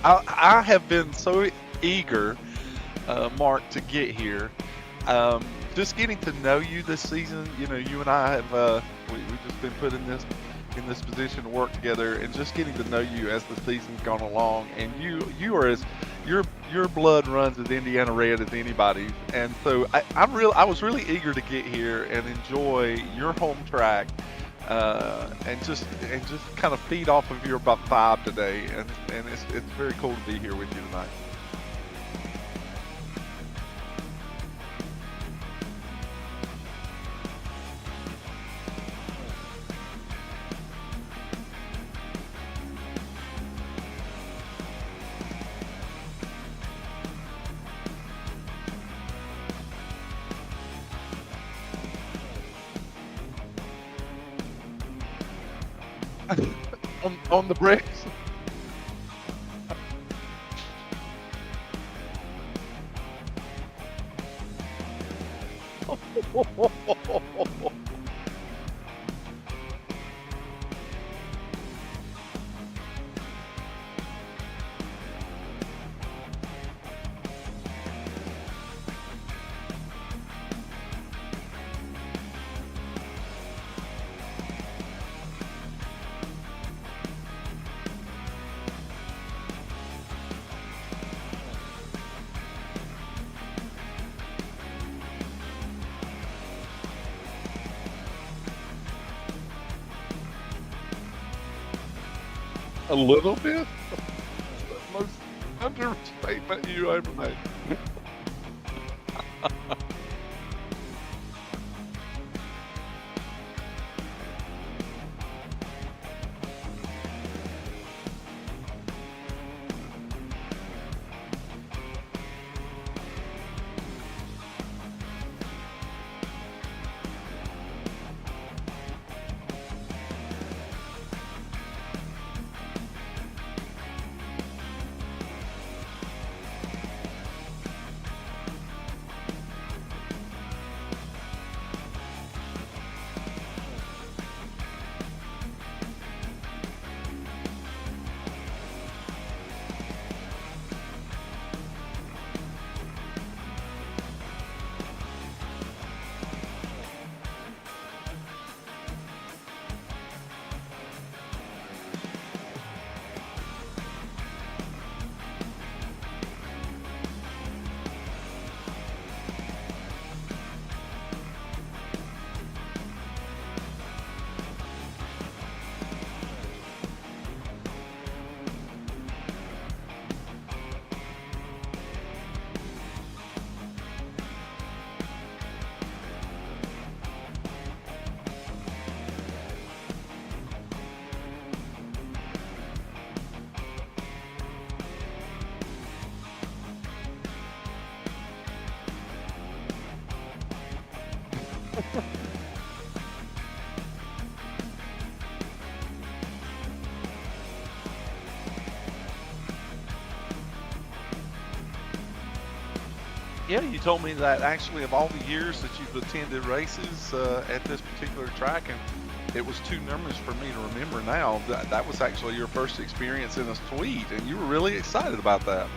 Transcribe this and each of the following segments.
I have been so eager, Mark, to get here. Just getting to know you this season. You know, you and I have we've just been put in this position to work together, and just getting to know you as the season's gone along. And you are as your blood runs as Indiana red as anybody's. And so I was really eager to get here and enjoy your home track. And just kind of feed off of your vibe today, and it's very cool to be here with you tonight. On the bricks. A little bit. The most understatement you ever made. Yeah, you told me that actually of all the years that you've attended races at this particular track, and it was two numbers for me to remember now. That was actually your first experience in a suite, and you were really excited about that.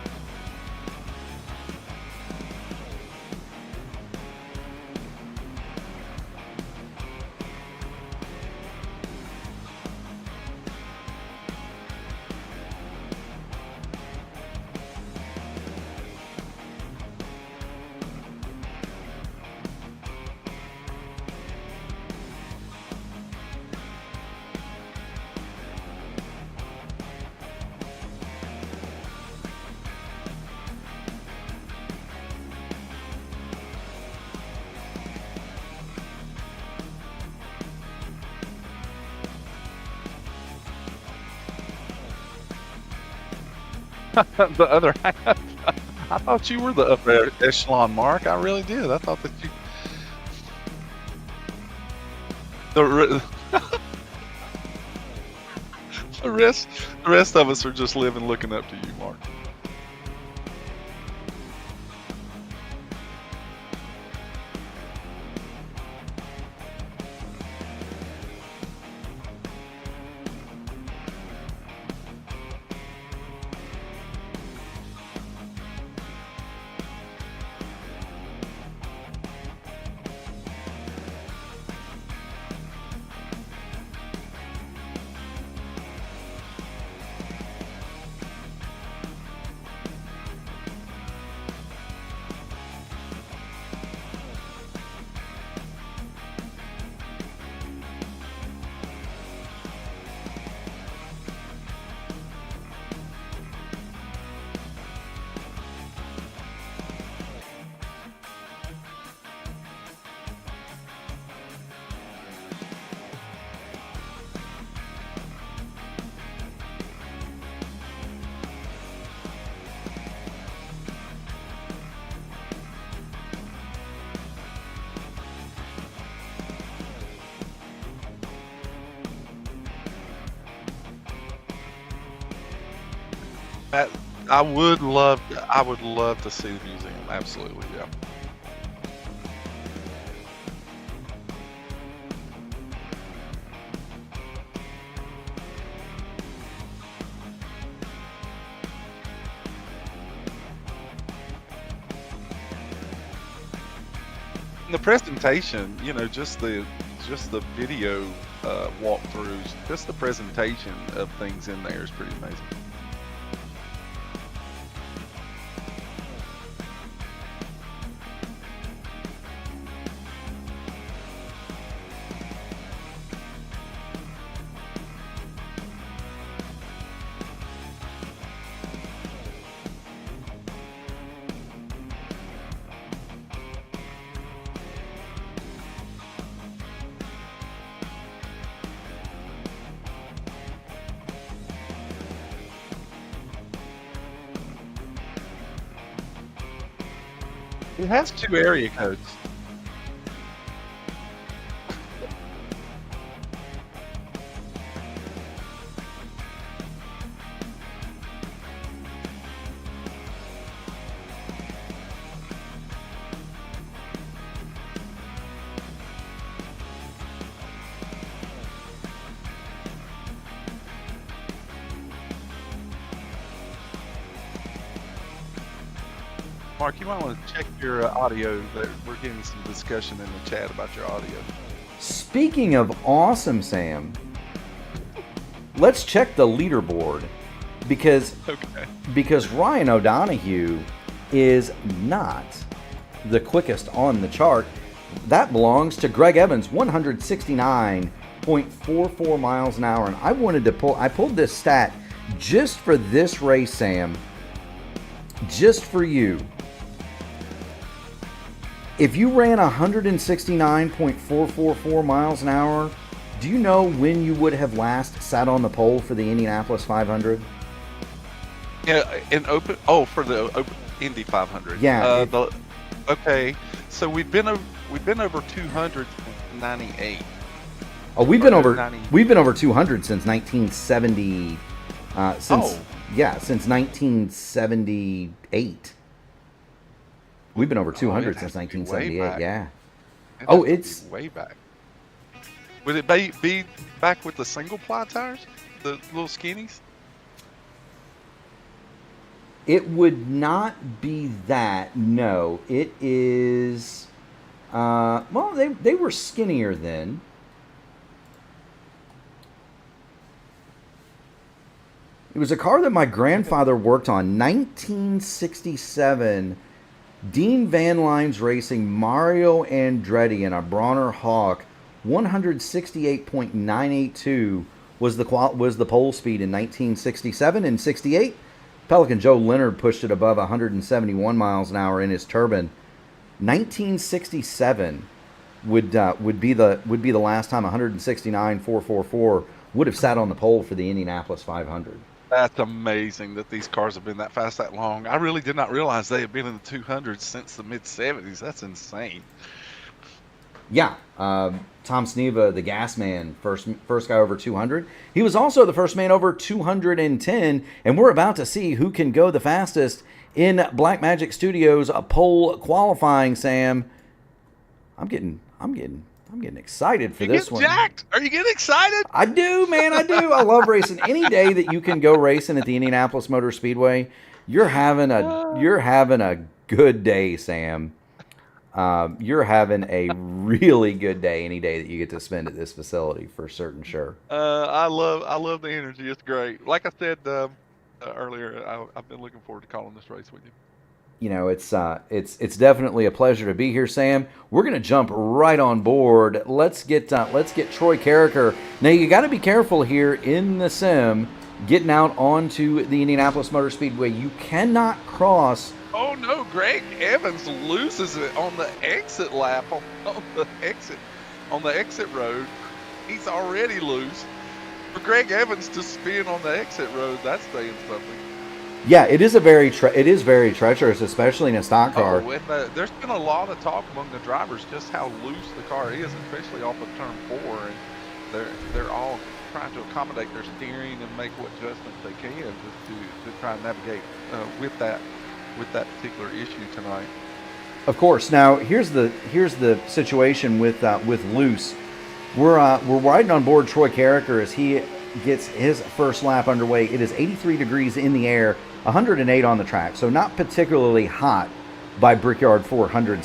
The other half. I thought you were the upper echelon, Mark. I really did. I thought that you the the rest of us are just living looking up to you, Mark. That I would love to see the museum. Absolutely, yeah. And the presentation, just the video walkthroughs, just the presentation of things in there is pretty amazing. It has 2 area codes. Mark, you might want to check your audio. We're getting some discussion in the chat about your audio. Speaking of awesome, Sam, let's check the leaderboard because Ryan O'Donohue is not the quickest on the chart. That belongs to Greg Evans, 169.44 miles an hour. And I pulled this stat just for this race, Sam, just for you. If you ran 169.444 miles an hour, do you know when you would have last sat on the pole for the Indianapolis 500? Yeah, for the open Indy 500. Yeah. Okay, so we've been over 200 since 98. Oh, we've been over 200 since 1970. Since 1978. We've been over 200 since 1978. Yeah. It's way back. Would it be back with the single ply tires, the little skinnies? It would not be that. No, it is. Well, they were skinnier then. It was a car that my grandfather worked on, 1967. Dean Van Lines Racing, Mario Andretti in a Bronner Hawk, 168.982 was the pole speed in 1967. In 68, Pelican Joe Leonard pushed it above 171 miles an hour in his turbine. 1967 would be the last time 169.444 would have sat on the pole for the Indianapolis 500. That's amazing that these cars have been that fast that long. I really did not realize they had been in the 200s since the mid-70s. That's insane. Yeah. Tom Sneva, the gas man, first guy over 200. He was also the first man over 210, and we're about to see who can go the fastest in Blackmagic Studios pole qualifying, Sam. I'm getting excited for this one. Jacked. Are you getting excited? I do, man. I do. I love racing. Any day that you can go racing at the Indianapolis Motor Speedway, you're having a good day, Sam. You're having a really good day any day that you get to spend at this facility, for certain sure. I love the energy. It's great. Like I said earlier, I've been looking forward to calling this race with you. You know, it's definitely a pleasure to be here, Sam. We're gonna jump right on board. Let's get Troy Carricker. Now you got to be careful here in the sim, getting out onto the Indianapolis Motor Speedway. You cannot cross. Oh no, Greg Evans loses it on the exit lap on the exit road. He's already loose. For Greg Evans to spin on the exit road, that's saying something. Yeah, it is very treacherous, especially in a stock car. There's been a lot of talk among the drivers just how loose the car is, especially off of turn 4, and they're all trying to accommodate their steering and make what adjustments they can just to try and navigate with that particular issue tonight. Of course. Now here's the situation with Luce. We're riding on board Troy Carricker as he gets his first lap underway. It is 83 degrees in the air, 108 on the track, so not particularly hot by Brickyard 400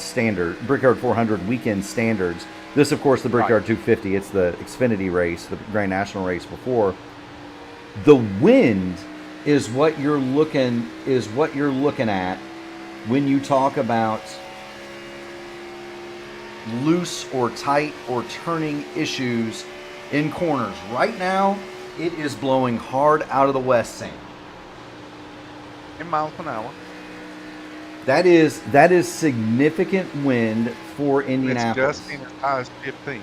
weekend standards. This, of course, the Brickyard 250. It's the Xfinity race, the Grand National race before. The wind is what you're looking at when you talk about loose or tight or turning issues in corners. Right now, it is blowing hard out of the west, Sam. In miles an hour. That is significant wind for Indianapolis. It's gusting as high as 15.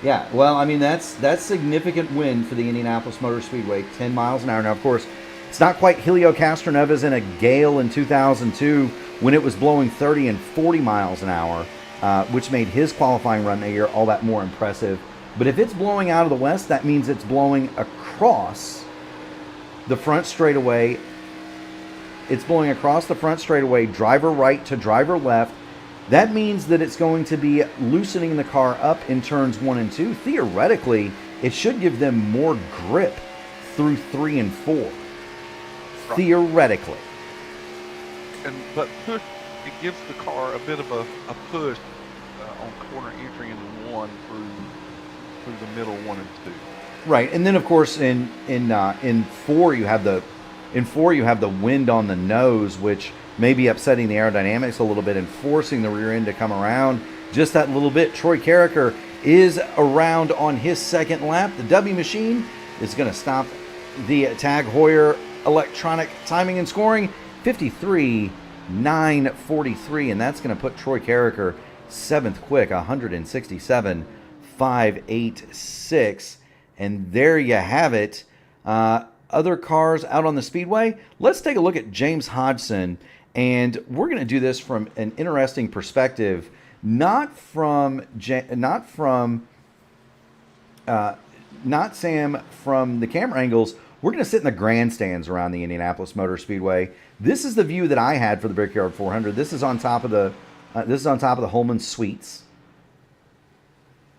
Yeah, well, I mean, that's significant wind for the Indianapolis Motor Speedway, 10 miles an hour. Now, of course, it's not quite Helio Castroneves in a gale in 2002 when it was blowing 30 and 40 miles an hour, which made his qualifying run that year all that more impressive. But if it's blowing out of the west, that means it's blowing across the front straightaway. It's blowing across the front straightaway, driver right to driver left. That means that it's going to be loosening the car up in turns 1 and 2. Theoretically, it should give them more grip through 3 and 4. Right. Theoretically. But push, it gives the car a bit of a push on corner entry into 1 through the middle 1 and 2. Right, and then of course in 4 you have the wind on the nose, which may be upsetting the aerodynamics a little bit and forcing the rear end to come around just that little bit. Troy Carricker is around on his second lap. The W machine is going to stop the Tag Heuer electronic timing and scoring, 53.943, and that's going to put Troy Carricker 7th quick, 167.586, and there you have it. Other cars out on the speedway. Let's take a look at James Hodgson, and we're going to do this from an interesting perspective, not Sam from the camera angles. We're going to sit in the grandstands around the Indianapolis Motor Speedway. This is the view that I had for the Brickyard 400. This is on top of the Holman Suites.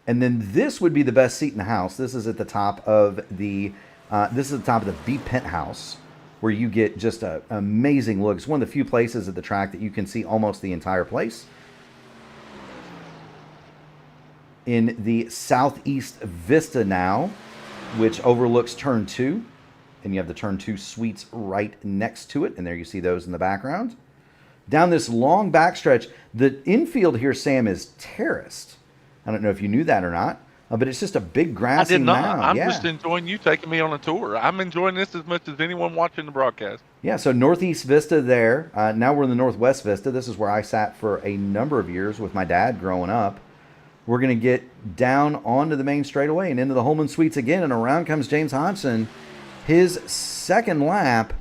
And then this would be the best seat in the house. This is at the top of the B penthouse, where you get just an amazing look. It's one of the few places at the track that you can see almost the entire place. In the southeast vista now, which overlooks turn 2, and you have the turn 2 suites right next to it, and there you see those in the background. Down this long backstretch, the infield here, Sam, is terraced. I don't know if you knew that or not. But it's just a big grassy mound. I did not. I'm just enjoying you taking me on a tour. I'm enjoying this as much as anyone watching the broadcast. Yeah, so northeast vista there. Now we're in the northwest vista. This is where I sat for a number of years with my dad growing up. We're going to get down onto the main straightaway and into the Holman Suites again, and around comes James Hodgson. His second lap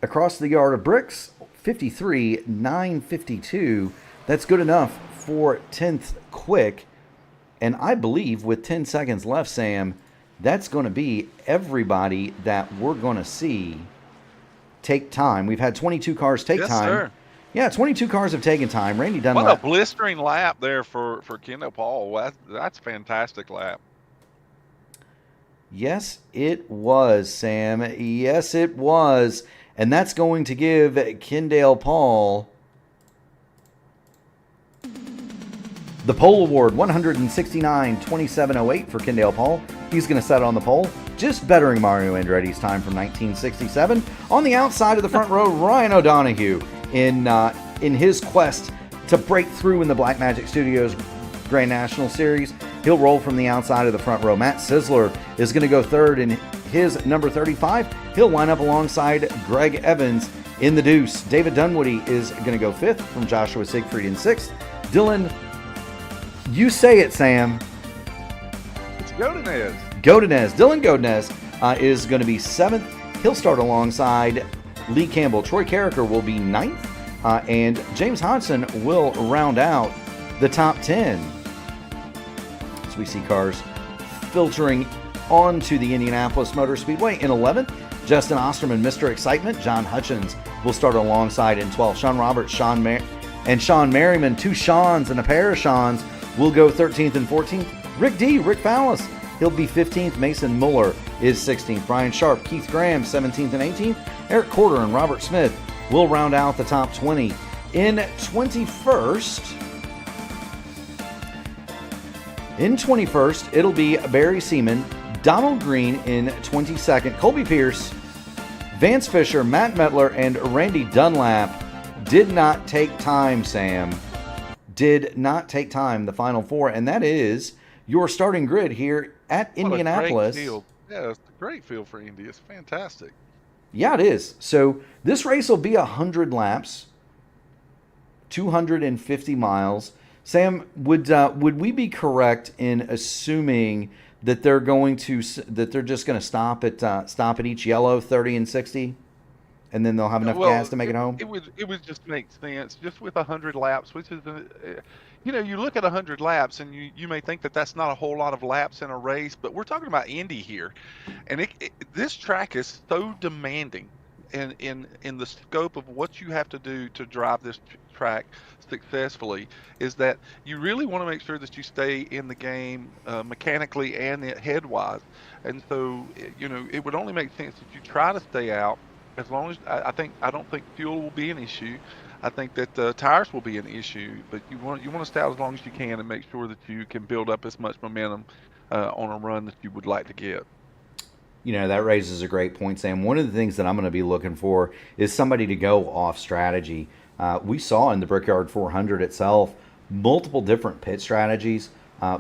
across the yard of bricks, 53.952. That's good enough for 10th quick, and I believe with 10 seconds left, Sam, that's going to be everybody that we're going to see take time. We've had 22 cars take time. Sir. Yeah, 22 cars have taken time. Randy Dunlap. What a blistering lap there for Kendall Paul. That's a fantastic lap. Yes, it was, Sam. Yes, it was. And that's going to give Kendall Paul the pole award, 169.2708 for Kendall Paul. He's going to set on the pole, just bettering Mario Andretti's time from 1967. On the outside of the front row, Ryan O'Donoghue in his quest to break through in the Blackmagic Studios Grand National Series. He'll roll from the outside of the front row. Matt Sisler is going to go third in his number 35. He'll line up alongside Greg Evans in the deuce. David Dunwoody is going to go fifth from Joshua Siegfried in sixth. Dylan, you say it, Sam. It's Godinez. Dylan Godinez is going to be seventh. He'll start alongside Lee Campbell. Troy Carricker will be ninth. And James Hodgson will round out the top 10. starts, we see cars filtering onto the Indianapolis Motor Speedway. In 11th, Justin Osterman, Mr. Excitement. John Hutchins will start alongside in 12th. Sean Roberts, and Sean Merriman, two Seans and a pair of Seans, will go 13th and 14th. Rick Fallis, he'll be 15th. Mason Muller is 16th. Brian Sharp, Keith Graham, 17th and 18th. Eric Corder and Robert Smith will round out the top 20. In 21st, it'll be Barry Seaman, Donald Green in 22nd. Colby Pierce, Vance Fisher, Matt Metler, and Randy Dunlap did not take time, Sam. Did not take time, the final four, and that is your starting grid here at Indianapolis. What a great field. Yeah, it's a great field for Indy. It's fantastic. Yeah, it is. So this race will be 100 laps, 250 miles. Sam, would we be correct in assuming that they're just going to stop at each yellow, 30 and 60, and then they'll have enough gas to make it home? It would just make sense, just with 100 laps, which is you look at 100 laps and you may think that that's not a whole lot of laps in a race, but we're talking about Indy here, and this track is so demanding in the scope of what you have to do to drive this track successfully, is that you really want to make sure that you stay in the game mechanically and head-wise. And so, it would only make sense that you try to stay out, as long as I don't think fuel will be an issue. I think that the tires will be an issue, but you want to stay out as long as you can and make sure that you can build up as much momentum on a run that you would like to get. That raises a great point, Sam. One of the things that I'm going to be looking for is somebody to go off strategy. We saw in the Brickyard 400 itself multiple different pit strategies,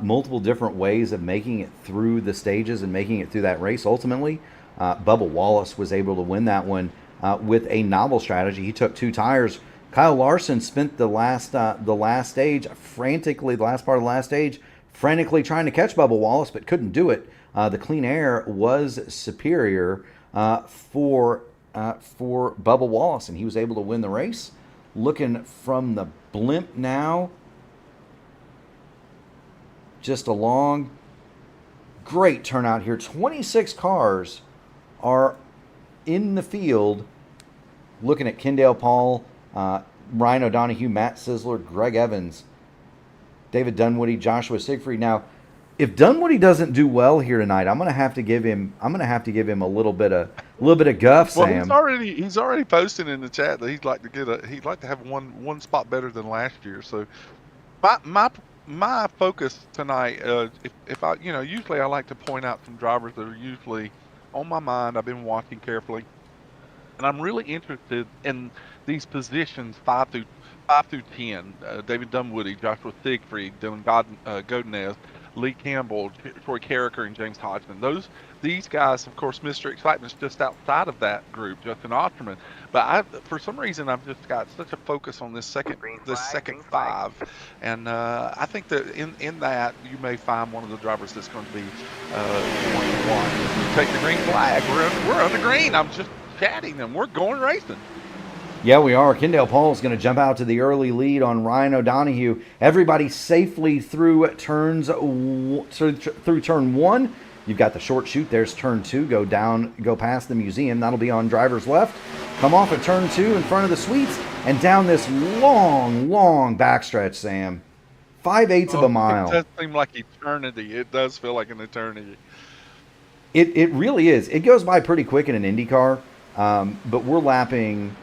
multiple different ways of making it through the stages and making it through that race. Ultimately, Bubba Wallace was able to win that one with a novel strategy. He took two tires. Kyle Larson spent the last part of the last stage, frantically trying to catch Bubba Wallace, but couldn't do it. The clean air was superior for Bubba Wallace, and he was able to win the race. Looking from the blimp now, just along. Great turnout here. 26 cars are in the field. Looking at Kendall Paul, Ryan O'Donohue, Matt Sisler, Greg Evans, David Dunwoody, Joshua Siegfried. Now, if Dunwoody doesn't do well here tonight, I'm gonna have to give him a little bit of guff, Sam. Well, he's already posting in the chat that he'd like to have one spot better than last year. So my focus tonight, if I usually I like to point out some drivers that are usually on my mind. I've been watching carefully, and I'm really interested in these positions 5 through 10. David Dunwoody, Joshua Siegfried, Dylan Godinez, Lee Campbell, Troy Carricker, and James Hodgman. These guys, of course, Mr. Excitement's just outside of that group, Justin Osterman. But for some reason, I've just got such a focus on this second five, and I think that in that you may find one of the drivers that's going to be one to watch. Take the green flag. We're on the green. I'm just chatting them. We're going racing. Yeah, we are. Kendall Paul is going to jump out to the early lead on Ryan O'Donohue. Everybody safely through turn 1. You've got the short chute. There's turn 2. Go past the museum. That'll be on driver's left. Come off at turn 2 in front of the suites and down this long, long backstretch, Sam. 5/8 of a mile. It does seem like eternity. It does feel like an eternity. It really is. It goes by pretty quick in an IndyCar, but we're lapping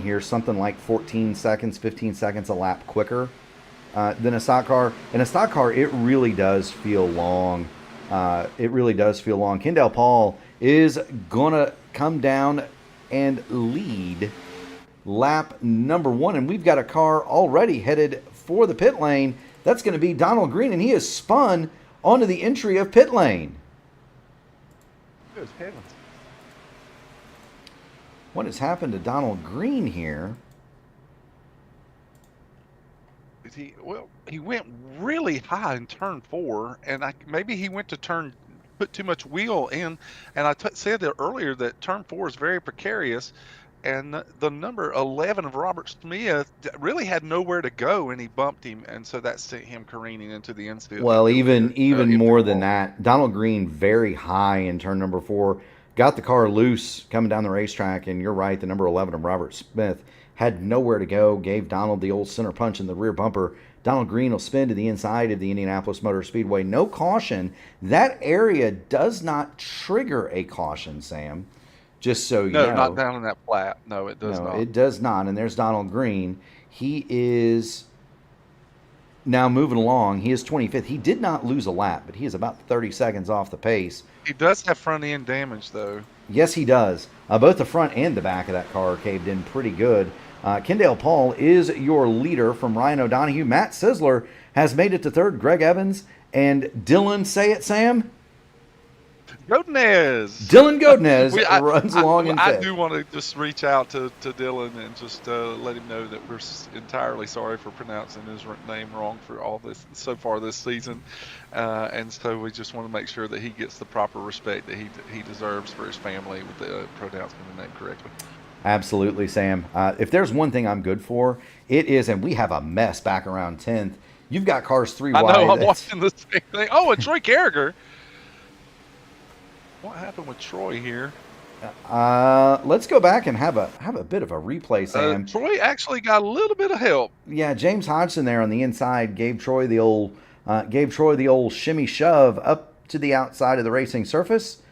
here something like 14 seconds, 15 seconds a lap quicker than a stock car. In a stock car, it really does feel long. Kendall Paul is going to come down and lead lap number 1, and we've got a car already headed for the pit lane. That's going to be Donald Green, and he has spun onto the entry of pit lane. Good heavens. What has happened to Donald Green here? He went really high in turn 4, and maybe he went to put too much wheel in. And I said that earlier that turn 4 is very precarious. and the number 11 of Robert Smith really had nowhere to go, and he bumped him, and so that sent him careening into the infield. Well, even Into more the than wall. that, Donald Green very high in turn number 4, got the car loose coming down the racetrack, and you're right, the number 11 of Robert Smith had nowhere to go, gave Donald the old center punch in the rear bumper. Donald Green will spin to the inside of the Indianapolis Motor Speedway. No caution. That area does not trigger a caution, Sam. Just so you know. No, not down in that flat. No, it does not. No, it does not. And there's Donald Green. He is now moving along. He is 25th. He did not lose a lap, but he is about 30 seconds off the pace. He does have front end damage, though. Yes, he does. Both the front and the back of that car caved in pretty good. Kendall Paul is your leader from Ryan O'Donohue. Matt Sisler has made it to third. Greg Evans and Dylan, say it, Sam? Godinez. Dylan Godinez runs along in fifth. I do want to just reach out to Dylan and just let him know that we're entirely sorry for pronouncing his name wrong for all this so far this season, and so we just want to make sure that he gets the proper respect that he deserves for his family with the pronouncing the name correctly. Absolutely, Sam. If there's one thing I'm good for, it is, and we have a mess back around 10th. You've got cars 3 wide. I know, I'm watching the same thing. Oh, and Troy Carragher. What happened with Troy here? Let's go back and have a bit of a replay, Sam. Troy actually got a little bit of help. Yeah, James Hodgson there on the inside gave Troy the old shimmy shove up to the outside of the racing surface.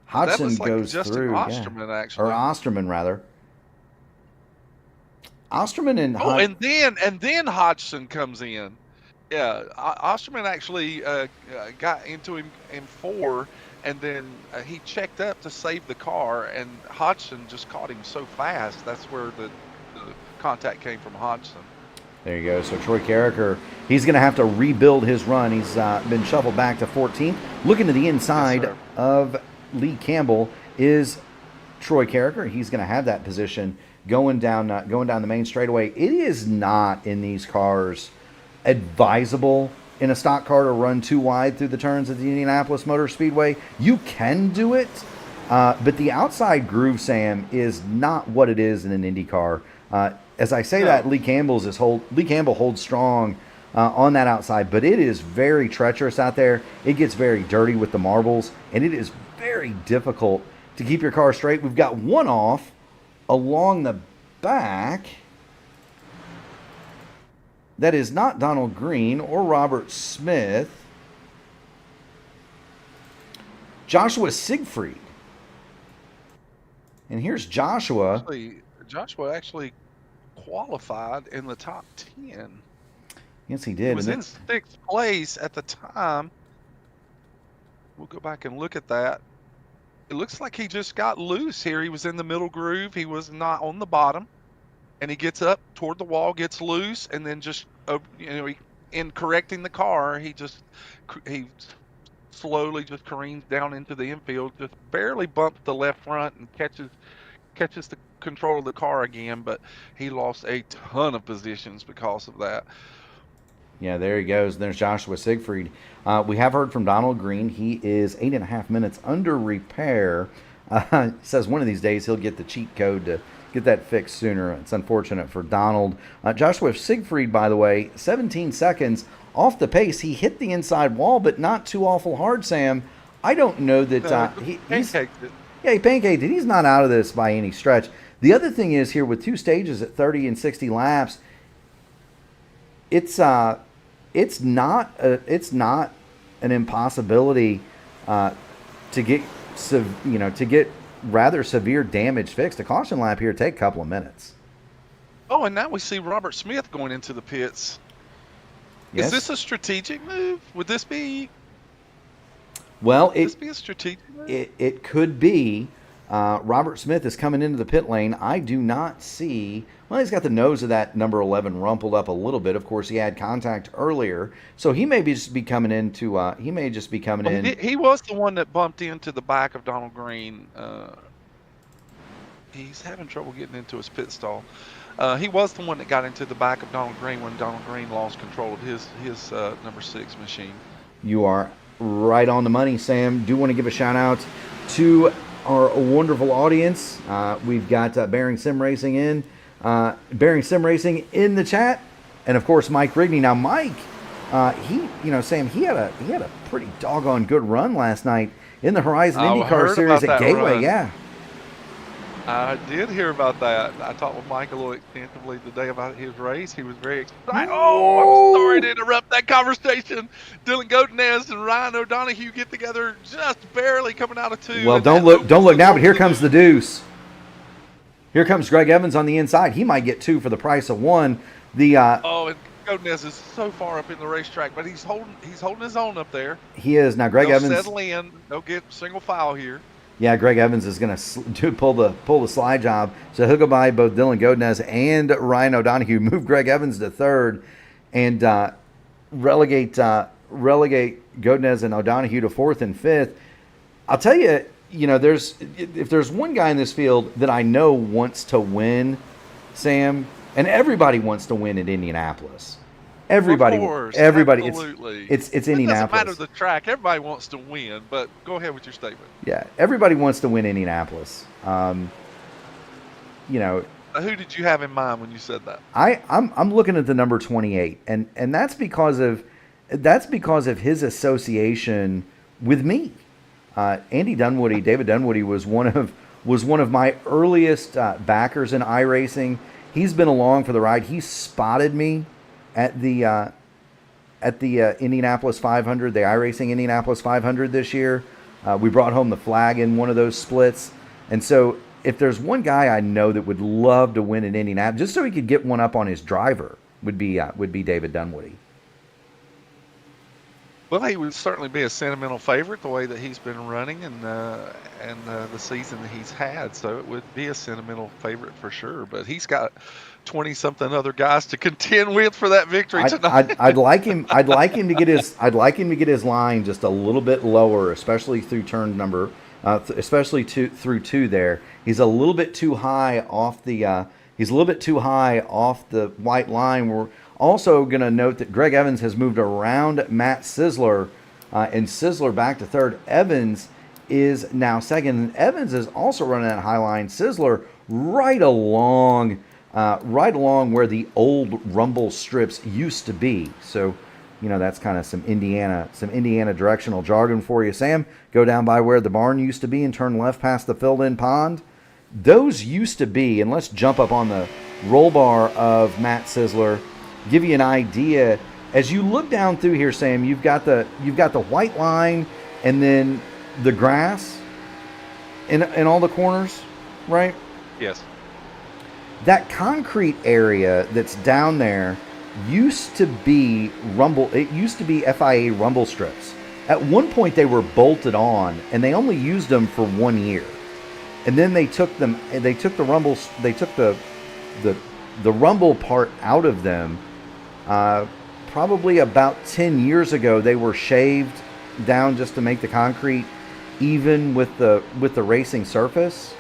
Hodgson goes through. Osterman, actually. Or Osterman, rather. Osterman and and then Hodgson comes in. Yeah, Osterman actually got into him in 4, and then he checked up to save the car, and Hodgson just caught him so fast. That's where the contact came from Hodgson. There you go. So Troy Carragher, he's going to have to rebuild his run. He's been shuffled back to 14th. Looking to the inside of Lee Campbell is Troy Carragher. He's going to have that position going down the main straightaway. It is not in these cars advisable in a stock car to run too wide through the turns at the Indianapolis Motor Speedway. You can do it, but the outside groove, Sam, is not what it is in an Indy car. As I say that, Lee Campbell holds strong on that outside, but it is very treacherous out there. It gets very dirty with the marbles, and it is very difficult to keep your car straight. We've got one off along the back. That is not Donald Green or Robert Smith. Joshua Siegfried. And here's Joshua. Joshua actually qualified in the top 10. Yes, he did. He was in 6th place at the time. We'll go back and look at that. It looks like he just got loose here. He was in the middle groove. He was not on the bottom. And he gets up toward the wall, gets loose, and then just, in correcting the car, he slowly just careens down into the infield, just barely bumps the left front and catches the control of the car again, but he lost a ton of positions because of that. Yeah, there he goes. There's Joshua Siegfried. We have heard from Donald Green. He is 8.5 minutes under repair. Says one of these days he'll get the cheat code to get that fixed sooner. It's unfortunate for Donald. Joshua Siegfried, by the way, 17 seconds off the pace. He hit the inside wall, but not too awful hard, Sam. I don't know that he pancaked it. Yeah, he pancaked it. He's not out of this by any stretch. The other thing is here with 2 stages at 30 and 60 laps, it's not an impossibility to get rather severe damage fixed. A caution lap here take a couple of minutes. Oh, and now we see Robert Smith going into the pits. Yes. Is this a strategic move? Would this be? Well, this be a strategic move? It could be. Robert Smith is coming into the pit lane. I do not see. Well, he's got the nose of that number 11 rumpled up a little bit. Of course, he had contact earlier, so he may just be coming into. He may just be coming in. He was the one that bumped into the back of Donald Green. He's having trouble getting into his pit stall. He was the one that got into the back of Donald Green when Donald Green lost control of his number 6 machine. You are right on the money, Sam. Do want to give a shout out to our wonderful audience. We've got Bearing Sim Racing in the chat, and of course Mike Rigney. Now Mike, Sam, he had a pretty doggone good run last night in the Horizon IndyCar Series at Gateway. Run. Yeah, I did hear about that. I talked with Mike a little extensively today about his race. He was very excited. Oh, I'm sorry to interrupt that conversation. Dylan Godinez and Ryan O'Donoghue get together just barely coming out of 2. Well, don't look now, but here comes the deuce. Here comes Greg Evans on the inside. He might get 2 for the price of 1. And Godinez is so far up in the racetrack, but he's holding his own up there. He is. Now Greg Evans settle in. They'll get single file here. Yeah, Greg Evans is going to pull the slide job, so he'll go by both Dylan Godinez and Ryan O'Donoghue, move Greg Evans to 3rd, and relegate Godinez and O'Donoghue to 4th and 5th. I'll tell you, if there's one guy in this field that I know wants to win, Sam, and everybody wants to win at Indianapolis. Everybody, absolutely. It's Indianapolis. It doesn't matter the track. Everybody wants to win, but go ahead with your statement. Yeah, everybody wants to win Indianapolis. Who did you have in mind when you said that? I'm looking at the number 28, and that's because of his association with me. David Dunwoody was one of my earliest backers in iRacing. He's been along for the ride. He spotted me at the Indianapolis 500, the iRacing Indianapolis 500 this year. We brought home the flag in one of those splits. And so if there's one guy I know that would love to win at Indianapolis, just so he could get one up on his driver, would be David Dunwoody. Well, he would certainly be a sentimental favorite the way that he's been running and the season that he's had. So it would be a sentimental favorite for sure. But he's got 20-something other guys to contend with for that victory tonight. I'd like him to get his line just a little bit lower, especially through turn number, through 2 there. He's a little bit too high off the white line. We're also going to note that Greg Evans has moved around Matt Sisler, and Sisler back to 3rd. Evans is now 2nd, and Evans is also running that high line. Sisler right along where the old rumble strips used to be. So, that's kind of some Indiana directional jargon for you. Sam, go down by where the barn used to be and turn left past the filled-in pond. Those used to be, and let's jump up on the roll bar of Matt Sisler, give you an idea. As you look down through here, Sam, you've got the white line and then the grass in all the corners, right? Yes. That concrete area that's down there used to be rumble. It used to be FIA rumble strips. At one point, they were bolted on, and they only used them for 1 year. And then they took the rumble part out of them. Probably about 10 years ago, they were shaved down just to make the concrete even with the racing surface.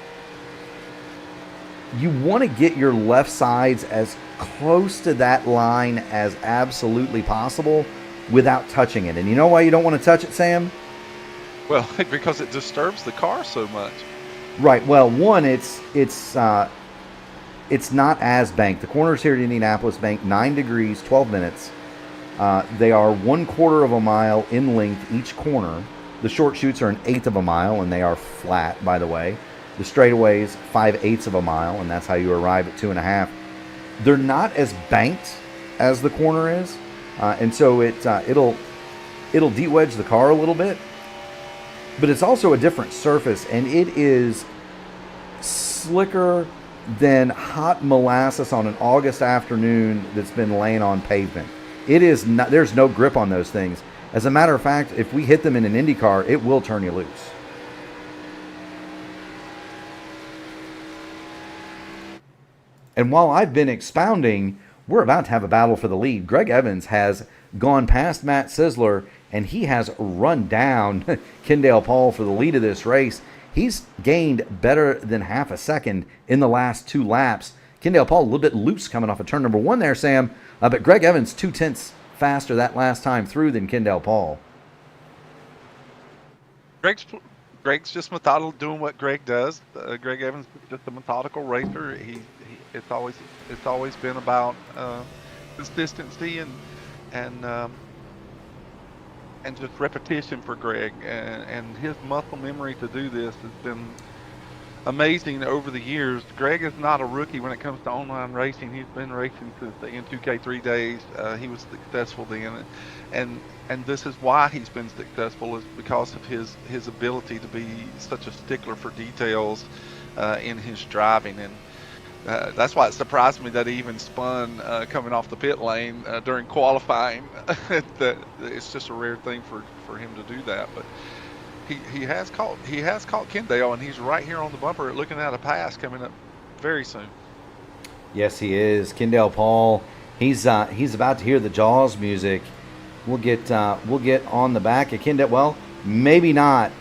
You want to get your left sides as close to that line as absolutely possible without touching it. And you know why you don't want to touch it, Sam? Well, because it disturbs the car so much. Right. Well, one, it's not as banked. The corners here at Indianapolis bank 9 degrees, 12 minutes. They are 1/4 of a mile in length each corner. The short chutes are 1/8 of a mile, and they are flat, by the way. The straightaways, 5/8 of a mile, and that's how you arrive at 2.5. They're not as banked as the corner is, and so it'll de-wedge the car a little bit. But it's also a different surface, and it is slicker than hot molasses on an August afternoon that's been laying on pavement. It is not. There's no grip on those things. As a matter of fact, if we hit them in an Indy car, it will turn you loose. And while I've been expounding, we're about to have a battle for the lead. Greg Evans has gone past Matt Sisler, and he has run down Kendall Paul for the lead of this race. He's gained better than half a second in the last 2 laps. Kendall Paul a little bit loose coming off of turn number 1 there, Sam. But Greg Evans 0.2 faster that last time through than Kendall Paul. Greg's Greg's just methodical, doing what Greg does. Greg Evans is just a methodical racer. It's always been about consistency and um, and just repetition for Greg, and his muscle memory to do this has been amazing over the years. Greg is not a rookie when it comes to online racing. He's been racing since the N2K3 days. He was successful then, and this is why he's been successful, is because of his ability to be such a stickler for details in his driving. And that's why it surprised me that he even spun coming off the pit lane during qualifying. That it's just a rare thing for him to do that, but he has caught Kendall, and he's right here on the bumper looking at a pass coming up very soon. Yes, he is. Kendall Paul. He's about to hear the Jaws music. We'll get on the back of Kendall. Well, maybe not.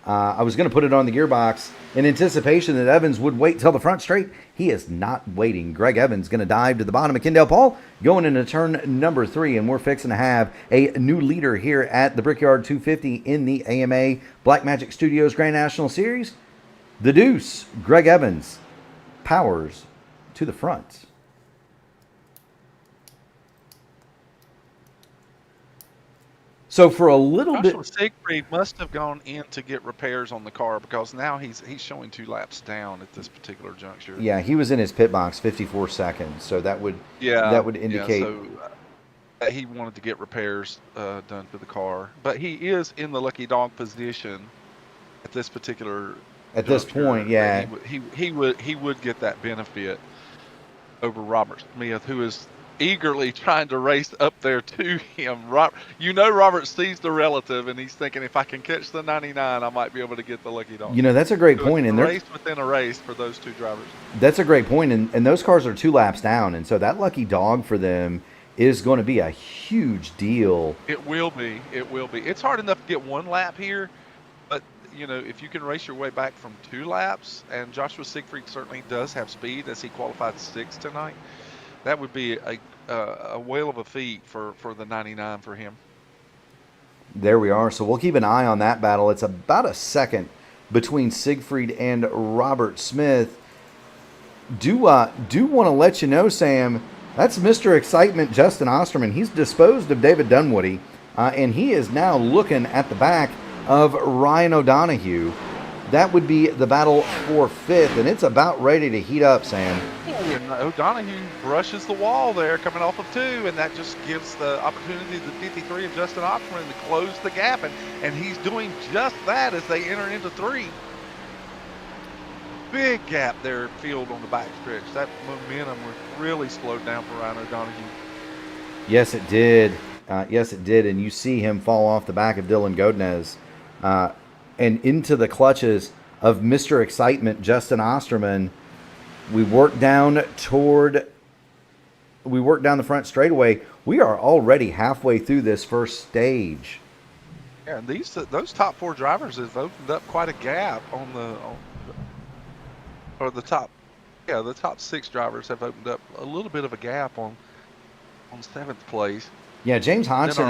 I was going to put it on the gearbox in anticipation that Evans would wait till the front straight. He is not waiting. Greg Evans going to dive to the bottom of Kendall Paul, going into turn number 3, and we're fixing to have a new leader here at the Brickyard 250 in the AMA Blackmagic Studios Grand National Series. The Deuce, Greg Evans, powers to the front. So for a little bit, Siegfried must have gone in to get repairs on the car, because now he's showing 2 laps down at this particular juncture. Yeah, he was in his pit box 54 seconds, so that would indicate. Yeah, so he wanted to get repairs done to the car, but he is in the lucky dog position at this particular. At this point, yeah, he would get that benefit over Robert Smith, who is eagerly trying to race up there to him. Robert sees the relative, and he's thinking, if I can catch the 99, I might be able to get the lucky dog. That's a great point. And race within a race for those 2 drivers. That's a great point, and those cars are 2 laps down, and so that lucky dog for them is going to be a huge deal. It will be. It's hard enough to get 1 lap here, but if you can race your way back from 2 laps, and Joshua Siegfried certainly does have speed, as he qualified 6th tonight. That would be a whale of a feat for the 99 for him. There we are. So we'll keep an eye on that battle. It's about a second between Siegfried and Robert Smith. Do want to let you know, Sam, that's Mr. Excitement, Justin Osterman. He's disposed of David Dunwoody, and he is now looking at the back of Ryan O'Donohue. That would be the battle for 5th, and it's about ready to heat up, Sam. And O'Donohue brushes the wall there coming off of 2, and that just gives the opportunity to the 53 of Justin Osterman to close the gap, and he's doing just that as they enter into 3. Big gap there field on the back stretch. That momentum was really slowed down for Ryan O'Donohue. Yes, it did. And you see him fall off the back of Dylan Godinez and into the clutches of Mr. Excitement, Justin Osterman. We work down the front straightaway. We are already halfway through this first stage. Yeah, and those top 4 drivers have opened up quite a gap the top 6 drivers have opened up a little bit of a gap on 7th place. Yeah, James Hodgson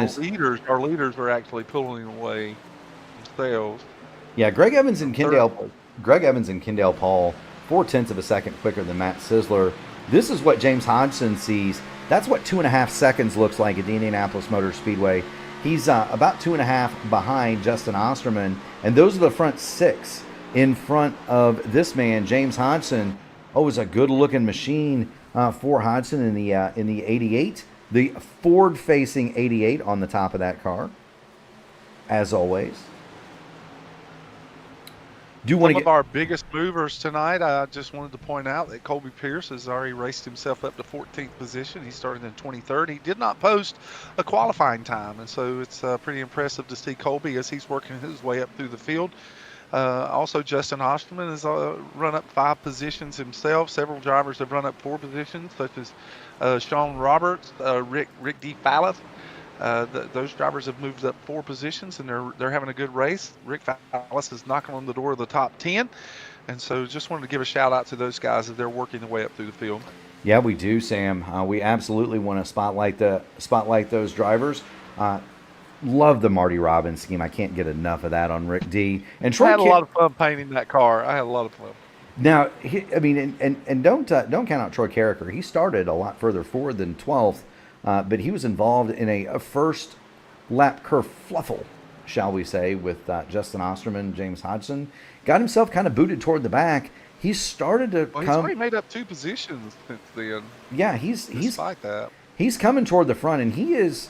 our leaders are actually pulling away themselves. Yeah, Greg Evans and Kendall Paul, 0.4 of a second quicker than Matt Sisler. This is what James Hodgson sees. That's what 2.5 seconds looks like at the Indianapolis Motor Speedway. He's about 2.5 behind Justin Osterman, and those are the front 6 in front of this man, James Hodgson. Oh, it's a good-looking machine for Hodgson in the 88, the forward-facing 88 on the top of that car, as always. Some of our biggest movers tonight, I just wanted to point out that Colby Pierce has already raced himself up to 14th position. He started in 23rd. He did not post a qualifying time, and so it's pretty impressive to see Colby as he's working his way up through the field. Also, Justin Osterman has run up 5 positions himself. Several drivers have run up 4 positions, such as Sean Roberts, Rick D. Fallis. Those drivers have moved up 4 positions, and they're having a good race. Rick Fallis is knocking on the door of the top 10, and so just wanted to give a shout out to those guys as they're working their way up through the field. Yeah, we do, Sam. We absolutely want to spotlight those drivers. Love the Marty Robbins scheme. I can't get enough of that on Rick D. And I Troy had a lot of fun painting that car. I had a lot of fun. Now, I mean, and don't count out Troy Carricker. He started a lot further forward than 12th, but he was involved in a first lap kerfluffle, shall we say, with Justin Osterman, James Hodgson. Got himself kind of booted toward the back. He started to Well, he's come. already made up 2 positions since then. Yeah, he's Despite that, he's coming toward the front, and his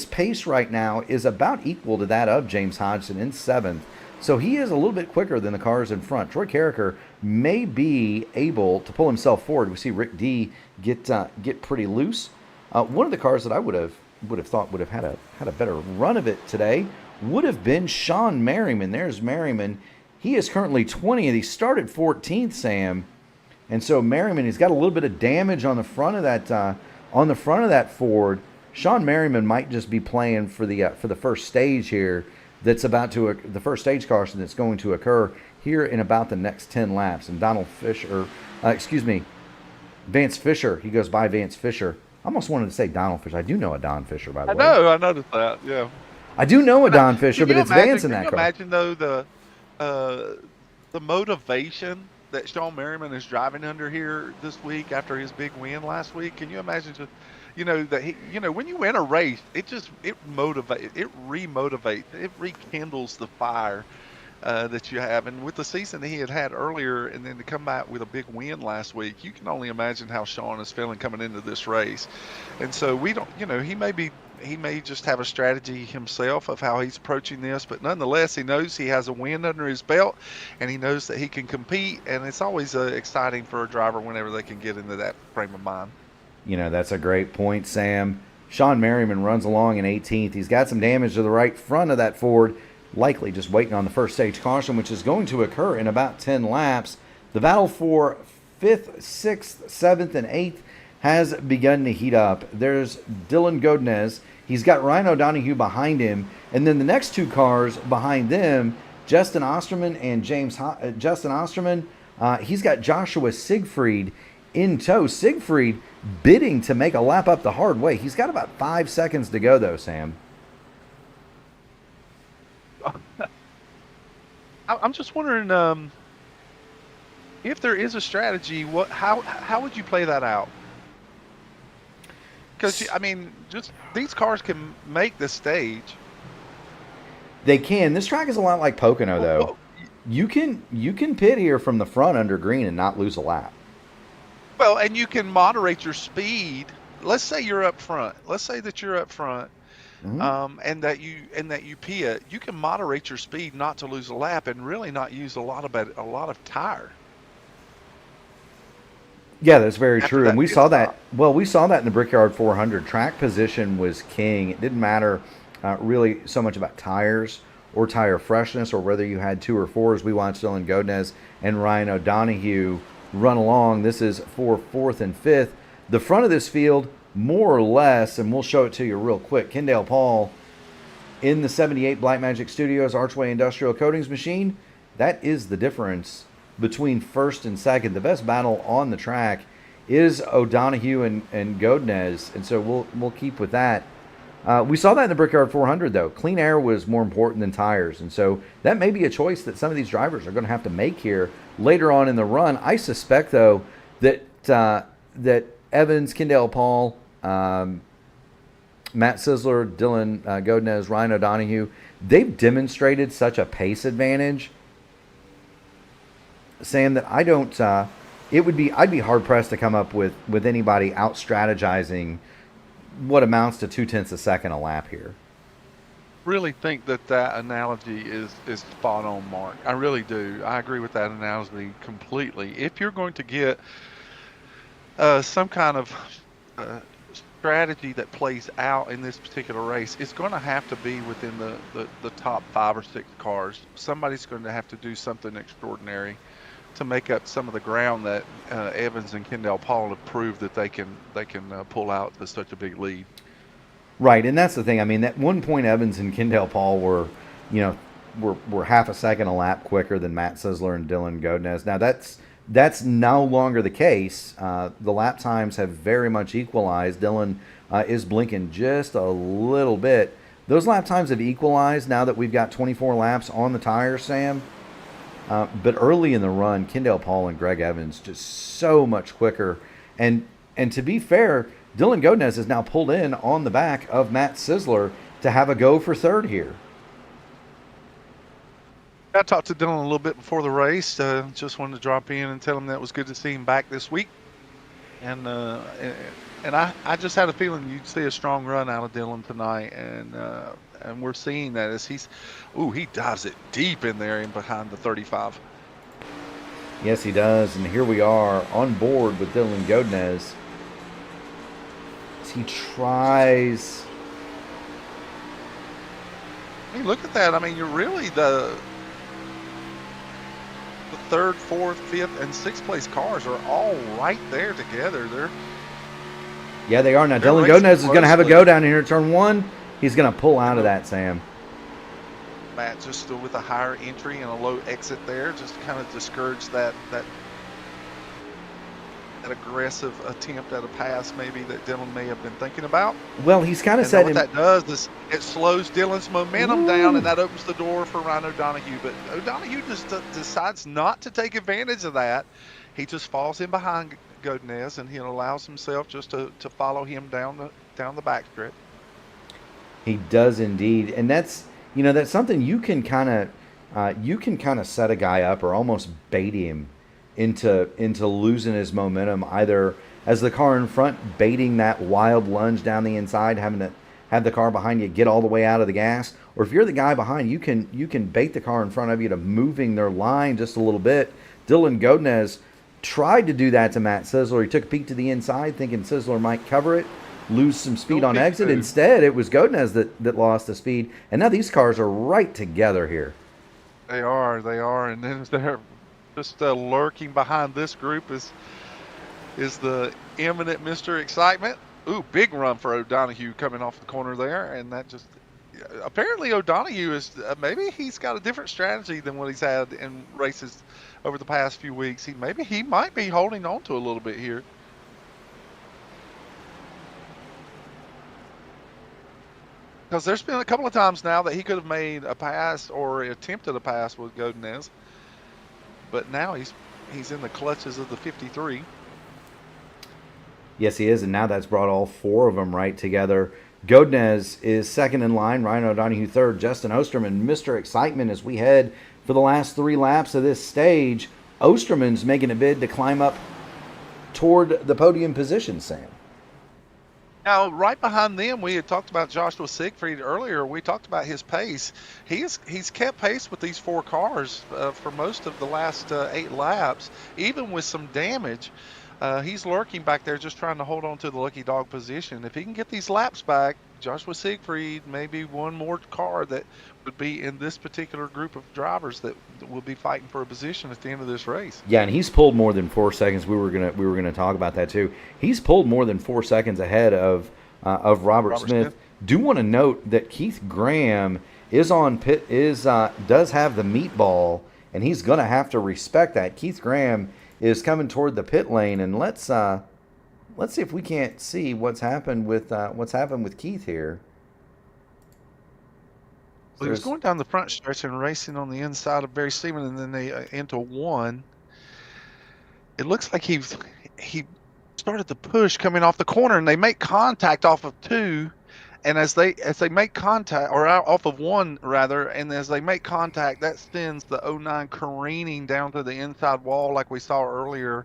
pace right now is about equal to that of James Hodgson in 7th. So he is a little bit quicker than the cars in front. Troy Carricker may be able to pull himself forward. We see Rick D get pretty loose. One of the cars that I would have thought would have had a better run of it today would have been Sean Merriman. There's Merriman. He is currently 20th. He started 14th, Sam, and so Merriman, he's got a little bit of damage on the front of that Ford. Sean Merriman might just be playing for the first stage here. That's about to the first stage caution that's going to occur here in about the next 10 laps. And Vance Fisher. He goes by Vance Fisher. I almost wanted to say Donald Fisher. I do know a Don Fisher, by the way. I know. I noticed that. Yeah. I do know a Don Fisher, but it's Vance in that car. Can you imagine though the motivation that Sean Merriman is driving under here this week after his big win last week? Can you imagine just when you win a race, it motivates, it remotivates, it rekindles the fire that you have. And with the season that he had earlier, and then to come back with a big win last week, you can only imagine how Sean is feeling coming into this race. And so we don't, he may just have a strategy himself of how he's approaching this, but nonetheless, he knows he has a win under his belt, and he knows that he can compete. And it's always exciting for a driver whenever they can get into that frame of mind. That's a great point, Sam. Sean Merriman runs along in 18th. He's got some damage to the right front of that Ford, likely just waiting on the first stage caution, which is going to occur in about 10 laps. The battle for 5th, 6th, 7th, and 8th has begun to heat up. There's Dylan Godinez. He's got Ryan O'Donoghue behind him. And then the next 2 cars behind them, Justin Osterman and Justin Osterman. He's got Joshua Siegfried in tow. Siegfried bidding to make a lap up the hard way. He's got about 5 seconds to go, though, Sam. I'm just wondering if there is a strategy. How would you play that out? Because just these cars can make the stage. They can. This track is a lot like Pocono, though. You can pit here from the front under green and not lose a lap. Well, and you can moderate your speed. Let's say you're up front. Let's say that you're up front, and that you pit. You can moderate your speed not to lose a lap and really not use a lot of tire. Yeah, that's very true. And we saw that. Well, we saw that in the Brickyard 400. Track position was king. It didn't matter really so much about tires or tire freshness or whether you had 2 or 4s. We watched Dylan Godinez and Ryan O'Donoghue run along. This is for 4th and 5th. The front of this field, more or less, and we'll show it to you real quick. Kendall Paul in the 78 Blackmagic Studios Archway Industrial Coatings machine. That is the difference between 1st and 2nd. The best battle on the track is O'Donoghue and Godinez, and so we'll keep with that. We saw that in the Brickyard 400, though. Clean air was more important than tires, and so that may be a choice that some of these drivers are going to have to make here later on in the run. I suspect, though, that Evans, Kendall Paul, Matt Sisler, Dylan Godinez, Ryan O'Donoghue, they've demonstrated such a pace advantage, Sam, that I don't. I'd be hard pressed to come up with anybody out strategizing what amounts to 0.2 a second a lap here. Really think that analogy is spot on, Mark. I really do. I agree with that analogy completely. If you're going to get some kind of strategy that plays out in this particular race, it's going to have to be within the top 5 or 6 cars. Somebody's going to have to do something extraordinary to make up some of the ground that Evans and Kendall Paul have proved that they can pull out to such a big lead. Right, and that's the thing. I mean, at one point, Evans and Kendall Paul were half a second a lap quicker than Matt Sisler and Dylan Godinez. Now that's no longer the case. The lap times have very much equalized. Dylan is blinking just a little bit Those lap times have equalized now that we've got 24 laps on the tires, Sam. But early in the run, Kendall Paul and Greg Evans just so much quicker. And to be fair, Dylan Godinez is now pulled in on the back of Matt Sisler to have a go for third here. I talked to Dylan a little bit before the race. Just wanted to drop in and tell him that it was good to see him back this week. And I just had a feeling you'd see a strong run out of Dylan tonight. And we're seeing that as he dives it deep in there and behind the 35. Yes, he does. And here we are on board with Dylan Godinez. As he tries. I mean, look at that. I mean, you're really the third, fourth, fifth, and sixth place cars are all right there together. They are. Now, Dylan Godinez is going to have a go down here in turn one. He's going to pull out of that, Sam. Matt just still with a higher entry and a low exit there, just to kind of discourage that aggressive attempt at a pass maybe that Dylan may have been thinking about. Well, he's kind of said what that does is it slows Dylan's momentum down, and that opens the door for Ryan O'Donoghue. But O'Donoghue just decides not to take advantage of that. He just falls in behind Godinez, and he allows himself just to follow him down the backstretch. He does indeed, and that's something you can kind of set a guy up or almost bait him into losing his momentum, either as the car in front baiting that wild lunge down the inside, having to have the car behind you get all the way out of the gas, or if you're the guy behind, you can bait the car in front of you to moving their line just a little bit. Dylan Godinez tried to do that to Matt Sisler. He took a peek to the inside thinking Sisler might cover it, lose some speed on exit. Instead, it was Godinez that lost the speed, and now these cars are right together here. They are, and then they're just lurking behind this group is the imminent Mr. Excitement. Ooh, big run for O'Donoghue coming off the corner there, and that just apparently O'Donoghue is maybe he's got a different strategy than what he's had in races over the past few weeks. He might be holding on to a little bit here. Because there's been a couple of times now that he could have made a pass or attempted a pass with Godinez, but now he's in the clutches of the 53. Yes, he is, and now that's brought all four of them right together. Godinez is second in line, Ryan O'Donoghue third, Justin Osterman, Mr. Excitement as we head for the last three laps of this stage. Osterman's making a bid to climb up toward the podium position, Sam. Now, right behind them, we had talked about Joshua Siegfried earlier. We talked about his pace. He's kept pace with these four cars for most of the last 8 laps, even with some damage. He's lurking back there just trying to hold on to the lucky dog position. If he can get these laps back, Joshua Siegfried may be one more car that would be in this particular group of drivers that will be fighting for a position at the end of this race. Yeah, and he's pulled more than 4 seconds. We were gonna talk about that too. He's pulled more than 4 seconds ahead of Robert Smith. Do want to note that Keith Graham is on pit does have the meatball, and he's gonna have to respect that. Keith Graham is coming toward the pit lane, and let's see if we can't see what's happened with Keith here. Well, he was going down the front stretch and racing on the inside of Barry Seaman, and then they into one. It looks like he started to push coming off the corner, and they make contact off of 2. And as they make contact, or off of 1 rather, and as they make contact, that sends the 09 careening down to the inside wall like we saw earlier.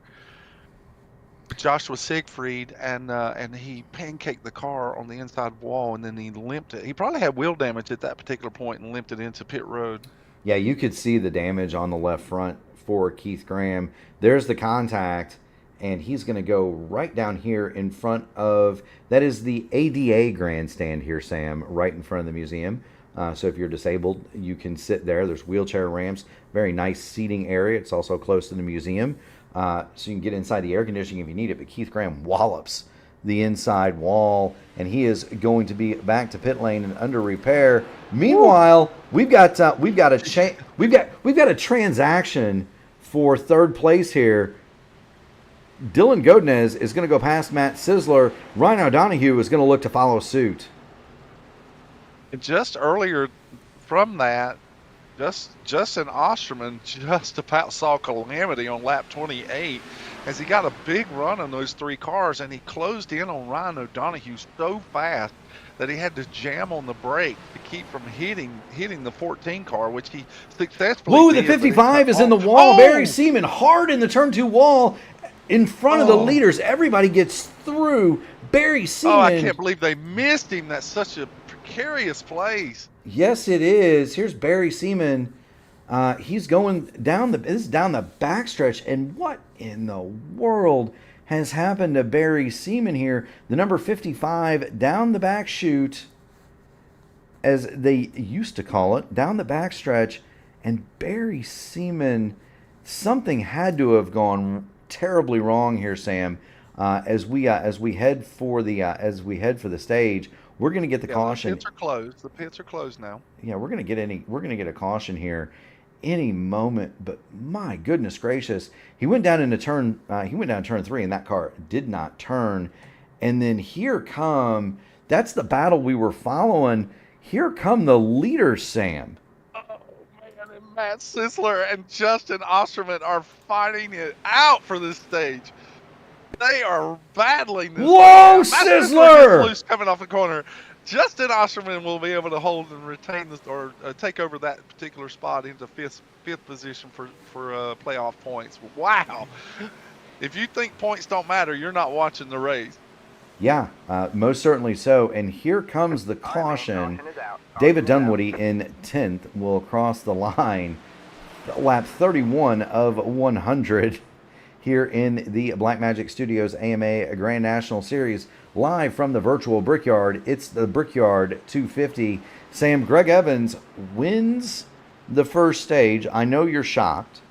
Joshua Siegfried, and he pancaked the car on the inside wall, and then he limped it. He probably had wheel damage at that particular point and limped it into pit road. Yeah, you could see the damage on the left front for Keith Graham. There's the contact, and he's going to go right down here in front of, that is the ADA grandstand here, Sam, right in front of the museum. So if you're disabled, you can sit there. There's wheelchair ramps, very nice seating area. It's also close to the museum. So you can get inside the air conditioning if you need it. But Keith Graham wallops the inside wall, and he is going to be back to pit lane and under repair. Meanwhile, we've got a transaction for third place here. Dylan Godinez is going to go past Matt Sisler. Ryan O'Donoghue is going to look to follow suit. And just earlier from that, Justin Osterman just about saw calamity on lap 28 as he got a big run on those three cars, and he closed in on Ryan O'Donoghue so fast that he had to jam on the brake to keep from hitting the 14 car, which he successfully Woo, did. the 55 is in the wall. Oh! Barry Seaman hard in the turn 2 wall in front of the Oh. leaders. Everybody gets through. Barry Seaman. Oh, I can't believe they missed him. That's such a precarious place. Yes, it is. Here's Barry Seaman. He's going down this is down the backstretch, and what in the world has happened to Barry Seaman here? The number 55 down the back chute, as they used to call it, down the backstretch, and Barry Seaman, something had to have gone terribly wrong here, Sam. As we head for the stage, we're going to get the caution. The pits are closed. The pits are closed now. Yeah, we're going to get a caution here any moment, but my goodness gracious, he went down turn 3, and that car did not turn. And then that's the battle we were following. Here come the leaders, Sam. Oh man, and Matt Sisler and Justin Osterman are fighting it out for this stage. They are battling this. Whoa, Matt Sisler gets loose coming off the corner. Justin Osterman will be able to hold and retain this, or take over that particular spot into fifth position for playoff points. Wow! If you think points don't matter, you're not watching the race. Yeah, most certainly so. And here comes the caution. David Dunwoody in 10th will cross the line. Lap 31 of 100 here in the Blackmagic Studios AMA Grand National Series, live from the virtual Brickyard. It's the Brickyard 250. Sam, Greg Evans wins the first stage. I know you're shocked.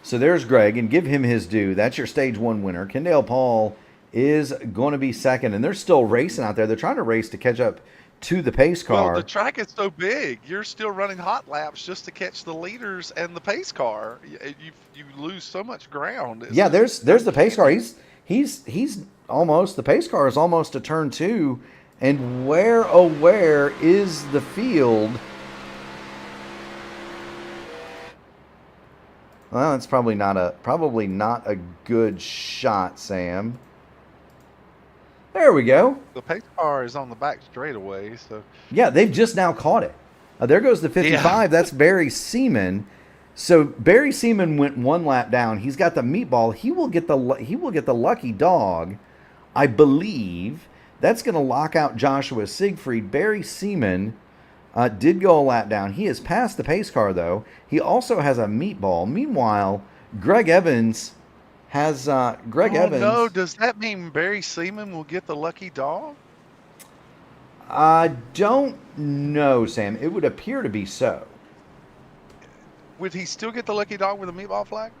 So there's Greg, and give him his due. That's your stage 1 winner. Kendall Paul is going to be second, and they're still racing out there. They're trying to race to catch up to the pace car. Well, the track is so big, you're still running hot laps just to catch the leaders and the pace car. You lose so much ground. Yeah, there's the pace car. He's almost, the pace car is almost to turn 2, and where is the field? Well, it's probably not a good shot, Sam. There we go. The pace car is on the back straightaway, so yeah, they've just now caught it. There goes the 55. Yeah. That's Barry Seaman. So Barry Seaman went 1 lap down. He's got the meatball. He will get the lucky dog, I believe. That's going to lock out Joshua Siegfried. Barry Seaman did go a lap down. He has passed the pace car, though. He also has a meatball. Meanwhile, Greg Evans has Evans. No, does that mean Barry Seaman will get the lucky dog? I don't know, Sam. It would appear to be so. Would he still get the lucky dog with a meatball flag?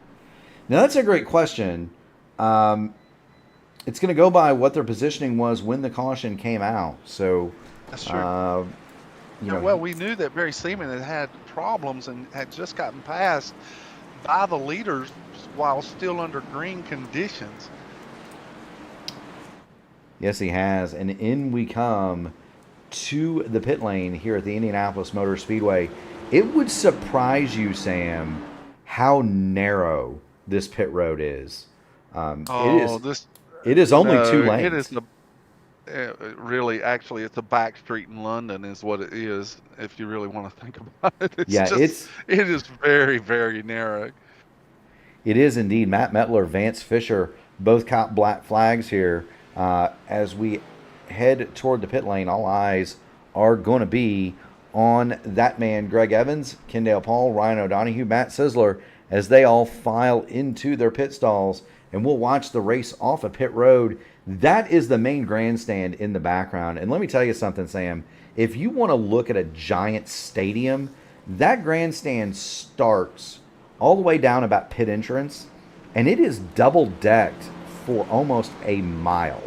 Now, that's a great question. It's going to go by what their positioning was when the caution came out. So that's true. Well, we knew that Barry Seaman had problems and had just gotten passed by the leaders while still under green conditions. Yes, he has. And in we come to the pit lane here at the Indianapolis Motor Speedway. It would surprise you, Sam, how narrow this pit road is. It is only 2 lanes. It is really, actually, it's a back street in London is what it is, if you really want to think about it. It is very, very narrow. It is indeed. Matt Mettler, Vance Fisher, both caught black flags here. As we head toward the pit lane, all eyes are going to be on that man, Greg Evans, Kendall Paul, Ryan O'Donoghue, Matt Sisler, as they all file into their pit stalls, and we'll watch the race off of pit road. That is the main grandstand in the background. And let me tell you something, Sam. If you want to look at a giant stadium, that grandstand starts all the way down about pit entrance, and it is double decked for almost a mile.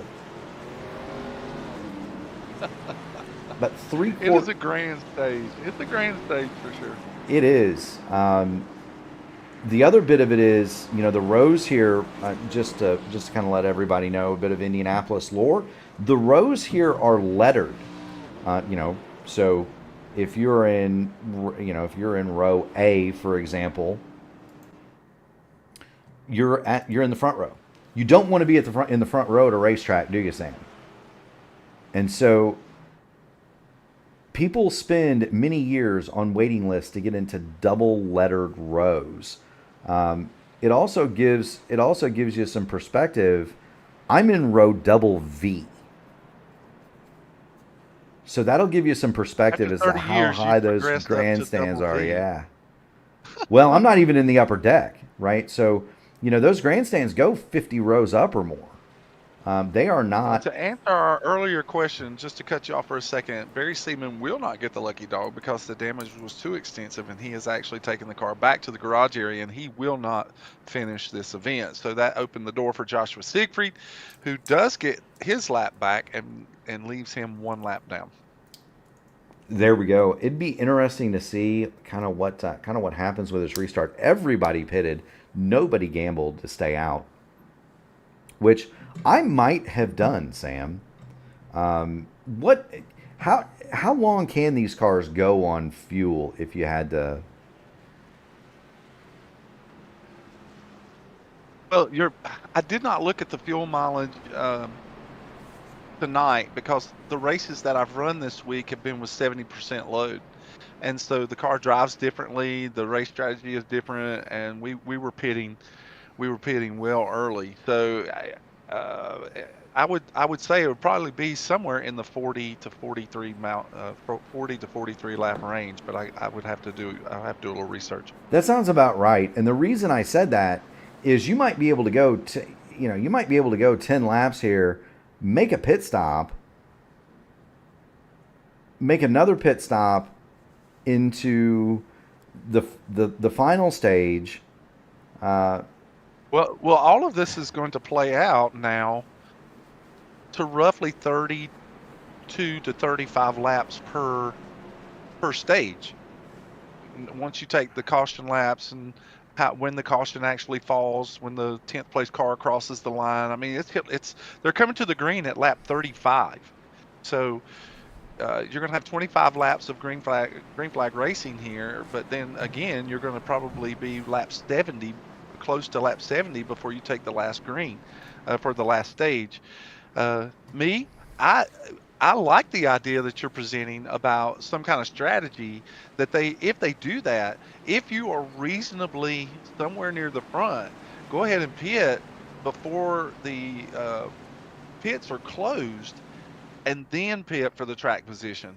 But It is a grand stage. It's a grand stage for sure. It is. The other bit of it is, the rows here, just to kind of let everybody know a bit of Indianapolis lore. The rows here are lettered. So if you're in row A, for example, you're in the front row. You don't want to be in the front row at a racetrack, do you, Sam? And so people spend many years on waiting lists to get into double lettered rows. It also gives you some perspective. I'm in row double V. So that'll give you some perspective as to how high those grandstands are. Yeah. Well, I'm not even in the upper deck, right? So, those grandstands go 50 rows up or more. They are not. To answer our earlier question, just to cut you off for a second, Barry Seaman will not get the lucky dog because the damage was too extensive, and he has actually taken the car back to the garage area, and he will not finish this event. So that opened the door for Joshua Siegfried, who does get his lap back and leaves him one lap down. There we go. It'd be interesting to see kind of what happens with this restart. Everybody pitted, nobody gambled to stay out, which I might have done, Sam. How long can these cars go on fuel if you had to? Well, I did not look at the fuel mileage tonight because the races that I've run this week have been with 70% load. And so the car drives differently, the race strategy is different, and we were pitting well early. So I would say it would probably be somewhere in the 40 to 43 lap range, but I would have to do a little research. That sounds about right. And the reason I said that is you might be able to go 10 laps here, make a pit stop, make another pit stop into the final stage. Well, all of this is going to play out now to roughly 32 to 35 laps per stage. Once you take the caution laps and when the caution actually falls, when the 10th place car crosses the line. I mean, they're coming to the green at lap 35. So you're going to have 25 laps of green flag racing here, but then again, you're going to probably be close to lap 70 before you take the last green for the last stage. I like the idea that you're presenting about some kind of strategy that if they do that, if you are reasonably somewhere near the front, go ahead and pit before the pits are closed, and then pit for the track position,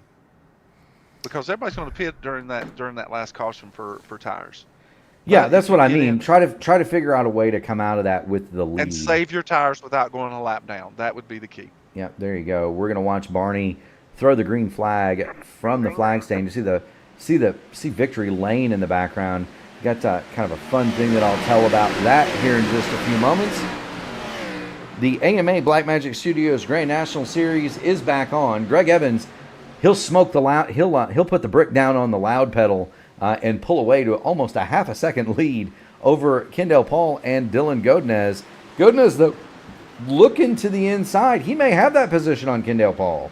because everybody's going to pit during that last caution for tires. Yeah, that's what I mean. Try to figure out a way to come out of that with the lead and save your tires without going a lap down. That would be the key. Yeah, there you go. We're gonna watch Barney throw the green flag from the flag stand. You see Victory Lane in the background. Got kind of a fun thing that I'll tell about that here in just a few moments. The AMA Blackmagic Studios Grand National Series is back on. Greg Evans, he'll smoke the loud. He'll put the brick down on the loud pedal and pull away to almost a half a second lead over Kendall Paul and Dylan Godinez. Godinez, though, looking to the inside. He may have that position on Kendall Paul.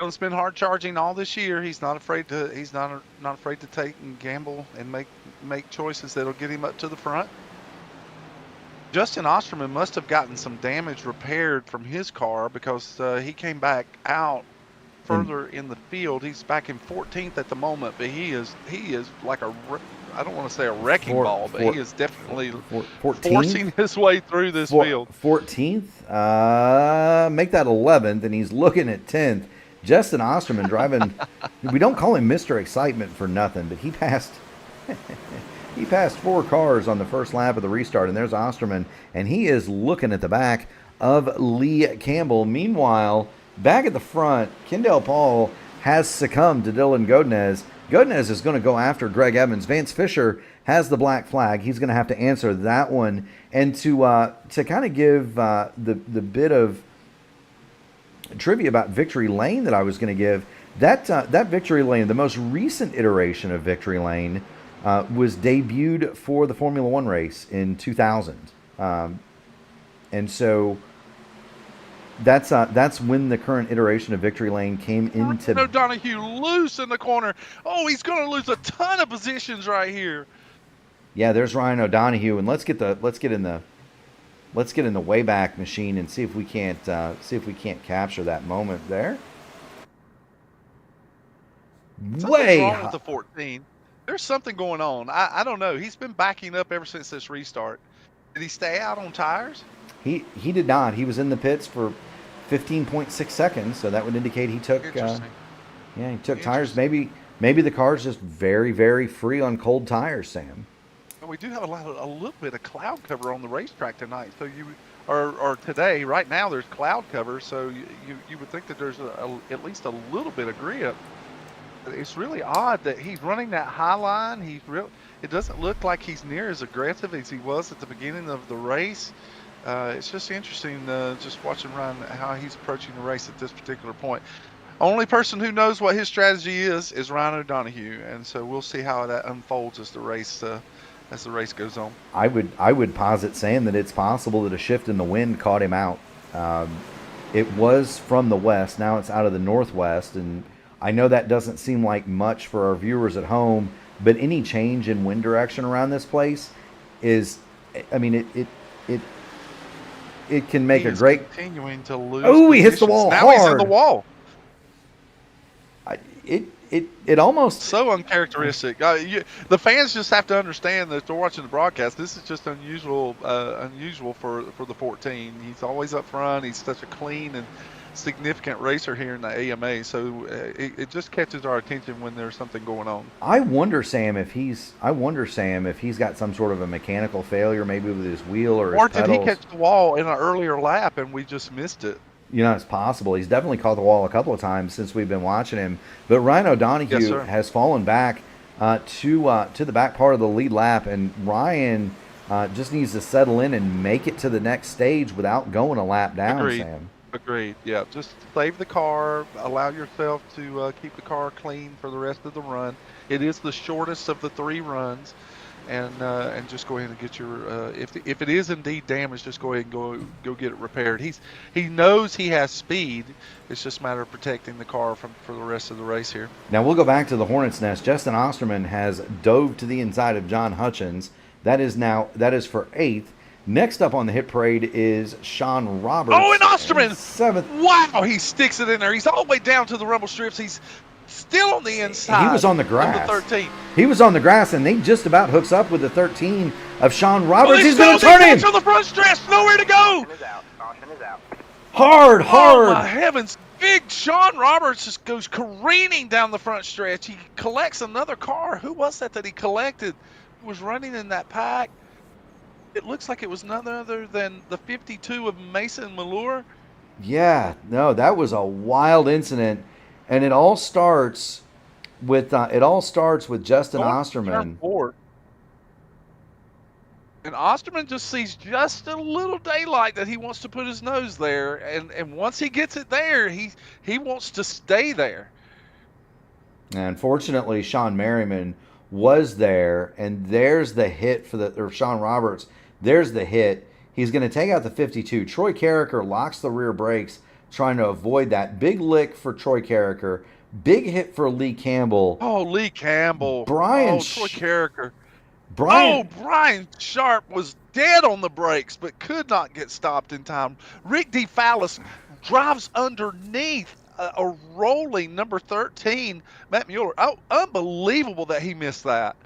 Dylan's been hard charging all this year. He's not afraid to take and gamble and make choices that'll get him up to the front. Justin Osterman must have gotten some damage repaired from his car because he came back out further in the field. He's back in 14th at the moment, but he is like I don't want to say a wrecking ball, but he is definitely forcing his way through this field. 14th? Make that 11th, and he's looking at 10th. Justin Osterman driving. We don't call him Mr. Excitement for nothing, but he passed 4 cars on the first lap of the restart, and there's Osterman, and he is looking at the back of Lee Campbell. Meanwhile, back at the front, Kendall Paul has succumbed to Dylan Godinez. Godinez is going to go after Greg Evans. Vance Fisher has the black flag. He's going to have to answer that one. And to kind of give the bit of trivia about Victory Lane that I was going to give, that Victory Lane, the most recent iteration of Victory Lane, was debuted for the Formula One race in 2000. And so that's when the current iteration of Victory Lane came into. No, Donahue loose in the corner. Oh, he's going to lose a ton of positions right here. Yeah, there's Ryan O'Donohue, and let's get in the Wayback Machine and see if we can't capture that moment there. Something's wrong with the 14. There's something going on. I don't know. He's been backing up ever since this restart. Did he stay out on tires? He did not. He was in the pits for 15.6 seconds, so that would indicate he took. He took tires. Maybe the car's just very, very free on cold tires, Sam. We do have a little bit of cloud cover on the racetrack tonight. So or today, right now, there's cloud cover. So you would think that there's at least a little bit of grip. It's really odd that he's running that high line. It doesn't look like he's near as aggressive as he was at the beginning of the race. It's just interesting just watching Ryan, how he's approaching the race at this particular point. Only person who knows what his strategy is Ryan O'Donohue, and so we'll see how that unfolds as the race goes on. I would posit, Sam, that it's possible that a shift in the wind caught him out. It was from the west, now it's out of the northwest, and I know that doesn't seem like much for our viewers at home, but any change in wind direction around this place is, I mean, it can make a great. Continuing to lose. Oh, he hits the wall now hard. He's in the wall. It almost so uncharacteristic. The fans just have to understand that if they're watching the broadcast, this is just unusual for the 14. He's always up front. He's such a clean and significant racer here in the AMA, so it just catches our attention when there's something going on. I wonder, Sam, if he's got some sort of a mechanical failure, maybe with his wheel or his pedals. Did he catch the wall in an earlier lap and we just missed it? You know, it's possible. He's definitely caught the wall a couple of times since we've been watching him. But Ryan O'Donohue has fallen back to the back part of the lead lap, and Ryan just needs to settle in and make it to the next stage without going a lap down, Agreed. Sam. Agreed. Yeah, just save the car. Allow yourself to keep the car clean for the rest of the run. It is the shortest of the 3 runs, and just go ahead and get your if it is indeed damaged, just go ahead and go get it repaired. He knows he has speed. It's just a matter of protecting the car for the rest of the race here. Now we'll go back to the Hornet's Nest. Justin Osterman has dove to the inside of John Hutchins. That is for 8th. Next up on the hit parade is Sean Roberts. Oh, and Osterman! 7th. Wow, he sticks it in there. He's all the way down to the rumble strips. He's still on the inside. He was on the grass. The 13. He was on the grass, and they just about hooks up with the 13 of Sean Roberts. Well, he's going to turn him. On the front stretch, nowhere to go. Caution is out. Hard. Oh, my heavens. Big Sean Roberts just goes careening down the front stretch. He collects another car. Who was that he collected? Who was running in that pack? It looks like it was none other than the 52 of Mason Malure. Yeah, no, that was a wild incident, and it all starts with Justin Osterman. And Osterman just sees just a little daylight that he wants to put his nose there, and once he gets it there, he wants to stay there. And fortunately, Sean Merriman was there, and there's the hit for Sean Roberts. There's the hit. He's going to take out the 52. Troy Carricker locks the rear brakes, trying to avoid that. Big lick for Troy Carricker. Big hit for Lee Campbell. Oh, Lee Campbell. Troy Carricker. Brian Sharp was dead on the brakes, but could not get stopped in time. Rick D. Fallis drives underneath a rolling number 13, Matt Mueller. Oh, unbelievable that he missed that.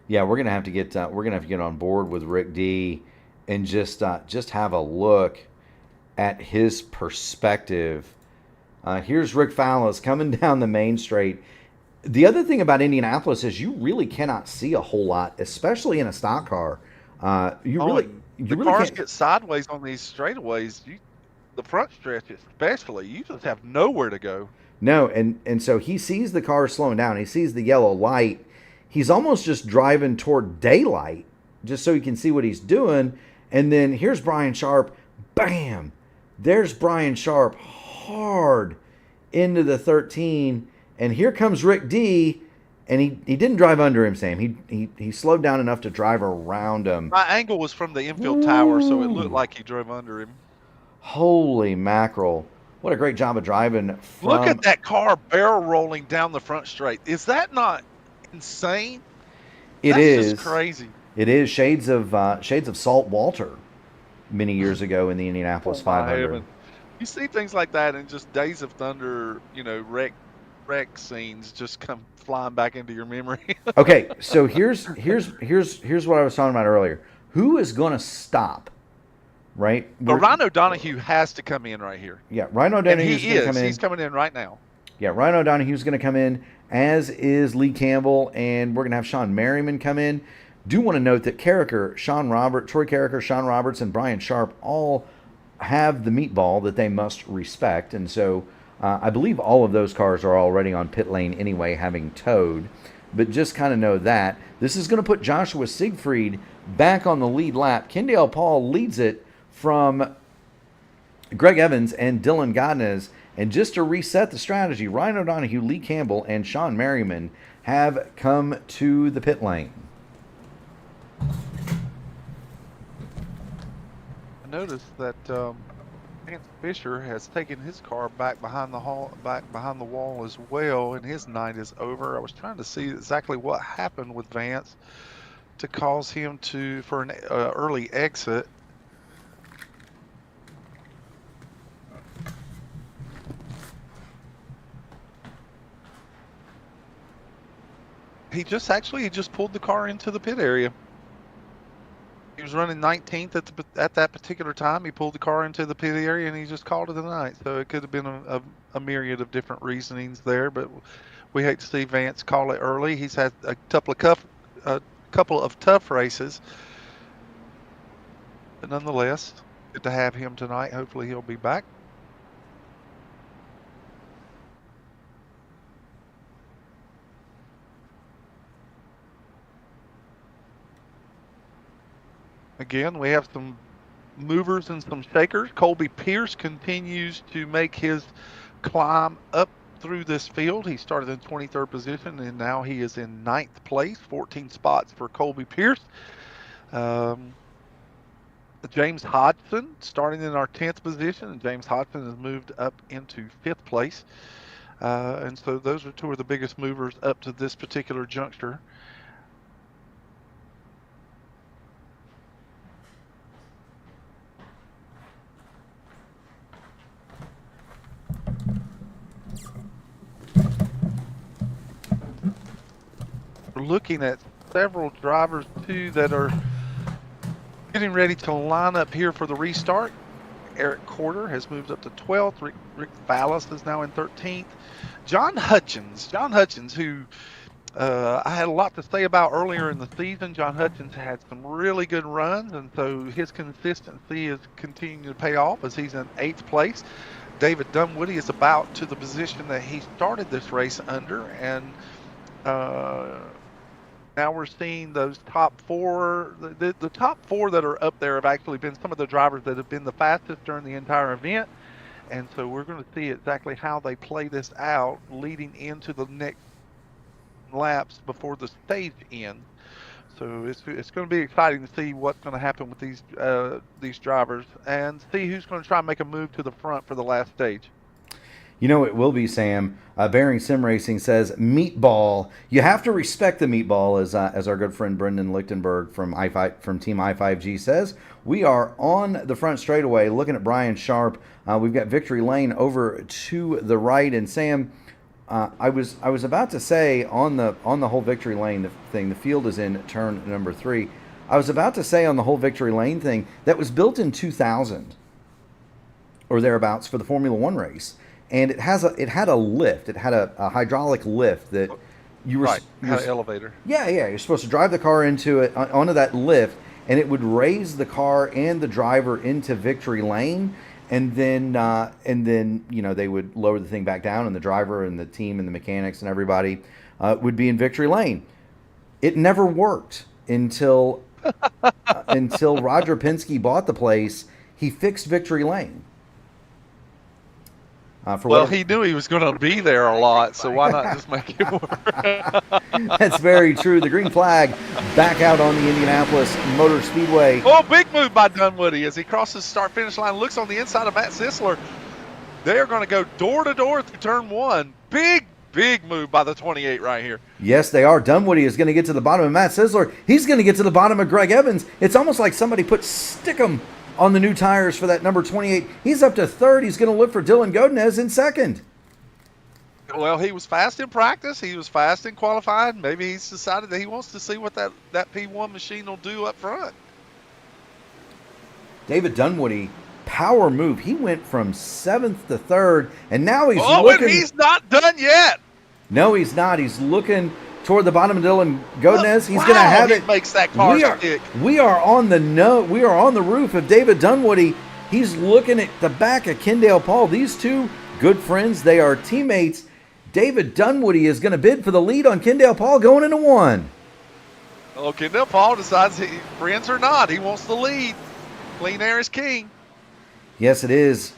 Yeah, we're gonna have to get on board with Rick D. and just have a look at his perspective. Here's Rick Fallis coming down the main straight. The other thing about Indianapolis is you really cannot see a whole lot, especially in a stock car. Cars can't get sideways on these straightaways. The front stretch especially, you just have nowhere to go. No, and so he sees the car slowing down. He sees the yellow light. He's almost just driving toward daylight just so he can see what he's doing. And then here's Brian Sharp. Bam! There's Brian Sharp hard into the 13. And here comes Rick D. and he didn't drive under him, Sam. He slowed down enough to drive around him. My angle was from the infield tower, so it looked like he drove under him. Holy mackerel. What a great job of driving from... Look at that car barrel rolling down the front straight. Is that not insane? That's just crazy. It is shades of Salt Walter many years ago in the Indianapolis 500. You see things like that and just Days of Thunder, wreck scenes just come flying back into your memory. Okay, so here's what I was talking about earlier. Who is going to stop? Right? But Ryan O'Donohue has to come in right here. Yeah, Ryan O'Donohue's going to come in. He's coming in right now. Yeah, Ryan O'Donohue's going to come in, as is Lee Campbell, and we're going to have Sean Merriman come in. Do want to note that Troy Carricker, Sean Roberts, and Brian Sharp all have the meatball that they must respect, and so I believe all of those cars are already on pit lane anyway, having towed. But just kind of know that this is going to put Joshua Siegfried back on the lead lap. Kendall Paul leads it from Greg Evans and Dylan Godinez. And just to reset the strategy, Ryan O'Donohue, Lee Campbell, and Sean Merriman have come to the pit lane. I noticed that Lance Fisher has taken his car back behind the wall as well, and his night is over. I was trying to see exactly what happened with Vance to cause him for an early exit. He just pulled the car into the pit area. He was running 19th at that particular time. He pulled the car into the pit area and he just called it a night. So it could have been a myriad of different reasonings there, but we hate to see Vance call it early. He's had a couple of tough races, but nonetheless, good to have him tonight. Hopefully he'll be back. Again, we have some movers and some shakers. Colby Pierce continues to make his climb up through this field. He started in 23rd position, and now he is in 9th place, 14 spots for Colby Pierce. James Hodgson starting in our 10th position, and James Hodgson has moved up into 5th place. And so those are two of the biggest movers up to this particular juncture. We're looking at several drivers too that are getting ready to line up here for the restart. Eric Corder has moved up to 12th. Rick Fallis is now in 13th. John Hutchins, who I had a lot to say about earlier in the season. John Hutchins had some really good runs, and so his consistency is continuing to pay off as he's in 8th place. David Dunwoody is about to the position that he started this race under, and now we're seeing those top four. The top four that are up there have actually been some of the drivers that have been the fastest during the entire event. And so we're going to see exactly how they play this out leading into the next laps before the stage ends. So it's going to be exciting to see what's going to happen with these drivers and see who's going to try and make a move to the front for the last stage. You know it will be, Sam. Bearing Sim Racing says, meatball. You have to respect the meatball, as our good friend Brendan Lichtenberg from Team I5G says. We are on the front straightaway looking at Brian Sharp. We've got Victory Lane over to the right. And Sam, I was about to say on the whole Victory Lane thing, the field is in turn number 3. I was about to say on the whole Victory Lane thing, that was built in 2000 or thereabouts for the Formula One race. And it had a lift. It had a hydraulic lift that you were had an elevator. Yeah. You're supposed to drive the car into it onto that lift, and it would raise the car and the driver into Victory Lane, and then they would lower the thing back down, and the driver and the team and the mechanics and everybody would be in Victory Lane. It never worked until Roger Penske bought the place. He fixed Victory Lane. For Well, whatever. he knew he was going to be there a lot, so why not just make it work? That's very true. The green flag back out on the Indianapolis Motor Speedway. Oh, big move by Dunwoody as he crosses start-finish line, looks on the inside of Matt Sisler. They are going to go door-to-door through turn one. Big move by the 28 right here. Yes, they are. Dunwoody is going to get to the bottom of Matt Sisler. He's going to get to the bottom of Greg Evans. It's almost like somebody put Stickum on the new tires for that number 28. He's up to third. He's going to look for Dylan Godinez in second. Well, he was fast in practice. He was fast in qualifying. Maybe he's decided that he wants to see what that P1 machine will do up front. David Dunwoody, power move. He went from 7th to 3rd, and now he's looking. looking. And he's not done yet. No, he's not. He's looking toward the bottom of Dylan Godinez. He's Wow, going to have he it. Makes that car stick. We are on the roof of David Dunwoody. He's looking at the back of Kendall Paul. These two good friends. They are teammates. David Dunwoody is going to bid for the lead on Kendall Paul going into one. Oh, Kendall Paul decides friends or not. He wants the lead. Clean air is king. Yes, it is.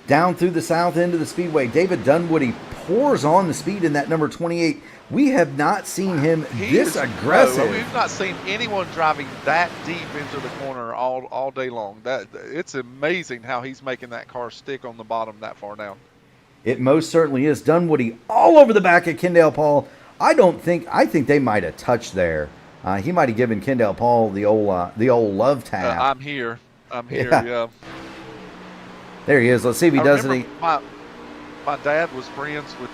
Down through the south end of the speedway, David Dunwoody pours on the speed in that number 28. We have not seen him this aggressive. No, we've not seen anyone driving that deep into the corner all day long. It's amazing how he's making that car stick on the bottom that far down. It most certainly is. Dunwoody all over the back of Kendall Paul. I think they might have touched there. He might have given Kendall Paul the old love tap. I'm here, yeah. There he is. Let's see if he does any. My dad was friends with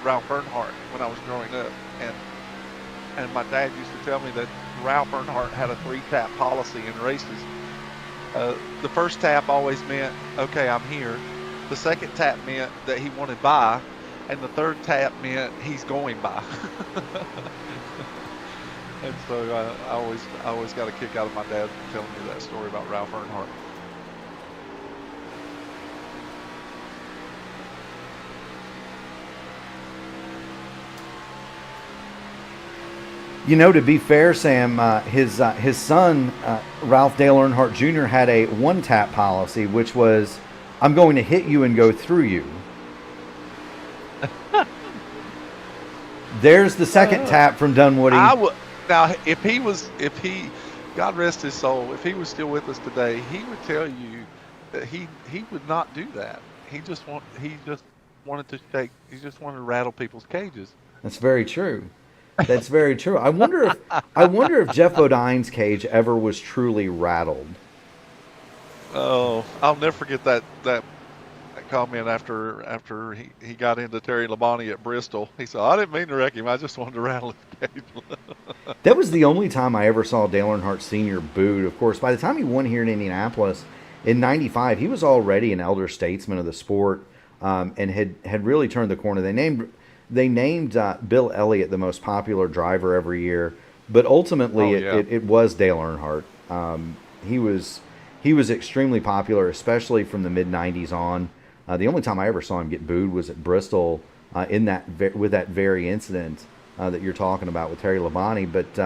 Ralph Earnhardt when I was growing up, and my dad used to tell me that Ralph Earnhardt had a 3-tap policy in races. The first tap always meant, okay, I'm here. The second tap meant that he wanted by, and the third tap meant he's going by. And so I always got a kick out of my dad telling me that story about Ralph Earnhardt. You know, to be fair, Sam, his son, Ralph Dale Earnhardt Jr., had a one-tap policy, which was, I'm going to hit you and go through you. There's the second tap from Dunwoody. Now, if he, God rest his soul, if he was still with us today, he would tell you that he would not do that. He just wanted to rattle people's cages. That's very true. That's very true. I wonder if Jeff Bodine's cage ever was truly rattled. Oh, I'll never forget that comment after he got into Terry Labonte at Bristol. He said, I didn't mean to wreck him. I just wanted to rattle his cage. That was the only time I ever saw Dale Earnhardt Sr. booed. Of course, by the time he won here in Indianapolis in '95, he was already an elder statesman of the sport, and had really turned the corner. They named Bill Elliott the most popular driver every year, but ultimately it was Dale Earnhardt. He was extremely popular, especially from the mid '90s on. The only time I ever saw him get booed was at Bristol with that very incident that you're talking about with Terry Labonte. But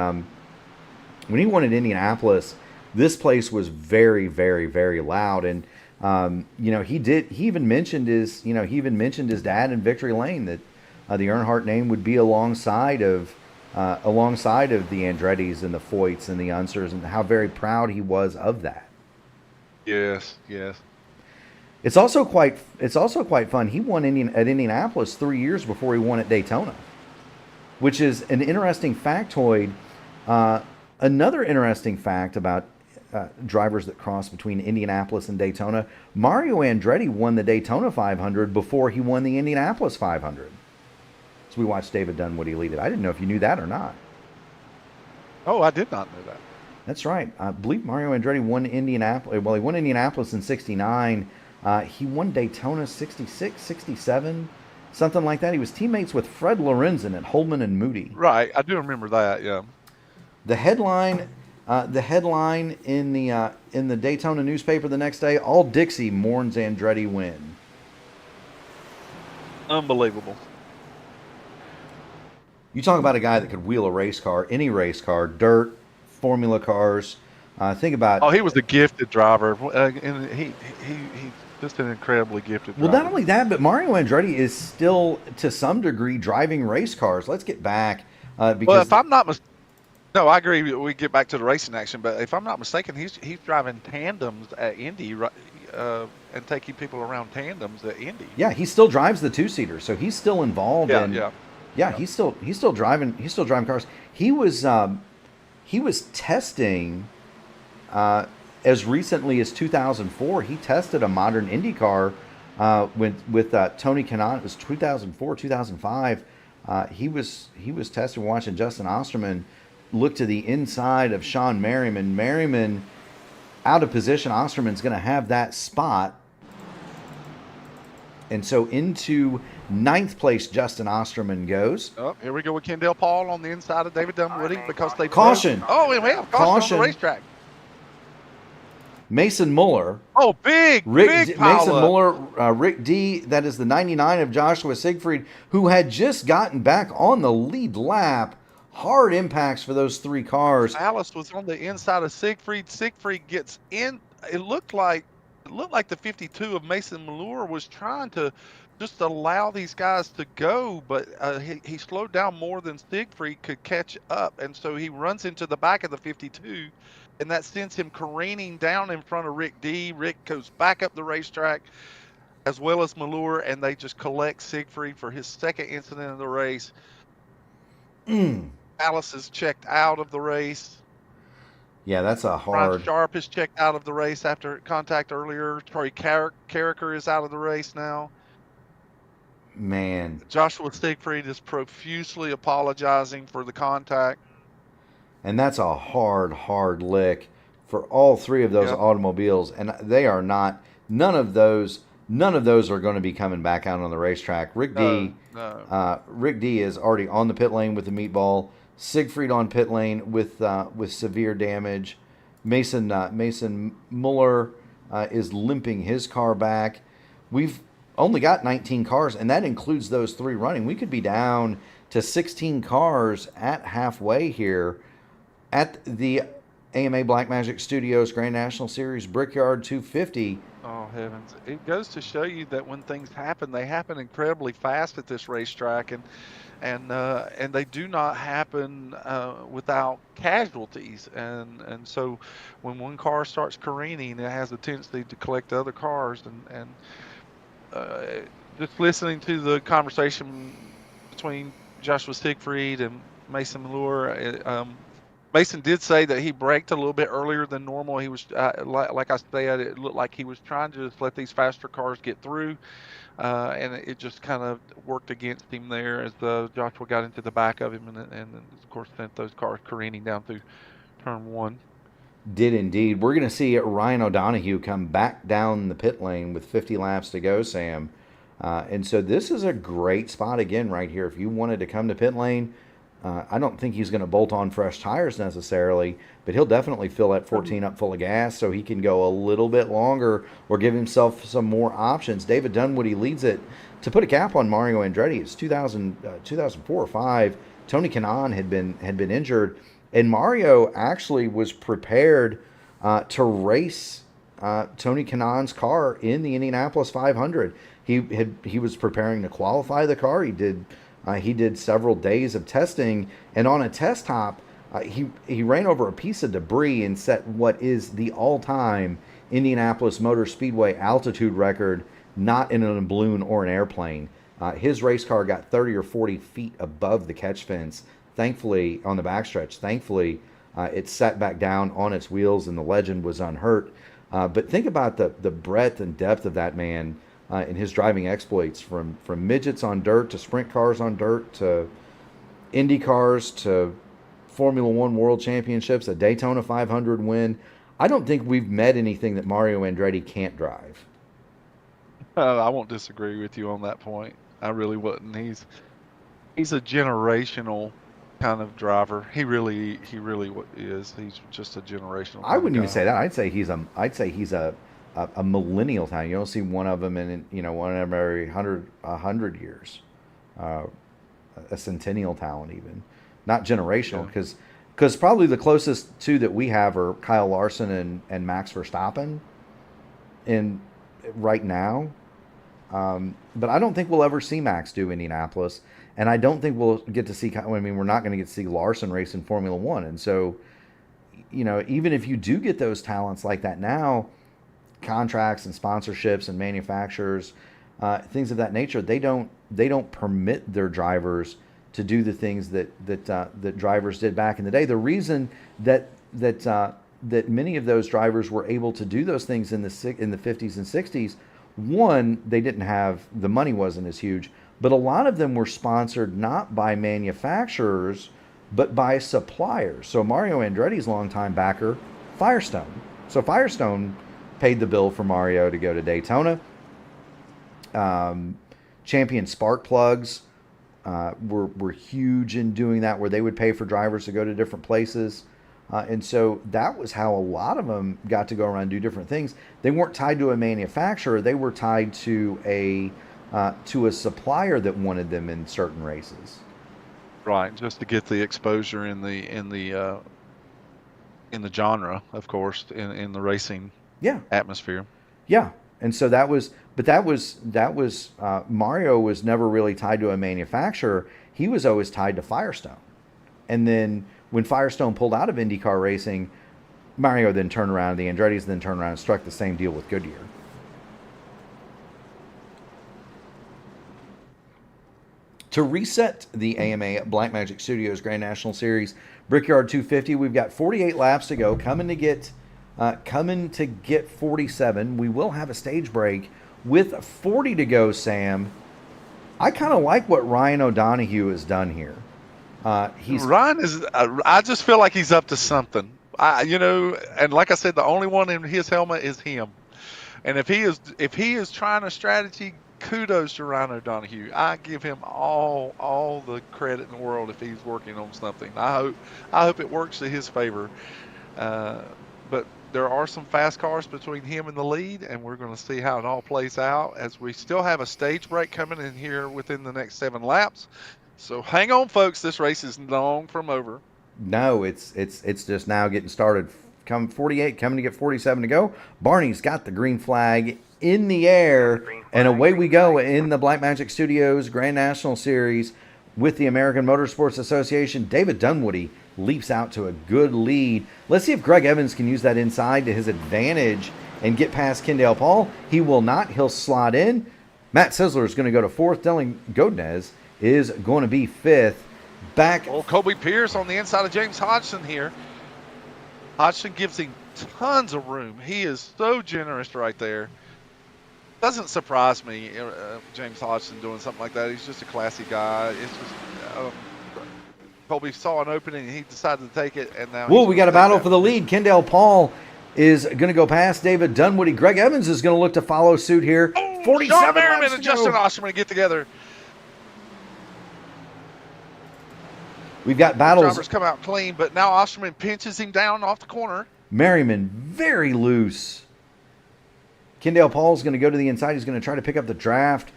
when he won at Indianapolis, this place was very, very, very loud. And he even mentioned his dad in Victory Lane, that the Earnhardt name would be alongside of the Andrettis and the Foyts and the Unsers, and how very proud he was of that. Yes. It's also quite fun. He won at Indianapolis 3 years before he won at Daytona, which is an interesting factoid. Another interesting fact about drivers that cross between Indianapolis and Daytona: Mario Andretti won the Daytona 500 before he won the Indianapolis 500. So we watched David Dunwoody lead it. I didn't know if you knew that or not. Oh, I did not know that. That's right. I believe Mario Andretti won Indianapolis. Well, he won Indianapolis in '69. He won Daytona 66, 67, something like that. He was teammates with Fred Lorenzen at Holman and Moody. Right, I do remember that. Yeah. The headline in the Daytona newspaper the next day: All Dixie mourns Andretti win. Unbelievable. You talk about a guy that could wheel a race car, any race car, dirt, formula cars, Think about. Oh, he was a gifted driver, and he's just an incredibly gifted Well, driver. not only that, but Mario Andretti is still, to some degree, driving race cars. Let's get back Well, because if I'm not no, I agree. We get back to the racing action, but if I'm not mistaken, he's driving tandems at Indy, and taking people around tandems at Indy. yeah, he still drives the two-seater, so he's still involved Yeah, in. yeah, Yeah, yeah. he's still driving cars. He was testing as recently as 2004. He tested a modern Indy car with Tony Kanaan. It was 2004, 2005. He was testing, watching Justin Osterman look to the inside of Sean Merriman. Merriman out of position. Osterman's going to have that spot. And so into ninth place, Justin Osterman goes. Oh, here we go with Kendall Paul on the inside of David Dunwoody because they Caution. Oh, and we have caution on the racetrack. Mason Muller. Oh, big pile Mason up. Muller, Rick D. That is the 99 of Joshua Siegfried, who had just gotten back on the lead lap. Hard impacts for those three cars. Alice was on the inside of Siegfried. Siegfried gets in. It looked like the 52 of Mason Muller was trying to just allow these guys to go, but he slowed down more than Siegfried could catch up, and so he runs into the back of the 52, and that sends him careening down in front of Rick D. Rick goes back up the racetrack, as well as Muller, and they just collect Siegfried for his second incident of the race. Alice is checked out of the race. Yeah, that's a hard. Brian Sharp is checked out of the race after contact earlier. Troy Carricker is out of the race now. Man. Joshua Siegfried is profusely apologizing for the contact. And that's a hard lick for all three of those automobiles. And they are not, none of those are going to be coming back out on the racetrack. Rick D is already on the pit lane with the meatball. Siegfried on pit lane with severe damage. Mason Muller is limping his car back. We've only got 19 cars, and that includes those three running. We could be down to 16 cars at halfway here at the AMA Blackmagic Studios Grand National Series Brickyard 250. Oh, heavens. It goes to show you that when things happen, they happen incredibly fast at this racetrack, and they do not happen without casualties. And so when one car starts careening, it has a tendency to collect other cars. And just listening to the conversation between Joshua Siegfried and Mason Muller, Mason did say that he braked a little bit earlier than normal. He was, like I said, it looked like he was trying to just let these faster cars get through, and it just kind of worked against him there as Joshua got into the back of him, and of course sent those cars careening down through turn one. Did indeed. We're going to see Ryan O'Donohue come back down the pit lane with 50 laps to go, Sam. And so this is a great spot again right here. If you wanted to come to pit lane, I don't think he's going to bolt on fresh tires necessarily, but he'll definitely fill that 14 up full of gas so he can go a little bit longer or give himself some more options. David Dunwoody leads it. To put a cap on Mario Andretti, it's 2004 or 5. Tony Kanaan had been injured, and Mario actually was prepared to race Tony Kanaan's car in the Indianapolis 500. He was preparing to qualify the car. He did several days of testing, and on a test hop, he ran over a piece of debris and set what is the all-time Indianapolis Motor Speedway altitude record, not in a balloon or an airplane. His race car got 30 or 40 feet above the catch fence. Thankfully, on the backstretch, it sat back down on its wheels, and the legend was unhurt. But think about the breadth and depth of that man. In his driving exploits, from midgets on dirt to sprint cars on dirt to Indy cars to Formula One World Championships, a Daytona 500 win. I don't think we've met anything that Mario Andretti can't drive. I won't disagree with you on that point. I really wouldn't. He's a generational kind of driver. He really is. He's just a generational. I wouldn't even say that. I'd say he's a millennial talent. You don't see one of them in one every 100 years. A centennial talent, even not generational, because because probably the closest two that we have are Kyle Larson and Max Verstappen in right now. But I don't think we'll ever see Max do Indianapolis, and I don't think we'll get to see. I mean, we're not going to get to see Larson race in Formula One, and so, you know, even if you do get those talents like that now, contracts and sponsorships and manufacturers, things of that nature, they don't permit their drivers to do the things that drivers did back in the day. The reason that many of those drivers were able to do those things in the 50s and 60s, one, they didn't have, the money wasn't as huge, but a lot of them were sponsored not by manufacturers, but by suppliers. So Mario Andretti's longtime backer, Firestone. So Firestone paid the bill for Mario to go to Daytona. Champion spark plugs were huge in doing that, where they would pay for drivers to go to different places. And so that was how a lot of them got to go around and do different things. They weren't tied to a manufacturer. They were tied to a supplier that wanted them in certain races. Right, just to get the exposure in the genre, of course, in the racing atmosphere. Yeah, and so that was Mario was never really tied to a manufacturer. He was always tied to Firestone, and then when Firestone pulled out of IndyCar racing, Mario then turned around, the Andretti's then turned around and struck the same deal with Goodyear. To reset the AMA Blackmagic Studios Grand National Series Brickyard 250, we've got 48 laps to go, coming to get 47. We will have a stage break with 40 to go, Sam. I kind of like what Ryan O'Donoghue has done here. Ryan is. I just feel like he's up to something. And like I said, the only one in his helmet is him. And if he is trying a strategy, kudos to Ryan O'Donoghue. I give him all the credit in the world if he's working on something. I hope it works to his favor. But there are some fast cars between him and the lead, and we're going to see how it all plays out as we still have a stage break coming in here within the next 7 laps. So hang on, folks. This race is long from over. No, it's just now getting started. Come 48, coming to get 47 to go. Barney's got the green flag in the air, and away we go in the Blackmagic Studios Grand National Series with the American Motorsports Association. David Dunwoody leaps out to a good lead. Let's see if Greg Evans can use that inside to his advantage and get past Kendall Paul. He will not. He'll slot in. Matt Sisler is going to go to 4th. Dylan Godinez is going to be 5th. Back. Oh, Colby Pierce on the inside of James Hodgson here. Hodgson gives him tons of room. He is so generous right there. Doesn't surprise me, James Hodgson doing something like that. He's just a classy guy. It's just Colby saw an opening and he decided to take it, and now. Whoa, we got a battle for the lead. Kendall Paul is going to go past David Dunwoody. Greg Evans is going to look to follow suit here. 47 Sean Merriman and Justin Osterman get together. We've got battles. Drivers come out clean, but now Osterman pinches him down off the corner. Merriman very loose. Kendall Paul's going to go to the inside. He's going to try to pick up the draft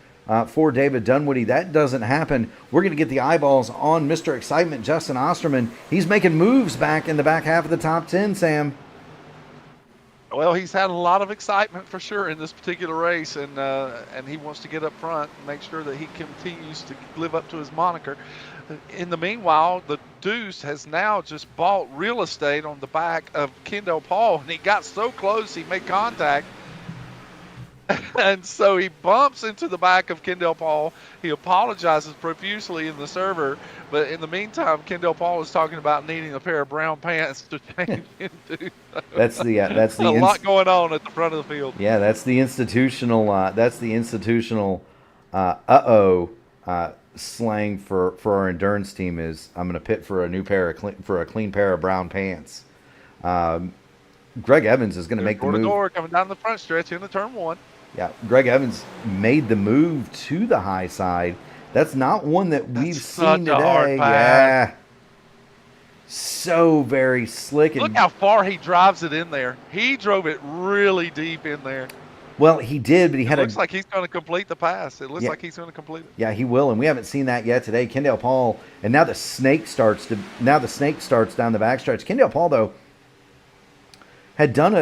for David Dunwoody. That doesn't happen. We're going to get the eyeballs on Mr. Excitement, Justin Osterman. He's making moves back in the back half of the top 10, Sam. Well, he's had a lot of excitement for sure in this particular race, and he wants to get up front and make sure that he continues to live up to his moniker. In the meanwhile, the Deuce has now just bought real estate on the back of Kendall Paul, and he got so close he made contact. And so he bumps into the back of Kendall Paul. He apologizes profusely in the server, but in the meantime, Kendall Paul is talking about needing a pair of brown pants to change into. That's the a lot going on at the front of the field. Yeah, that's the institutional. Slang for our endurance team is I'm going to pit for a clean pair of brown pants. Greg Evans is going to make the move. Door coming down the front stretch into turn 1. Yeah, Greg Evans made the move to the high side. That's not one that we've seen today. Yeah. So very slick. Look how far he drives it in there. He drove it really deep in there. Well, he did, but he It had looks like he's going to complete the pass. It looks Yeah. like he's going to complete it. Yeah, he will, and we haven't seen that yet today. Kendall Paul, and now the snake starts down the backstretch. Kendall Paul, though, had done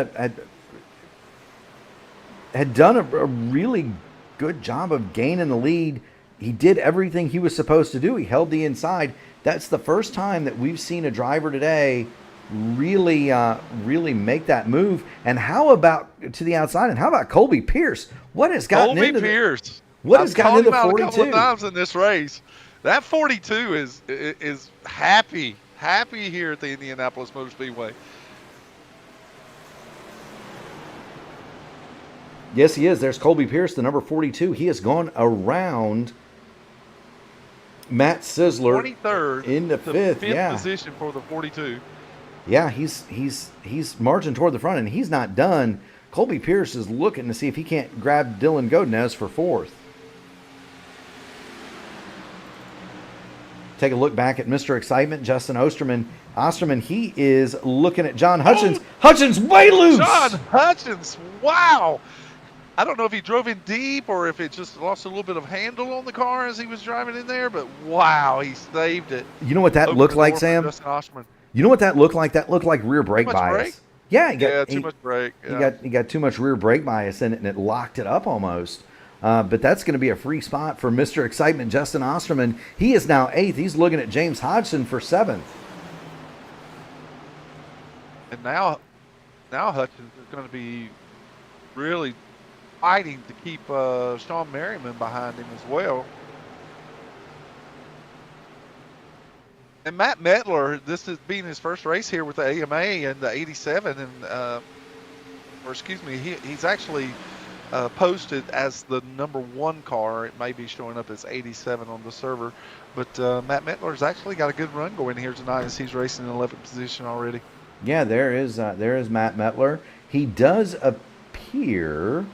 a really good job of gaining the lead. He did everything he was supposed to do. He held the inside. That's the first time that we've seen a driver today really make that move. And how about to the outside? And how about Colby Pierce? What has gotten Colby into Pierce? What has gotten into I've called him out a couple 42? of times in this race. That 42 is happy here at the Indianapolis Motor Speedway. Yes, he is. There's Colby Pierce, the number 42. He has gone around Matt Sizzler 23rd in the fifth position for the 42. Yeah, he's marching toward the front, and he's not done. Colby Pierce is looking to see if he can't grab Dylan Godinez for fourth. Take a look back at Mr. Excitement, Justin Osterman, he is looking at John Hutchins. Hutchins way loose! John Hutchins, wow! I don't know if he drove in deep or if it just lost a little bit of handle on the car as he was driving in there, but wow, he saved it. You know what that looked like, Sam? Justin Osterman. You know what that looked like? That looked like rear brake bias. Brake? Yeah, he too much brake. Yeah. He got too much rear brake bias in it, and it locked it up almost. But that's going to be a free spot for Mr. Excitement, Justin Osterman. He is now 8th. He's looking at James Hodgson for 7th. And now Hutchins is going to be really fighting to keep Sean Merriman behind him as well. And Matt Metler, this is being his first race here with the AMA and the 87, and he's actually posted as the number 1 car. It may be showing up as 87 on the server, but Matt Metler's actually got a good run going here tonight as he's racing in 11th position already. Yeah, there is Matt Metler. He does appear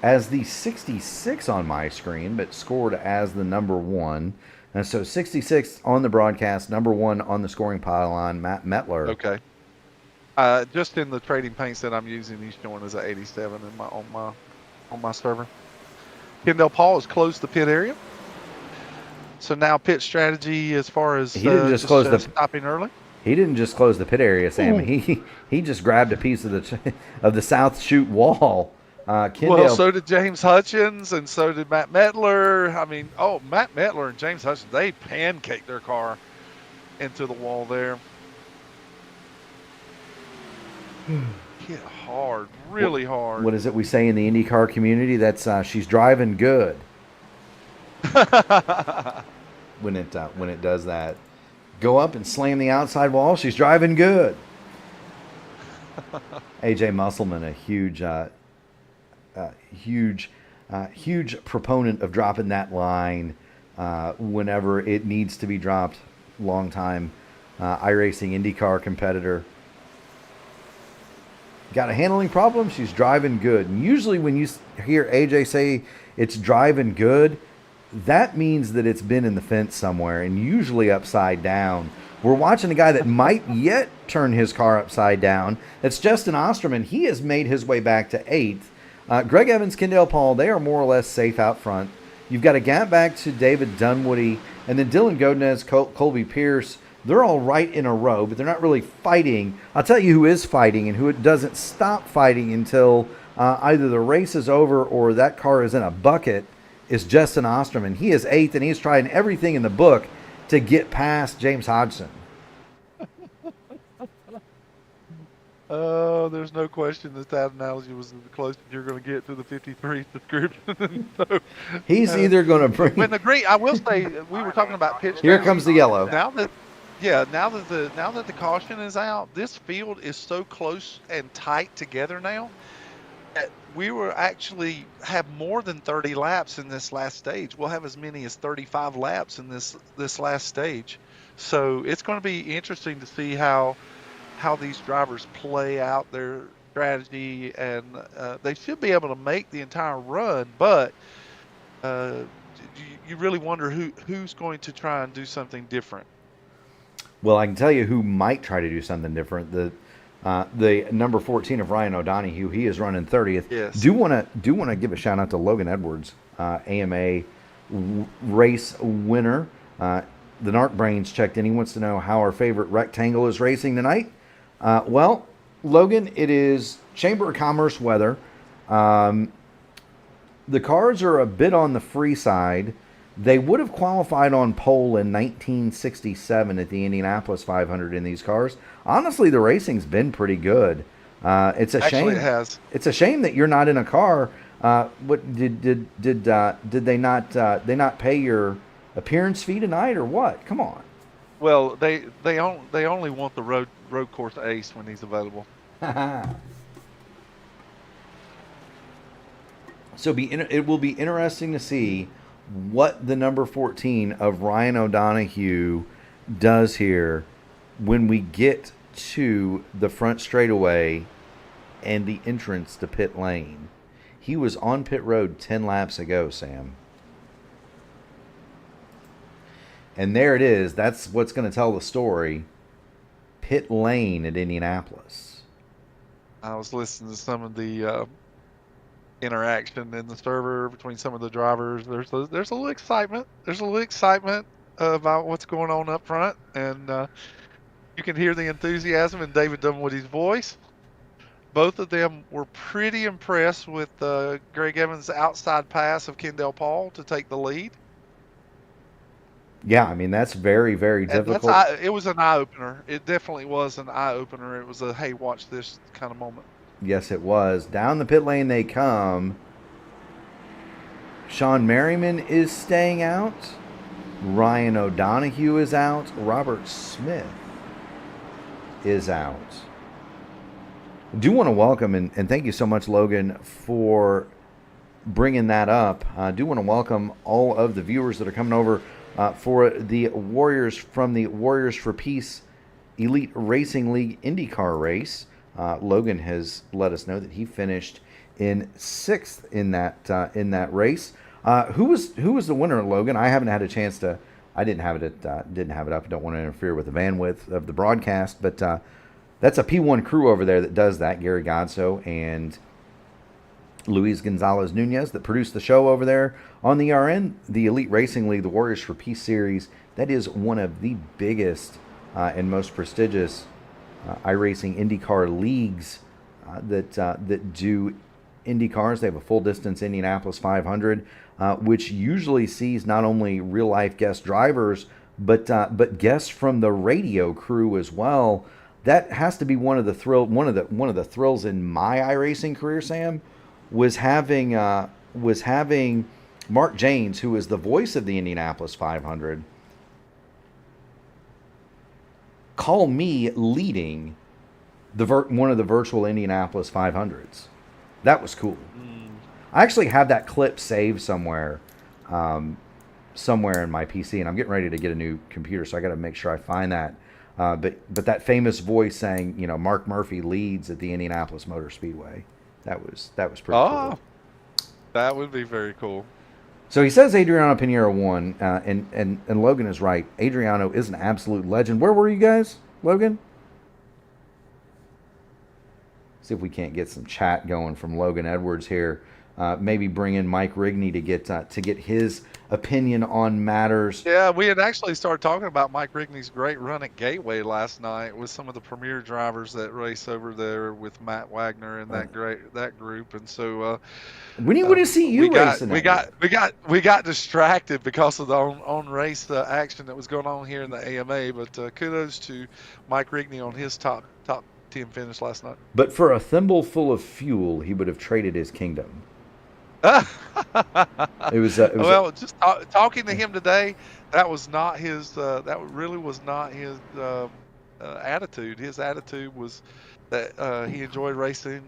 as the 66 on my screen, but scored as the number 1. And so 66 on the broadcast, number 1 on the scoring pylon, Matt Metler. Okay. Just in the trading paints that I'm using, he's showing as an 87 on my server. Kendall Paul has closed the pit area. So now pit strategy as far as he didn't just close stopping early. He didn't just close the pit area, Sam. He just grabbed a piece of the south chute wall. Well, so did James Hutchins, and so did Matt Metler. I mean, Matt Metler and James Hutchins, they pancaked their car into the wall there. Hit hard, really hard. What is it we say in the IndyCar community? That's she's driving good. when it does that, go up and slam the outside wall. She's driving good. AJ Musselman, a huge proponent of dropping that line whenever it needs to be dropped. Long time iRacing IndyCar competitor. Got a handling problem? She's driving good. And usually when you hear AJ say it's driving good, that means that it's been in the fence somewhere, and usually upside down. We're watching a guy that might yet turn his car upside down. That's Justin Osterman. He has made his way back to 8th. Greg Evans, Kendall Paul, they are more or less safe out front. You've got a gap back to David Dunwoody, and then Dylan Godinez, Colby Pierce. They're all right in a row, but they're not really fighting. I'll tell you who is fighting and who doesn't stop fighting until either the race is over or that car is in a bucket, is Justin Osterman. He is 8th, and he's trying everything in the book to get past James Hodgson. There's no question that analogy was the closest you're going to get to the 53 description. So, he's either going to bring. When I will say, we were talking about pitch. Here comes the yellow. Now that the caution is out, this field is so close and tight together now that we will actually have more than 30 laps in this last stage. We'll have as many as 35 laps in this last stage. So it's going to be interesting to see how these drivers play out their strategy, and they should be able to make the entire run, but you really wonder who's going to try and do something different. Well, I can tell you who might try to do something different. The number 14 of Ryan O'Donohue, he is running 30th. Yes. Do want to give a shout out to Logan Edwards, AMA race winner. The Narc Brains checked in. He wants to know how our favorite rectangle is racing tonight. Well, Logan, it is Chamber of Commerce weather. The cars are a bit on the free side. They would have qualified on pole in 1967 at the Indianapolis 500 in these cars. Honestly, the racing's been pretty good. It's a shame. It has. It's a shame that you're not in a car. What did they not pay your appearance fee tonight or what? Come on. Well, they only want the road course ace when he's available. So it will be interesting to see what the number 14 of Ryan O'Donohue does here when we get to the front straightaway and the entrance to pit lane. He was on pit road 10 laps ago, Sam. And there it is. That's what's going to tell the story. Pit lane at Indianapolis. I was listening to some of the interaction in the server between some of the drivers. There's a little excitement. There's a little excitement about what's going on up front, and you can hear the enthusiasm in David Dunwoody's voice. Both of them were pretty impressed with Greg Evans' outside pass of Kendall Paul to take the lead. Yeah, I mean, that's very, very difficult. It was an eye-opener. It definitely was an eye-opener. It was a, hey, watch this kind of moment. Yes, it was. Down the pit lane they come. Sean Merriman is staying out. Ryan O'Donohue is out. Robert Smith is out. I do want to welcome, and thank you so much, Logan, for bringing that up. I do want to welcome all of the viewers that are coming over for the Warriors from the Warriors for Peace Elite Racing League IndyCar race. Logan has let us know that he finished in 6th in that race. Who was the winner, Logan? I haven't had a chance to. I didn't have it up. I don't want to interfere with the bandwidth of the broadcast, but that's a P1 crew over there that does that. Gary Godso and Luis Gonzalez Nunez that produced the show over there on the RN, the Elite Racing League, the Warriors for Peace series. That is one of the biggest and most prestigious iRacing IndyCar leagues that do IndyCars. They have a full distance Indianapolis 500, which usually sees not only real life guest drivers but guests from the radio crew as well. That has to be one of the thrills in my iRacing career, Sam, was having Mark Janes, who is the voice of the Indianapolis 500, call me leading one of the virtual Indianapolis 500s. That was cool. I actually have that clip saved somewhere in my PC, and I'm getting ready to get a new computer, so I got to make sure I find that. But that famous voice saying, Mark Murphy leads at the Indianapolis Motor Speedway. That was pretty cool. That would be very cool. So he says Adriano Pinheiro won, and Logan is right. Adriano is an absolute legend. Where were you guys, Logan? See if we can't get some chat going from Logan Edwards here. Maybe bring in Mike Rigney to get his opinion on matters. Yeah, we had actually started talking about Mike Rigney's great run at Gateway last night with some of the premier drivers that race over there with Matt Wagner and that group. And so we want to see you racing. We got distracted because of the on race action that was going on here in the AMA. But kudos to Mike Rigney on his top 10 finish last night. But for a thimble full of fuel, he would have traded his kingdom. Just talking to him today, that was not his. That really was not his attitude. His attitude was that he enjoyed racing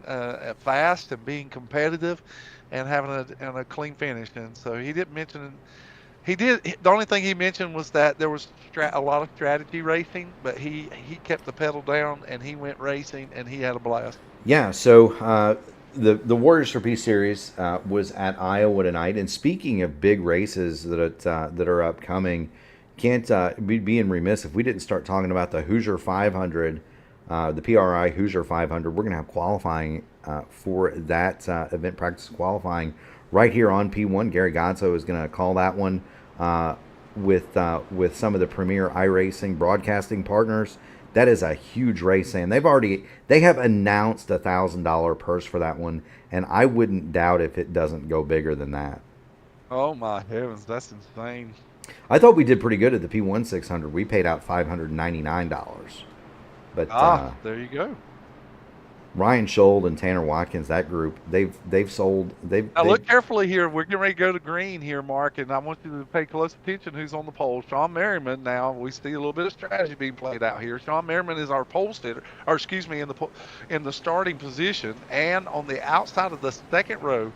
fast and being competitive, and having a clean finish. And so he didn't mention. The only thing he mentioned was that there was a lot of strategy racing, but he kept the pedal down and he went racing and he had a blast. Yeah. So. The Warriors for Peace series was at Iowa tonight, and speaking of big races that are upcoming, can't be being remiss if we didn't start talking about the Hoosier 500 the PRI Hoosier 500. We're going to have qualifying for that event practice qualifying right here on P1. Gary Godso is going to call that one with some of the premier iRacing broadcasting partners. That is a huge race, and they have announced $1,000 purse for that one, and I wouldn't doubt if it doesn't go bigger than that. Oh my heavens, that's insane. I thought we did pretty good at the P1 600. We paid out $599, but there you go. Ryan Schold and Tanner Watkins, that group, they've sold. Now look carefully here. We're getting ready to go to green here, Mark, and I want you to pay close attention who's on the pole. Sean Merriman. Now we see a little bit of strategy being played out here. Sean Merriman is our pole sitter, or excuse me, in the starting position, and on the outside of the second row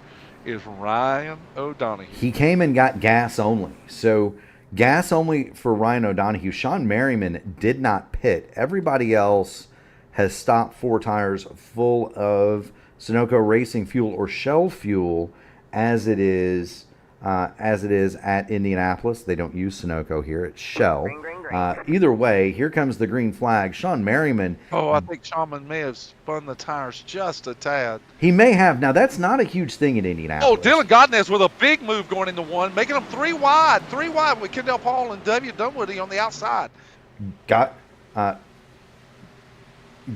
is Ryan O'Donoghue. He came and got gas only. So gas only for Ryan O'Donoghue. Sean Merriman did not pit. Everybody else has stopped 4 tires full of Sunoco Racing fuel or Shell fuel, as it is at Indianapolis. They don't use Sunoco here; it's Shell. Green. Either way, here comes the green flag. Sean Merriman. Oh, I think Shaman may have spun the tires just a tad. He may have. Now that's not a huge thing at Indianapolis. Oh, Dylan Godnez with a big move going into one, making them 3 wide with Kendall Paul and W. Dunwoody on the outside.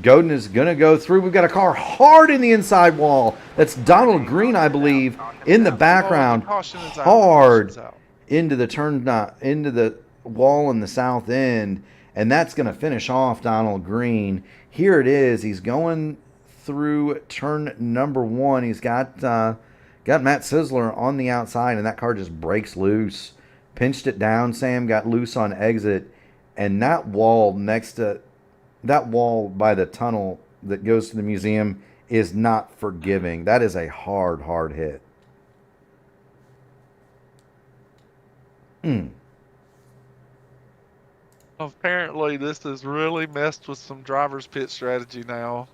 Godin is going to go through. We've got a car hard in the inside wall. That's Donald Green, I believe, in the background. Hard into the into the wall in the south end. And that's going to finish off Donald Green. Here it is. He's going through turn number 1. He's got Matt Sizzler on the outside, and that car just breaks loose. Pinched it down. Sam got loose on exit. And that wall by the tunnel that goes to the museum is not forgiving. That is a hard hit. Apparently, this has really messed with some drivers' pit strategy now.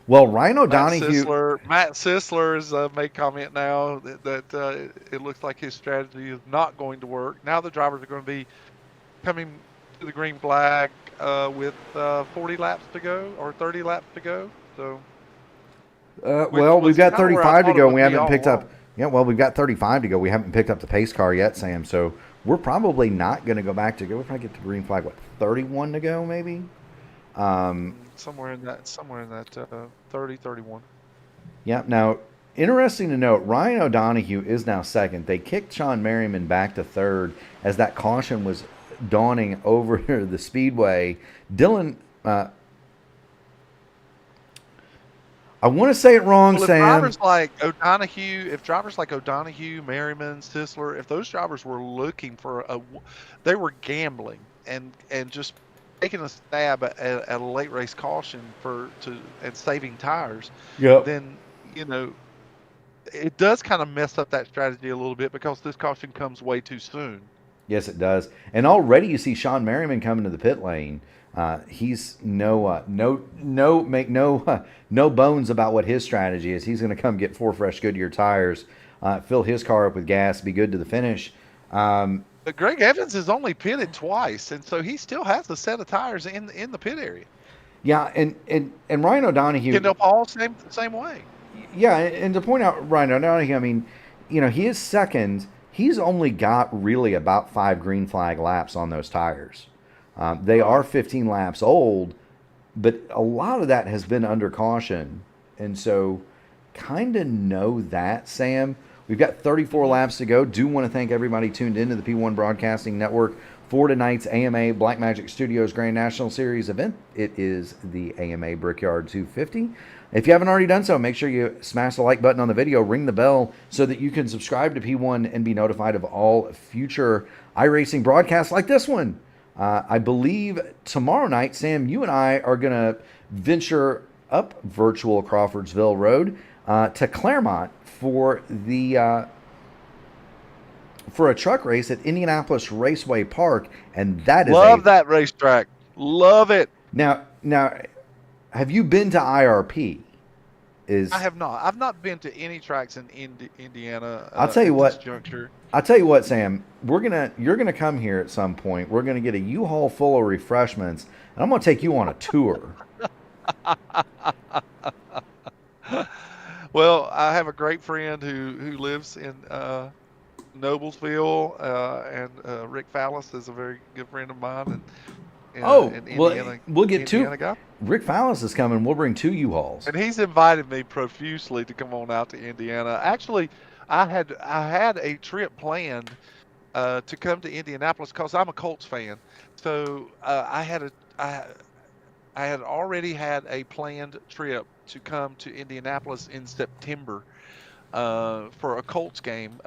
Well, Ryan O'Donoghue... Matt Sisler has made comment now that it looks like his strategy is not going to work. Now the drivers are going to be coming to the green flag with 40 laps to go or 30 laps to go. So, well, we've got 35 to go. And we haven't picked up. Yeah, well, we've got 35 to go. We haven't picked up the pace car yet, Sam. So we're probably not going to go back to go. If I get to green flag, 31 to go, maybe. Somewhere in that 30, 31. Yeah. Now, interesting to note, Ryan O'Donoghue is now second. They kicked Sean Merriman back to third as that caution was dawning over the Speedway. Dylan, I want to say it wrong, well, Sam. Drivers like O'Donoghue, Merriman, Sisler, if those drivers were looking for they were gambling and just taking a stab at a late race caution and saving tires. Yep. Then it does kind of mess up that strategy a little bit because this caution comes way too soon. Yes, it does. And already you see Sean Merriman coming to the pit lane. He's no bones about what his strategy is. He's going to come get 4 fresh Goodyear tires, fill his car up with gas, be good to the finish. But Greg Evans has only pitted twice, and so he still has a set of tires in the pit area. Yeah, and Ryan O'Donoghue. Kendall Paul, same way. Yeah, and to point out Ryan O'Donoghue, I mean, he is second. He's only got really about 5 green flag laps on those tires. They are 15 laps old, but a lot of that has been under caution. And so kind of know that, Sam. We've got 34 laps to go. Do want to thank everybody tuned into the P1 Broadcasting Network for tonight's AMA Black Magic Studios Grand National Series event. It is the AMA Brickyard 250. If you haven't already done so, make sure you smash the like button on the video, ring the bell so that you can subscribe to P1 and be notified of all future iRacing broadcasts like this one. I believe tomorrow night, Sam, you and I are going to venture up virtual Crawfordsville Road to Claremont for a truck race at Indianapolis Raceway Park, and that is love that racetrack. Love it. Now, have you been to IRP? I have not. I've not been to any tracks in Indiana. I'll tell you what. Juncture. I'll tell you what, Sam. You're gonna come here at some point. We're gonna get a U-Haul full of refreshments, and I'm gonna take you on a tour. Well, I have a great friend who lives in Noblesville, and Rick Fallis is a very good friend of mine, and an Indiana, we'll get Indiana guy. Rick Fallis is coming. We'll bring 2 U-Hauls. And he's invited me profusely to come on out to Indiana. Actually, I had a trip planned to come to Indianapolis because I'm a Colts fan. So I had already had a planned trip to come to Indianapolis in September for a Colts game.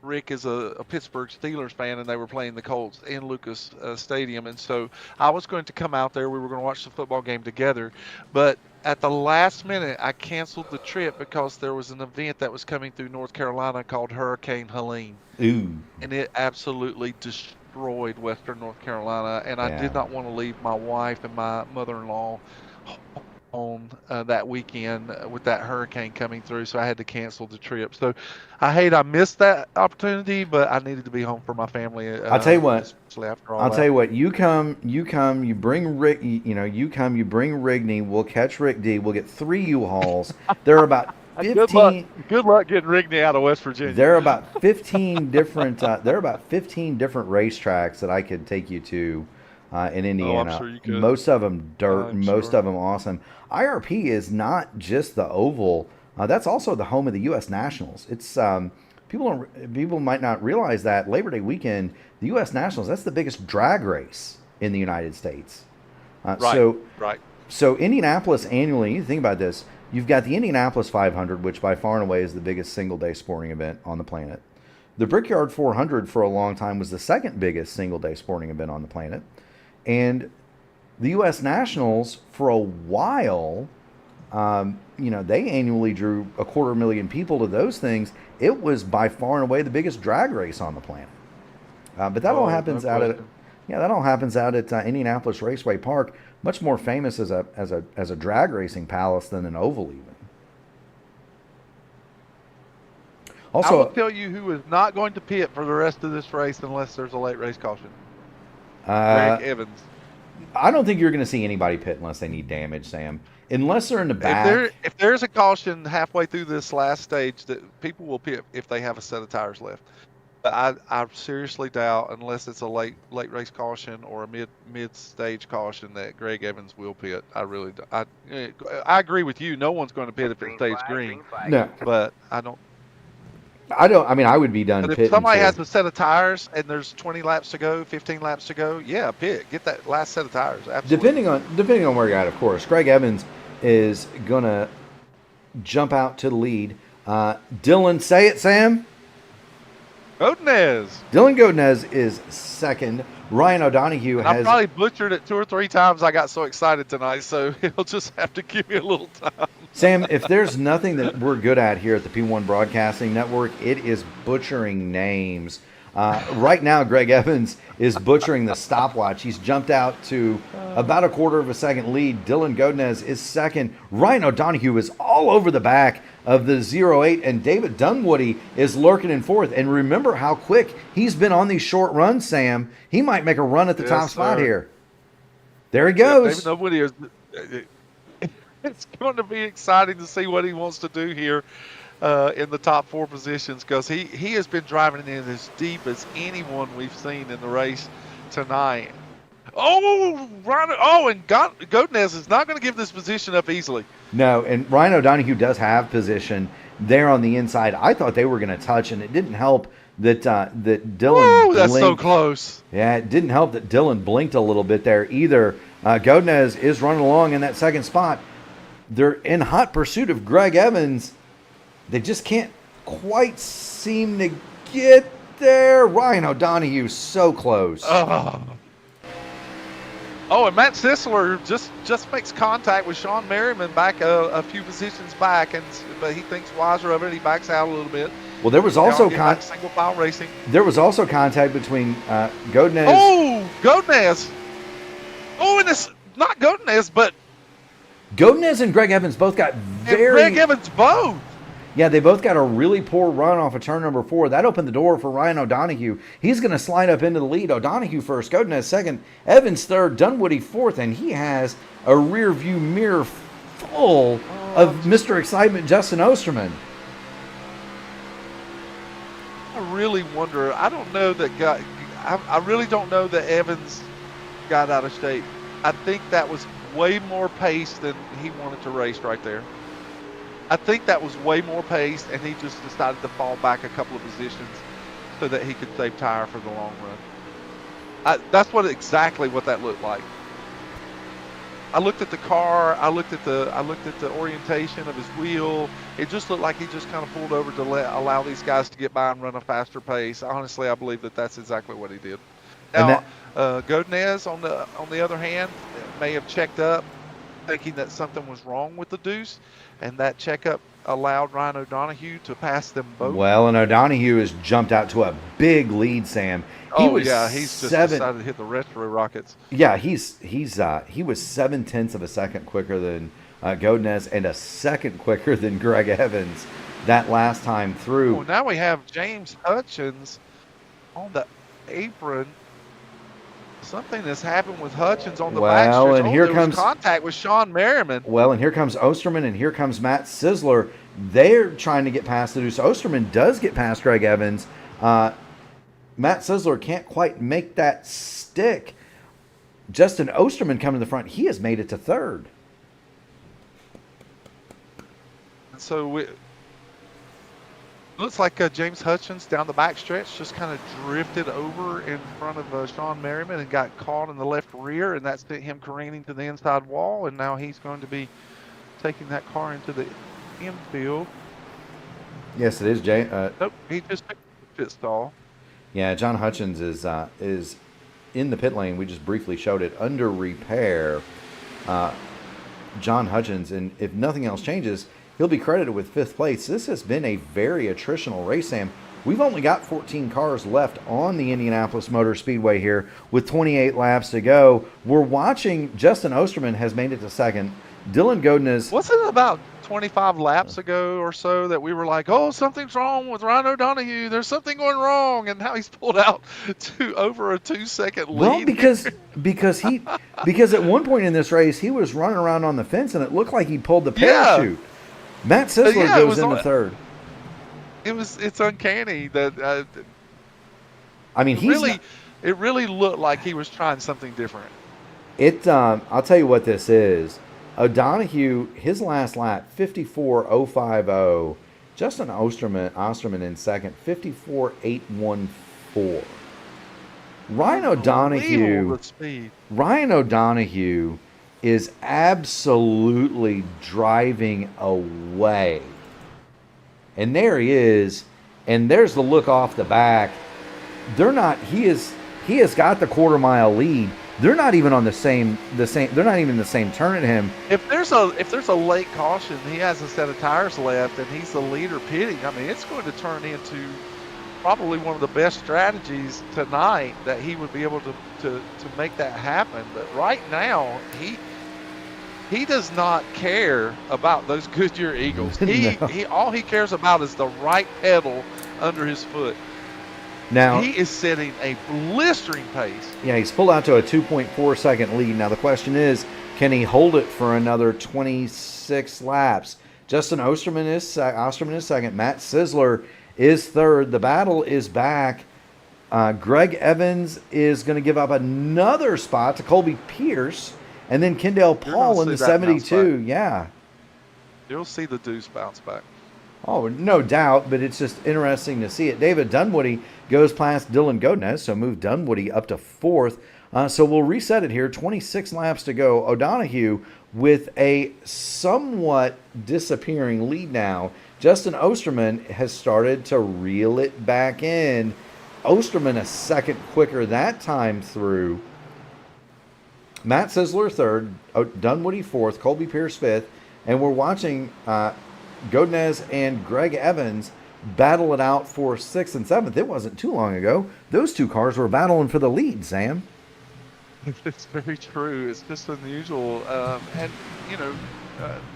Rick is a Pittsburgh Steelers fan, and they were playing the Colts in Lucas Stadium. And so I was going to come out there. We were going to watch the football game together. But at the last minute, I canceled the trip because there was an event that was coming through North Carolina called Hurricane Helene. Ooh. And it absolutely destroyed Western North Carolina. And I did not want to leave my wife and my mother-in-law home that weekend with that hurricane coming through, so I had to cancel the trip. So I missed that opportunity, but I needed to be home for my family. I'll tell you what. Especially after all I'll that. tell you what. You come. You bring Rick. You come. You bring Rigney. We'll catch Rick D. We'll get 3 U-Hauls. There are about 15. Good luck getting Rigney out of West Virginia. There are about 15 different. There are about 15 different racetracks that I could take you to. In Indiana, I'm sure you could. Most of them dirt, most sure. of them awesome. IRP is not just the oval; that's also the home of the U.S. Nationals. It's people might not realize that Labor Day weekend, the U.S. Nationals, that's the biggest drag race in the United States. Right. So Indianapolis annually, you think about this, you've got the Indianapolis 500, which by far and away is the biggest single-day sporting event on the planet. The Brickyard 400 for a long time was the second biggest single-day sporting event on the planet. And the U.S. Nationals, for a while, they annually drew 250,000 people to those things. It was by far and away the biggest drag race on the planet. But that all happens out at Indianapolis Raceway Park, much more famous as a drag racing palace than an oval even. Also, I will tell you who is not going to pit for the rest of this race unless there's a late race caution. Greg Evans. I don't think you're going to see anybody pit unless they need damage, Sam. Unless they're in the back. If there's a caution halfway through this last stage, that people will pit if they have a set of tires left. But I seriously doubt, unless it's a late race caution or a mid stage caution, that Greg Evans will pit. I really do. I agree with you. No one's going to pit if it stays green. No, but I don't. I mean, I would be done But pitting. if somebody too. has a set of tires and there's 20 laps to go, 15 laps to go, yeah, pit. Get that last set of tires. Absolutely. Depending on where you're at, of course. Greg Evans is gonna jump out to the lead. Dylan, say it, Sam. Godinez. Dylan Godinez is second. Ryan O'Donohue I has. probably butchered it 2 or 3 times. I got so excited tonight, so he'll just have to give me a little time. Sam, if there's nothing that we're good at here at the P1 Broadcasting Network, it is butchering names. Right now, Greg Evans is butchering the stopwatch. He's jumped out to about a quarter of a second lead. Dylan Godinez is second. Ryan O'Donohue is all over the back of the 08, and David Dunwoody is lurking in fourth. And remember how quick he's been on these short runs, Sam. He might make a run at the top spot here. There he goes. David Dunwoody is. It's going to be exciting to see what he wants to do here in the top 4 positions, because he has been driving in as deep as anyone we've seen in the race tonight. And Godinez is not going to give this position up easily. No, and Ryan O'Donohue does have position there on the inside. I thought they were going to touch, and it didn't help that that Dylan blinked. That's so close. Yeah, it didn't help that Dylan blinked a little bit there either. Godinez is running along in that second spot. They're in hot pursuit of Greg Evans. They just can't quite seem to get there. Ryan O'Donohue so close. And Matt Sisler just makes contact with Sean Merriman back a few positions back, but he thinks wiser of it. He backs out a little bit. Well, there was also single file racing. There was also contact between Godinez. Godinez. And it's not Godinez, but Godinez and Greg Evans both got very. Greg Evans both. Yeah, they both got a really poor run off of turn number 4. That opened the door for Ryan O'Donoghue. He's going to slide up into the lead. O'Donoghue first, Godinez second, Evans third, Dunwoody fourth, and he has a rear view mirror full of Mr. Excitement, Justin Osterman. I really wonder. I don't know that I really don't know that Evans got out of shape. I think that was way more pace than he wanted to race right there. I think that was way more pace, and he just decided to fall back a couple of positions so that he could save tire for the long run. That's exactly what that looked like. I looked at the car. I looked at the orientation of his wheel. It just looked like he just kind of pulled over to allow these guys to get by and run a faster pace. Honestly, I believe that that's exactly what he did. Now, Godinez, on the other hand, may have checked up, thinking that something was wrong with the deuce, and that checkup allowed Ryan O'Donoghue to pass them both. Well, and O'Donoghue has jumped out to a big lead, Sam. He's just decided to hit the retro rockets. Yeah, he was 0.7 of a second quicker than Godinez and a second quicker than Greg Evans that last time through. Well, now we have James Hutchins on the apron. Something has happened with Hutchins on the backstretch. And here comes contact with Sean Merriman. Well, and here comes Osterman, and here comes Matt Sizzler. They're trying to get past the deuce. Osterman does get past Greg Evans. Matt Sizzler can't quite make that stick. Justin Osterman coming to the front. He has made it to third. And so looks like James Hutchins down the backstretch just kind of drifted over in front of Sean Merriman and got caught in the left rear, and that sent him careening to the inside wall, and now he's going to be taking that car into the infield. Yes, it is, Jay. Nope, he just took the pit stall. Yeah, John Hutchins is in the pit lane. We just briefly showed it under repair. John Hutchins, and if nothing else changes, he'll be credited with 5th place. This has been a very attritional race, Sam. We've only got 14 cars left on the Indianapolis Motor Speedway here with 28 laps to go. We're watching Justin Osterman has made it to second. Dylan Godinez. Wasn't it about 25 laps ago or so that we were like, oh, something's wrong with Ryan O'Donoghue. There's something going wrong. And now he's pulled out to over a 2-second lead. Well, because at one point in this race, he was running around on the fence, and it looked like he pulled the parachute. Yeah. Matt Sizzler goes into third. It's uncanny that. I mean, it really looked like he was trying something different. I'll tell you what this is. O'Donoghue, his last lap, 54.050. Justin Osterman in second, 54.814. Ryan O'Donoghue is absolutely driving away. And there he is, and there's the look off the back. He has got the quarter-mile lead. They're not even on the same. They're not even in the same turn at him. If there's a late caution, he has a set of tires left, and he's the leader pitting. I mean, it's going to turn into probably one of the best strategies tonight that he would be able to make that happen. But right now, he does not care about those Goodyear Eagles. He all he cares about is the right pedal under his foot. Now he is setting a blistering pace. Yeah, he's pulled out to a 2.4 second lead. Now the question is, can he hold it for another 26 laps? Justin Osterman is second. Matt Sizzler is third. The battle is back. Greg Evans is going to give up another spot to Colby Pierce, and then Kendall Paul in the 72. Yeah, you'll see the deuce bounce back. Oh, no doubt, but it's just interesting to see it. David Dunwoody goes past Dylan Godinez, so move Dunwoody up to fourth. So we'll reset it here. 26 laps to go. O'Donoghue with a somewhat disappearing lead now. Justin Osterman has started to reel it back in. Osterman a second quicker that time through. Matt Sizzler third, Dunwoody fourth, Colby Pierce fifth, and we're watching Godinez and Greg Evans battle it out for 6th and 7th. It wasn't too long ago. Those two cars were battling for the lead, Sam. It's very true. It's just unusual. And,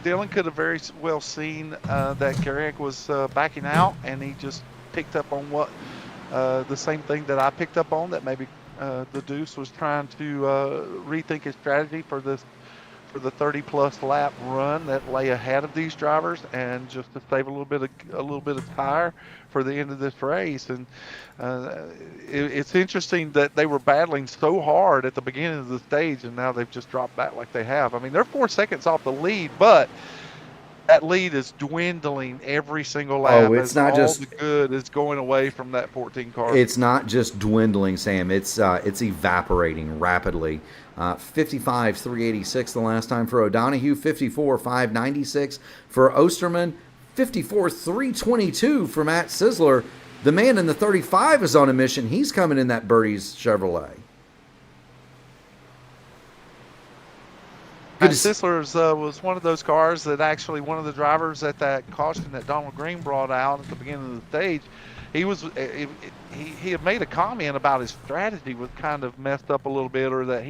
Dylan could have very well seen that Garrick was backing out, and he just picked up on what the same thing that I picked up on, that maybe the Deuce was trying to rethink his strategy for the 30-plus lap run that lay ahead of these drivers, and just to save a little bit of tire for the end of this race. And it's interesting that they were battling so hard at the beginning of the stage, and now they've just dropped back like they have. I mean, they're 4 seconds off the lead, but that lead is dwindling every single lap. Oh, it's not just the good is going away from that 14 car. It's not just dwindling, Sam. It's evaporating rapidly. 55,386 the last time for O'Donoghue, 54,596 for Osterman, 54,322 for Matt Sisler. The man in the 35 is on a mission. He's coming in that Birdie's Chevrolet. Matt Sisler's was one of those cars that actually one of the drivers at that caution that Donald Green brought out at the beginning of the stage, he had made a comment about his strategy was kind of messed up a little bit, or that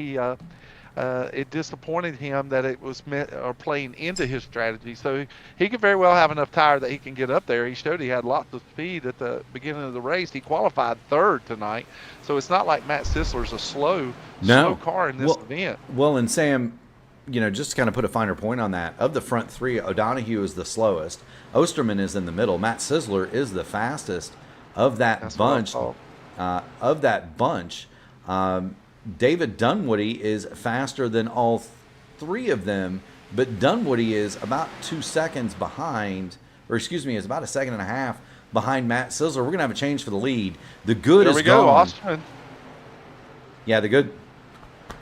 it disappointed him that it was playing into his strategy. So he could very well have enough tire that he can get up there. He showed he had lots of speed at the beginning of the race. He qualified third tonight, so it's not like Matt Sisler's a slow car in this event. Well, and Sam, just to kind of put a finer point on that, of the front three, O'Donoghue is the slowest. Osterman is in the middle. Matt Sisler is the fastest of that bunch. David Dunwoody is faster than all three of them, but Dunwoody is about 2 seconds behind, is about a second and a half behind Matt Sisler. We're going to have a change for the lead. The good is gone. Osterman. Yeah, the good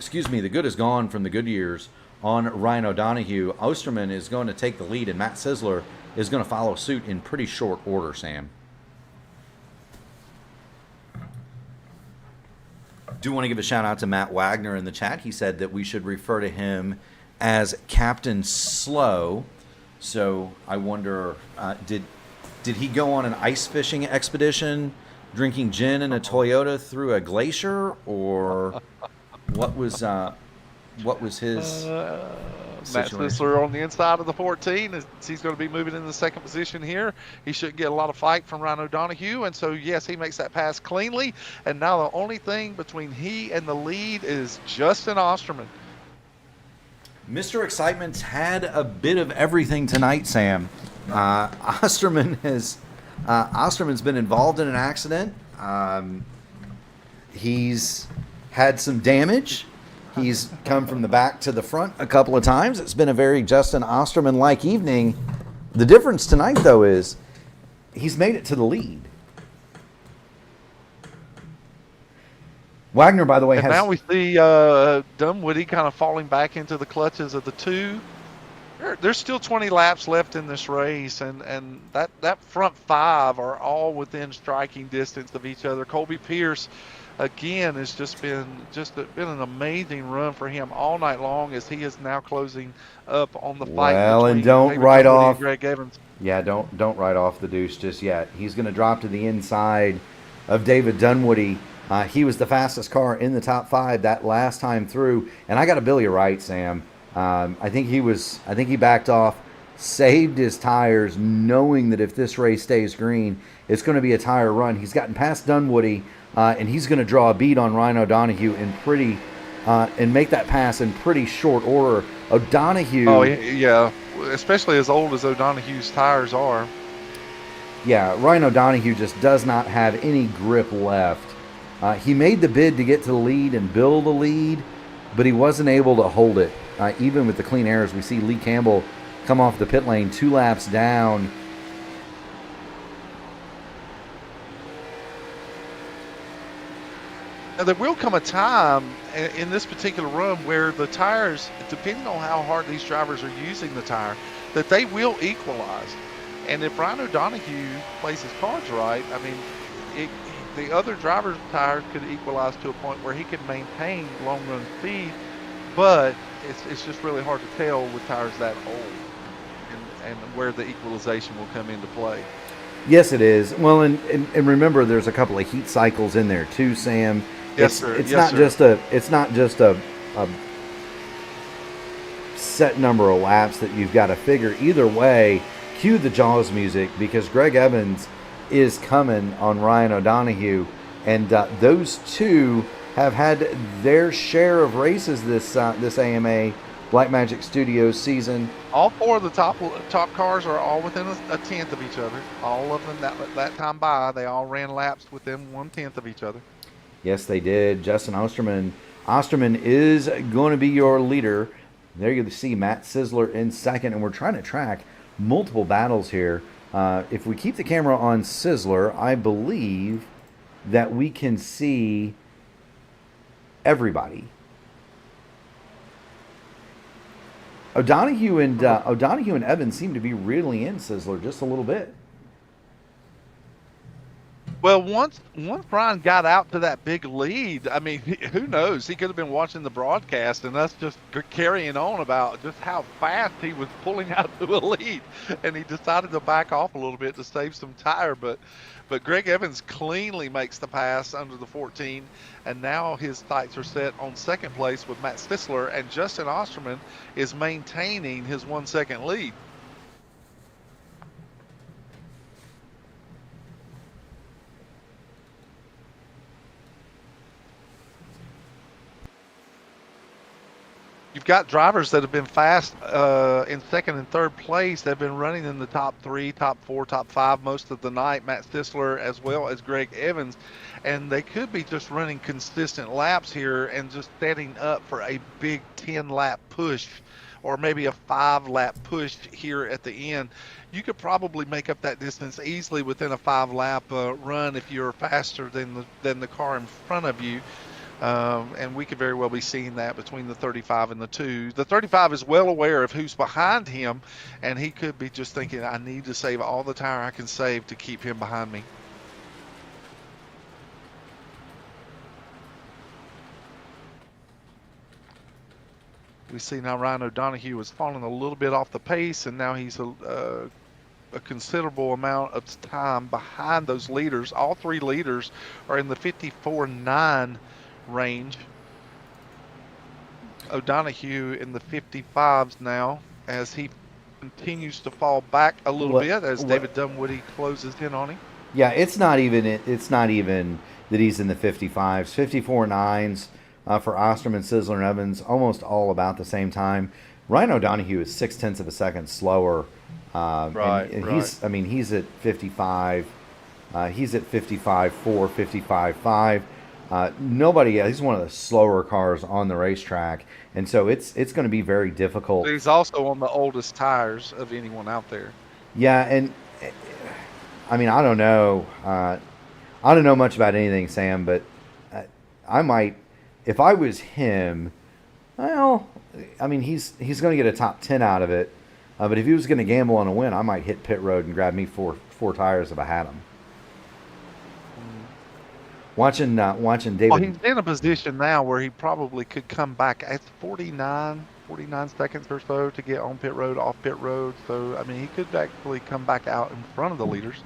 is gone from the good years on Ryan O'Donoghue. Osterman is going to take the lead, and Matt Sisler is going to follow suit in pretty short order, Sam. Do want to give a shout out to Matt Wagner in the chat. He said that we should refer to him as Captain Slow. So I wonder, did he go on an ice fishing expedition, drinking gin in a Toyota through a glacier, or what was his Matt Sisler on the inside of the 14. He's going to be moving in the second position here. He shouldn't get a lot of fight from Ryan O'Donoghue, and so yes, he makes that pass cleanly. And now the only thing between he and the lead is Justin Osterman. Mr. Excitement's had a bit of everything tonight, Sam. Osterman's been involved in an accident. He's had some damage. He's come from the back to the front a couple of times. It's been a very Justin Osterman-like evening. The difference tonight, though, is he's made it to the lead. Wagner, by the way, now we see Dunwoody kind of falling back into the clutches of the two. There's still 20 laps left in this race, and that front five are all within striking distance of each other. Colby Pierce, again, has just been an amazing run for him all night long, as he is now closing up on the fight. Well, and don't write off Greg Evans. Yeah, don't write off the Deuce just yet. He's going to drop to the inside of David Dunwoody. He was the fastest car in the top five that last time through, and I got to bill you right, Sam. I think he backed off, saved his tires, knowing that if this race stays green, it's going to be a tire run. He's gotten past Dunwoody. And he's going to draw a beat on Ryan O'Donoghue and make that pass in pretty short order. O'Donoghue. Oh, yeah, especially as old as O'Donoghue's tires are. Yeah, Ryan O'Donoghue just does not have any grip left. He made the bid to get to the lead and build a lead, but he wasn't able to hold it. Even with the clean air, as we see Lee Campbell come off the pit lane 2 laps down. Now, there will come a time in this particular run where the tires, depending on how hard these drivers are using the tire, that they will equalize. And if Ryan O'Donoghue plays his cards right, I mean, the other driver's tires could equalize to a point where he could maintain long run speed, but it's just really hard to tell with tires that old and where the equalization will come into play. Yes, it is. Well, and remember, there's a couple of heat cycles in there too, Sam. Yes, sir. It's not just a set number of laps that you've got to figure. Either way, cue the Jaws music, because Greg Evans is coming on Ryan O'Donoghue, and those two have had their share of races this AMA Blackmagic Studios season. All four of the top cars are all within a tenth of each other. All of them that time by, they all ran laps within 1/10 of each other. Yes, they did. Justin Osterman is going to be your leader. There you see Matt Sizzler in second, and we're trying to track multiple battles here. If we keep the camera on Sizzler, I believe that we can see everybody. O'Donoghue and Evans seem to be reeling in Sizzler just a little bit. Well, once Brian got out to that big lead, I mean, who knows? He could have been watching the broadcast and us just carrying on about just how fast he was pulling out to a lead, and he decided to back off a little bit to save some tire. But Greg Evans cleanly makes the pass under the 14, and now his sights are set on second place with Matt Stisler, and Justin Osterman is maintaining his 1 second lead. You've got drivers that have been fast in second and third place. They've been running in the top 3, top 4, top 5 most of the night. Matt Stisler as well as Greg Evans. And they could be just running consistent laps here and just setting up for a big 10-lap push, or maybe a 5-lap push here at the end. You could probably make up that distance easily within a 5-lap run if you're faster than the car in front of you. And we could very well be seeing that between the 35 and the 2. The 35 is well aware of who's behind him, and he could be just thinking, I need to save all the tire I can save to keep him behind me. We see now Ryan O'Donoghue has fallen a little bit off the pace, and now he's a considerable amount of time behind those leaders. All 3 leaders are in the 54.9 range. O'Donoghue in the 55s now, as he continues to fall back a little bit as David Dunwoody closes in on him. Yeah, it's not even that he's in the 55s. 54.9s for Osterman, Sizzler, and Evans, almost all about the same time. Ryan O'Donoghue is 0.6 of a second slower. And he's at 55. He's at 55.4, 55.5. He's one of the slower cars on the racetrack, and so it's going to be very difficult. He's also on the oldest tires of anyone out there. Yeah, and I mean, I don't know much about anything, Sam, but I might, if I was him, well, I mean, he's going to get a top 10 out of it, but if he was going to gamble on a win, I might hit pit road and grab me four tires if I had him. Watching David. Well, he's in a position now where he probably could come back at 49 seconds or so to get on pit road, off pit road. So, I mean, he could actually come back out in front of the leaders.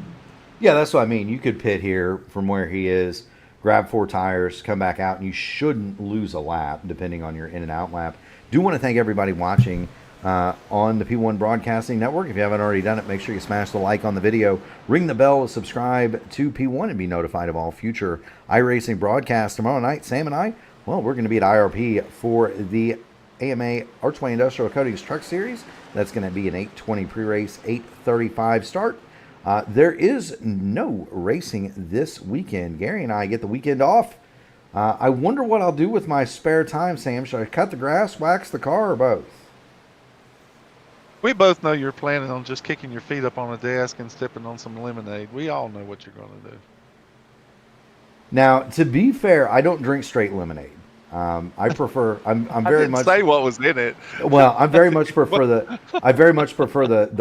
Yeah, that's what I mean. You could pit here from where he is, grab 4 tires, come back out, and you shouldn't lose a lap depending on your in and out lap. Do want to thank everybody watching on the P1 Broadcasting Network. If you haven't already done it, make sure you smash the like on the video, ring the bell, subscribe to P1, and be notified of all future iRacing broadcasts. Tomorrow night, Sam and I, well, we're going to be at IRP for the AMA Archway Industrial Coatings Truck Series. That's going to be an 8:20 pre-race, 8:35 start. There is no racing this weekend. Gary and I get the weekend off. I wonder what I'll do with my spare time, Sam. Should I cut the grass, wax the car, or both? We both know you're planning on just kicking your feet up on a desk and sipping on some lemonade. We all know what you're going to do. Now, to be fair, I don't drink straight lemonade. I prefer. I'm very much. Say what was in it. Well, I very much prefer the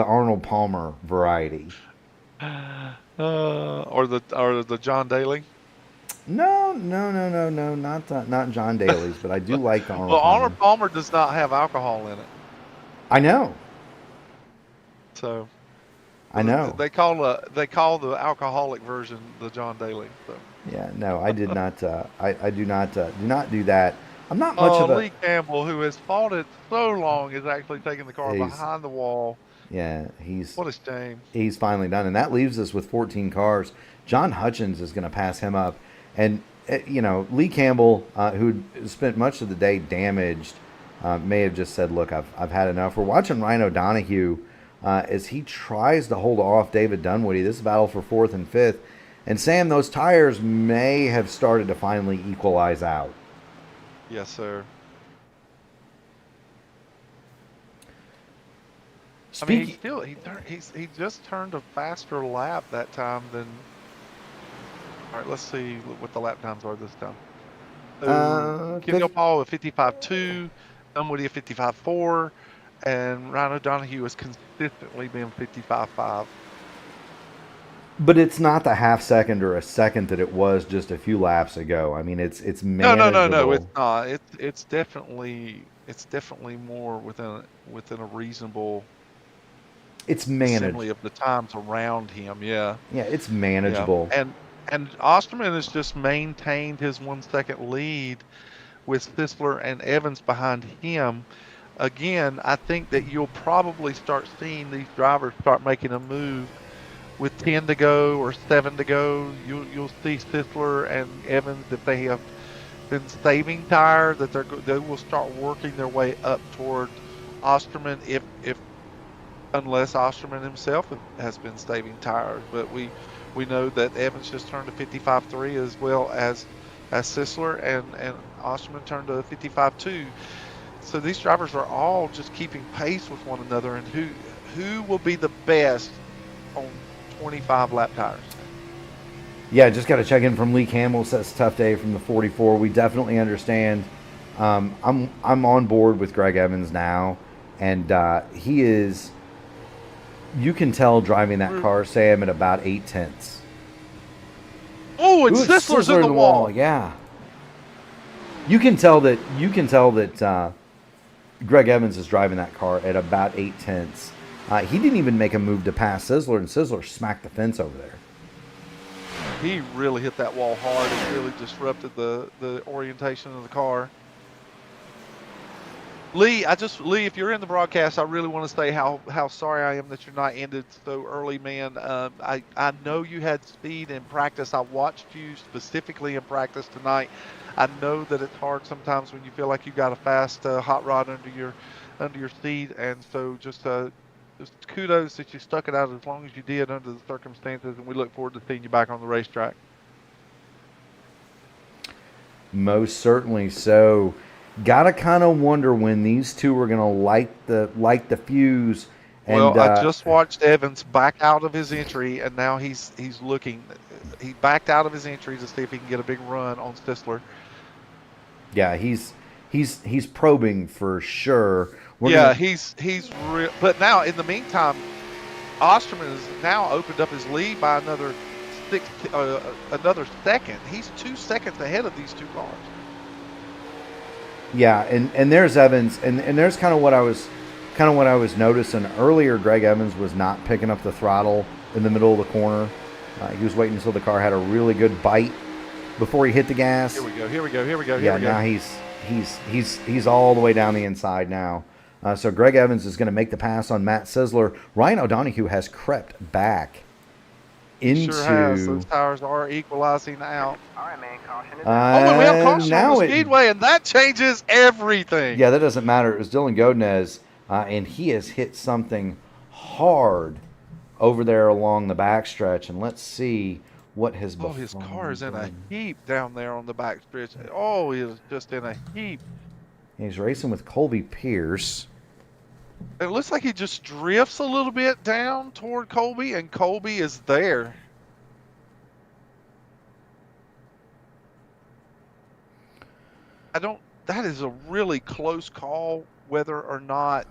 Arnold Palmer variety. Or the John Daly. No, not John Daly's, but I do like the Arnold. Well, Palmer. Arnold Palmer does not have alcohol in it. I know. So, I know they call the alcoholic version the John Daly. So. Yeah, no, I did not. I do not do that. I'm not much of a Lee Campbell, who has fought it so long, is actually taking the car he's behind the wall. yeah What a shame. he's finally done, and that leaves us with 14 cars. John Hutchins is going to pass him up, and Lee Campbell, who spent much of the day damaged, may have just said, "Look, I've had enough." We're watching Ryan O'Donohue as he tries to hold off David Dunwoody. This battle for fourth and fifth, and Sam, those tires may have started to finally equalize out. Yes, sir. I mean, he just turned a faster lap that time than. All right, let's see what the lap times are this time. Kenny Paul at 55.2, Dunwoody at 55.4, and Ryan O'Donohue has consistently been 55.5. But it's not the half second or a second that it was just a few laps ago. I mean, it's manageable. No, it's not. It's definitely more within a reasonable. It's manageable. Assembly of the times around him. Yeah. Yeah, it's manageable. Yeah. And Osterman has just maintained his 1 second lead with Sisler and Evans behind him. Again, I think that you'll probably start seeing these drivers start making a move with 10 to go or 7 to go. You'll see Sisler and Evans, if they have been saving tires, that they will start working their way up toward Osterman unless Osterman himself has been saving tires. But we know that Evans just turned to 55.3 as well as Sisler, and Osterman turned to 55.2. So these drivers are all just keeping pace with one another, and who will be the best on 25 lap tires. Yeah, just got to check in from Lee Campbell. Says tough day from the 44. We definitely understand. I'm on board with Greg Evans now, and he is. You can tell driving that car, Sam, at about 8/10. Oh, and Sisler's in the wall. Yeah. You can tell that. Greg Evans is driving that car at about 8/10. He didn't even make a move to pass Sisler, and Sisler smacked the fence over there. He really hit that wall hard and really disrupted the orientation of the car. Lee, if you're in the broadcast, I really want to say how sorry I am that you're not ended so early, man. I know you had speed in practice. I watched you specifically in practice tonight. I know that it's hard sometimes when you feel like you got a fast hot rod under your seat, and so just kudos that you stuck it out as long as you did under the circumstances, and we look forward to seeing you back on the racetrack. Most certainly so. Gotta kind of wonder when these two are gonna light the fuse. And, well, I just watched Evans back out of his entry, and now he's looking. He backed out of his entry to see if he can get a big run on Sisler. Yeah, he's probing for sure. But now in the meantime, Osterman has now opened up his lead by another second. He's 2 seconds ahead of these two cars. Yeah, and there's Evans, and there's kind of what I was noticing earlier. Greg Evans was not picking up the throttle in the middle of the corner. He was waiting until the car had a really good bite before he hit the gas. Here we go. Yeah, now he's all the way down the inside now. So Greg Evans is going to make the pass on Matt Sisler. Ryan O'Donohue has crept back into. Sure has. Those tires are equalizing out. All right, man. Caution. And we have caution on the Speedway, and that changes everything. Yeah, that doesn't matter. It was Dylan Godinez, and he has hit something hard over there along the backstretch. And let's see what has befallen. Oh, his car is in a heap down there on the backstretch. Oh, he is just in a heap. He's racing with Colby Pierce. It looks like he just drifts a little bit down toward Colby, and Colby is there. That is a really close call, whether or not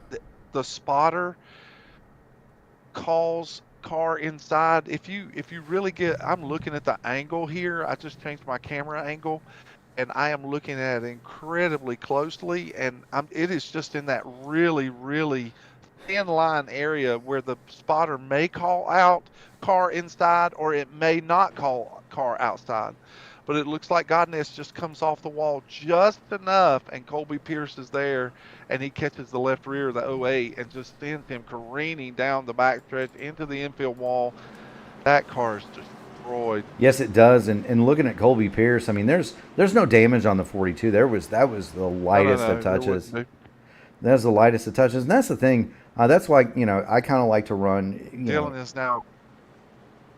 the spotter calls car inside. If you really I'm looking at the angle here. I just changed my camera angle, and I am looking at it incredibly closely, and it is just in that really, really thin line area where the spotter may call out car inside, or it may not call car outside. but it looks like Godness just comes off the wall just enough, and Colby Pierce is there, and he catches the left rear of the '08 and just sends him careening down the backstretch into the infield wall. That car is destroyed. Yes, it does. And looking at Colby Pierce, I mean, there's no damage on the 42. That was the lightest of touches. That's the lightest of touches, and that's the thing. That's why I kind of like to run. Dylan is now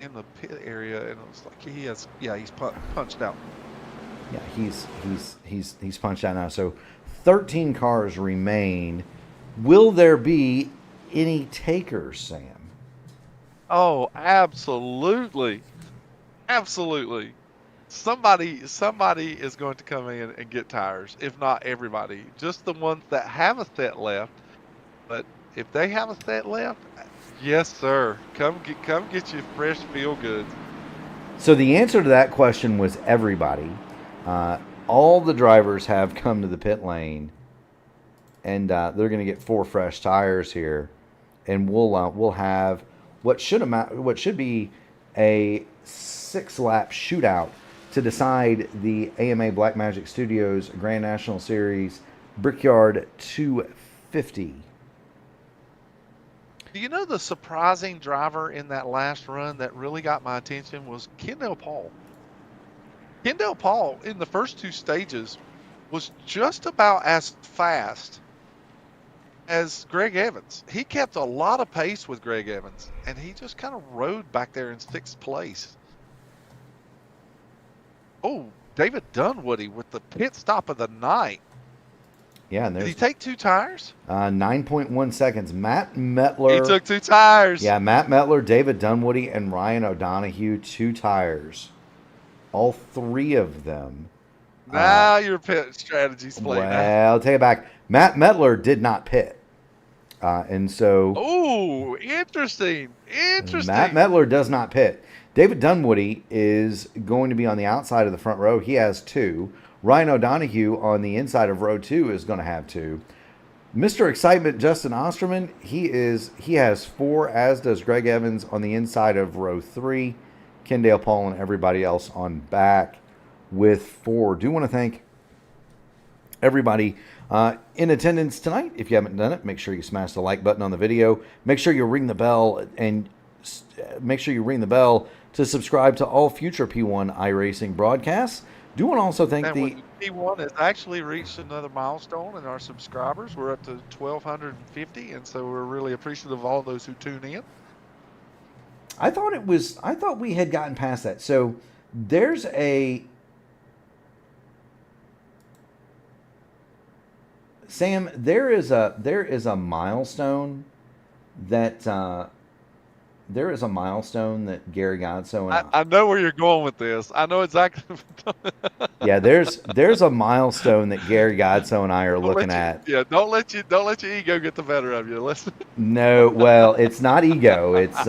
in the pit area, and it looks like he's punched out. Yeah, he's punched out now. So 13 cars remain. Will there be any takers, Sam? Oh, absolutely. Absolutely. Somebody is going to come in and get tires, if not everybody. Just the ones that have a set left. But if they have a set left, yes, sir. Come get your fresh feel goods. So the answer to that question was everybody. All the drivers have come to the pit lane, and they're going to get 4 fresh tires here, and we'll have what should be a 6-lap shootout to decide the AMA Blackmagic Studios Grand National Series Brickyard 250. Do you know the surprising driver in that last run that really got my attention was Kendall Paul. Kendall Paul in the first 2 stages was just about as fast as Greg Evans. He kept a lot of pace with Greg Evans, and he just kind of rode back there in 6th place. Oh, David Dunwoody with the pit stop of the night. Yeah, and did he take 2 tires? 9.1 seconds. Matt Mettler. He took 2 tires. Yeah, Matt Mettler, David Dunwoody, and Ryan O'Donohue, 2 tires. All 3 of them. Now your pit strategy's playing. Well, I'll take it back. Matt Mettler did not pit. And so... Oh, interesting. Matt Mettler does not pit. David Dunwoody is going to be on the outside of the front row. He has 2. Ryan O'Donohue on the inside of row 2 is going to have 2. Mr. Excitement, Justin Osterman, he has 4, as does Greg Evans on the inside of row 3. Kendall Paul and everybody else on back with 4. Do want to thank everybody in attendance tonight. If you haven't done it, make sure you smash the like button on the video. Make sure you ring the bell, and make sure you ring the bell to subscribe to all future P1 iRacing broadcasts. Do want to also thank P1 has actually reached another milestone in our subscribers. We're up to 1,250, and so we're really appreciative of all those who tune in. I thought we had gotten past that. So there's Sam, there is a milestone that Gary Godso and I know where you're going with this. I know exactly. Yeah, there's a milestone that Gary Godso and I are looking at. Yeah, don't let your ego get the better of you. Listen. No, well, it's not ego. It's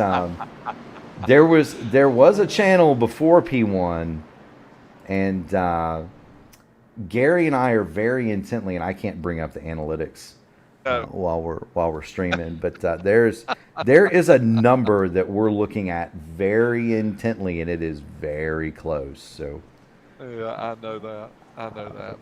there was a channel before P1, and Gary and I are very intently, and I can't bring up the analytics while we're streaming, but there is a number that we're looking at very intently, and it is very close. So yeah, I know that,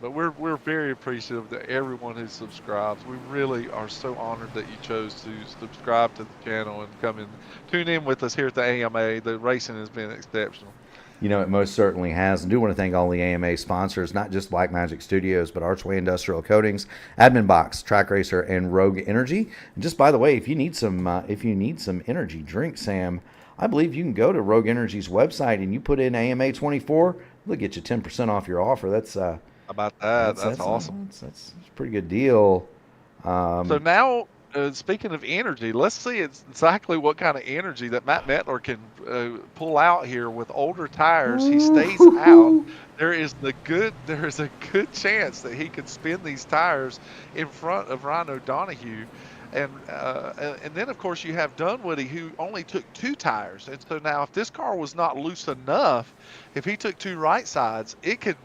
but we're very appreciative to everyone who subscribes. We really are so honored that you chose to subscribe to the channel and come and tune in with us here at the AMA. The racing has been exceptional. You know, it most certainly has. And do want to thank all the AMA sponsors, not just Blackmagic Studios, but Archway Industrial Coatings, Admin Box, Track Racer, and Rogue Energy. And just by the way, if you need some energy drink, Sam, I believe you can go to Rogue Energy's website and you put in AMA 24. They'll get you 10% off your offer. That's how about that? That's awesome. That's a pretty good deal. So now, speaking of energy, let's see exactly what kind of energy that Matt Mettler can pull out here with older tires. He stays out. There is a good chance that he could spin these tires in front of Ryan O'Donohue. And then, of course, you have Dunwoody, who only took 2 tires. And so now if this car was not loose enough, if he took 2 right sides, it could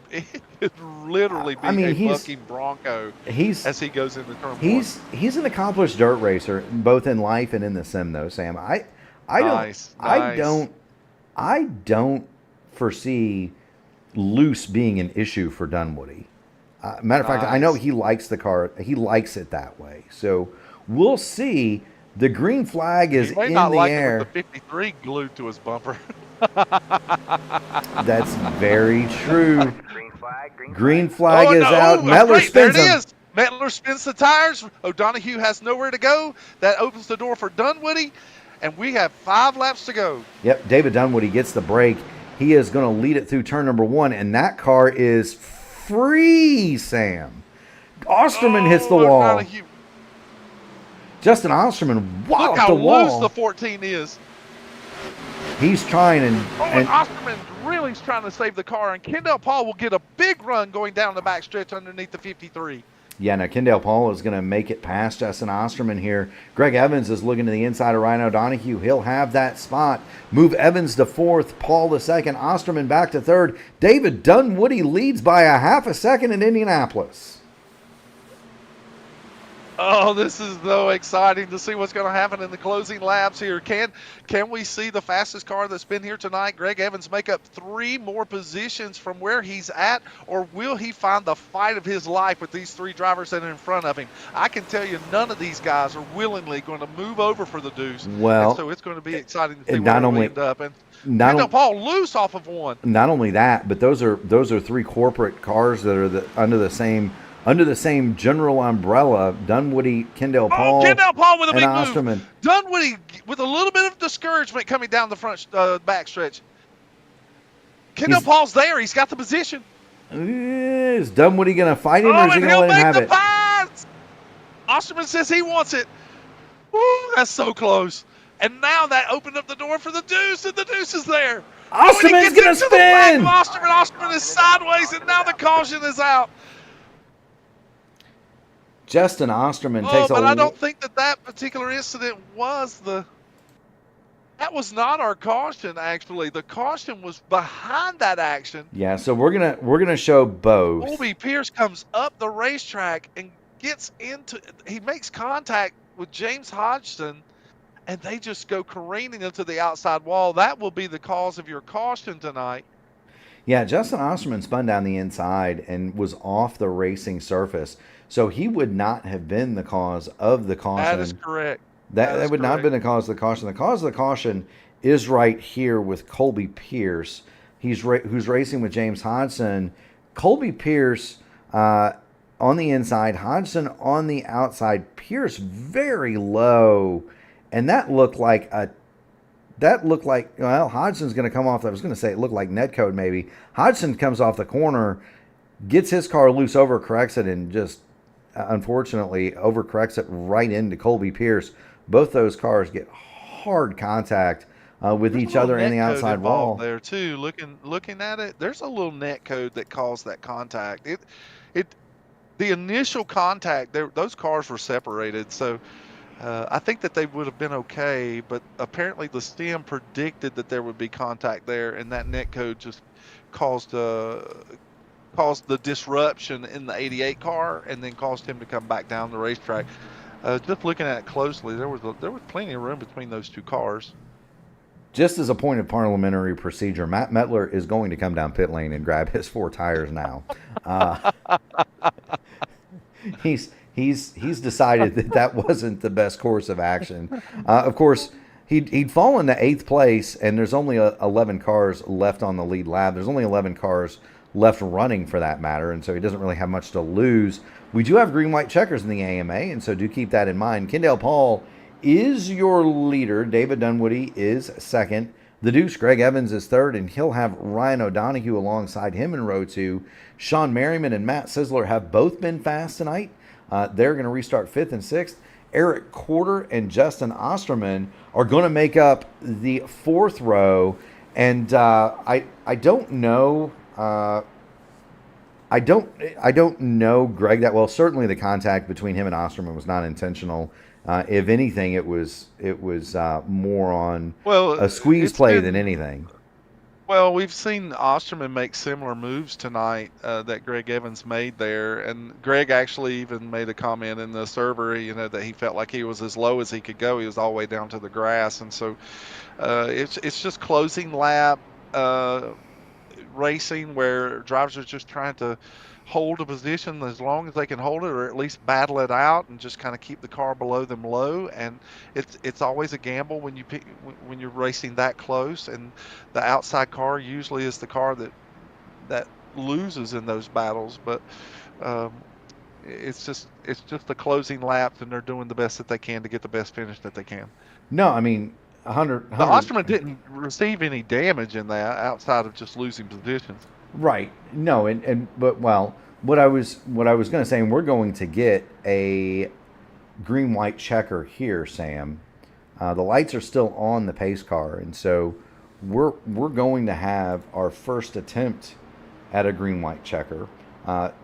literally be a bucking Bronco as he goes into turn 1. He's an accomplished dirt racer, both in life and in the sim, though, Sam. I don't foresee loose being an issue for Dunwoody. Matter of fact, I know Nice. he likes the car. He likes it that way. So we'll see. The green flag He is may in not the like it with the air. 53 glued to his bumper. That's very true. Green flag, green Green flag. flag Oh, is no. out. Oh, Mettler wait, there it spins him. is. Mettler spins the tires. O'Donoghue has nowhere to go. That opens the door for Dunwoody, and we have 5 laps to go. Yep, David Dunwoody gets the break. He is going to lead it through turn number 1, and that car is free, Sam. Osterman hits the wall. O'Donoghue. Justin Osterman Look walloped how the loose wall. the 14 is. He's trying, And and Osterman's really trying to save the car, and Kendall Paul will get a big run going down the back stretch underneath the 53. yeah, now Kendall Paul is going to make it past Justin Osterman here. Greg Evans is looking to the inside of Ryan O'Donoghue. He'll have that spot. Move Evans to 4th, Paul to 2nd, Osterman back to 3rd. David Dunwoody leads by a half a second in Indianapolis. Oh, this is so exciting to see what's going to happen in the closing laps here. Can we see the fastest car that's been here tonight? Greg Evans make up 3 more positions from where he's at, or will he find the fight of his life with these 3 drivers that are in front of him? I can tell you none of these guys are willingly going to move over for the deuce. Well, and so it's going to be exciting to see not where only- we end up. And not Kendall on- Paul loose off of one. Not only that, but those are 3 corporate cars that are under the same general umbrella. Dunwoody, Kendall Paul, Kendall Paul with a and big Osterman. move. Dunwoody with a little bit of discouragement coming down the front back stretch. Kendall Paul's there. He's got the position. Is Dunwoody going to fight him, or is he and going to he'll let him make have the it? pass. Osterman says he wants it. Woo, that's so close. And now that opened up the door for the deuce, and the deuce is there. Osterman's going to spin. Osterman is sideways, and now the caution is out. Justin Osterman Oh, takes but a I don't think that particular incident was that was not our caution, actually. The caution was behind that action. Yeah, so we're gonna show both. Colby Pierce comes up the racetrack and he makes contact with James Hodgson, and they just go careening into the outside wall. That will be the cause of your caution tonight. Yeah, Justin Osterman spun down the inside and was off the racing surface, so he would not have been the cause of the caution. That is correct. That would not have been the cause of the caution. The cause of the caution is right here with Colby Pierce. Who's racing with James Hodgson. Colby Pierce on the inside, Hodgson on the outside. Pierce very low, and that looked like Hodgson's going to come off. I was going to say it looked like netcode maybe. Hodgson comes off the corner, gets his car loose, overcorrects it, and just unfortunately overcorrects it right into Colby Pierce. Both those cars get hard contact with each other in the outside wall. There too, looking at it, there's a little net code that caused that contact. The initial contact, those cars were separated, so I think that they would have been okay. But apparently the stem predicted that there would be contact there, and that net code just caused the disruption in the 88 car, and then caused him to come back down the racetrack. Just looking at it closely, there was plenty of room between those 2 cars. Just as a point of parliamentary procedure, Matt Mettler is going to come down pit lane and grab his 4 tires now. He's decided that wasn't the best course of action. Of course, he'd fallen to 8th place, and there's only 11 cars left on the lead lap. There's only 11 cars left running, for that matter, and so he doesn't really have much to lose. We do have green-white checkers in the AMA, and so do keep that in mind. Kendall Paul is your leader. David Dunwoody is 2nd. The Deuce, Greg Evans, is 3rd, and he'll have Ryan O'Donoghue alongside him in row 2. Sean Merriman and Matt Sisler have both been fast tonight. They're going to restart 5th and 6th. Eric Corder and Justin Osterman are going to make up the 4th row, and I don't know. I don't know Greg that well. Certainly, the contact between him and Osterman was not intentional. If anything, it was more on a squeeze play than anything. Well, we've seen Osterman make similar moves tonight that Greg Evans made there, and Greg actually even made a comment in the server, that he felt like he was as low as he could go. He was all the way down to the grass, and so it's just closing lap. racing where drivers are just trying to hold a position as long as they can hold it, or at least battle it out and just kind of keep the car below them low. And it's always a gamble when when you're racing that close, and the outside car usually is the car that loses in those battles. But um, it's just the closing laps, and they're doing the best that they can to get the best finish that they can. No, I mean, The Osterman didn't receive any damage in that outside of just losing positions. Right. No, but well, what I was going to say, and we're going to get a green-white checker here, Sam. The lights are still on the pace car, and so we're going to have our first attempt at a green-white checker.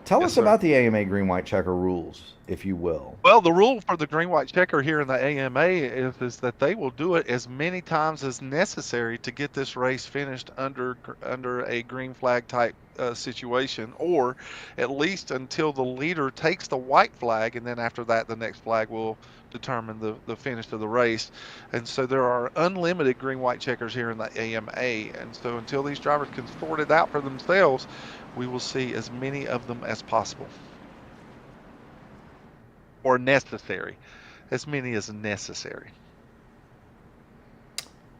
Tell us about the AMA green-white checker rules, if you will. Well, the rule for the green-white checker here in the AMA is that they will do it as many times as necessary to get this race finished under a green flag type situation, or at least until the leader takes the white flag, and then after that, the next flag will determine the finish of the race. And so there are unlimited green-white checkers here in the AMA, and so until these drivers can sort it out for themselves, we will see as many of them as possible. Or necessary. As many as necessary.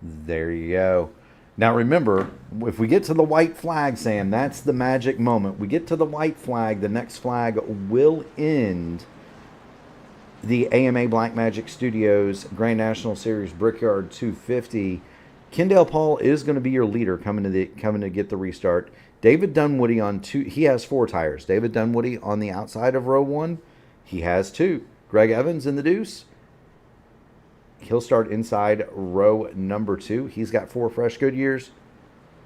There you go. Now remember, if we get to the white flag, Sam, that's the magic moment. We get to the white flag, the next flag will end the AMA Blackmagic Studios Grand National Series Brickyard 250. Kendall Paul is going to be your leader coming to get the restart. David Dunwoody on two. He has 4 tires. David Dunwoody on the outside of row 1. He has 2. Greg Evans in the deuce. He'll start inside row number 2. He's got 4 fresh Goodyears.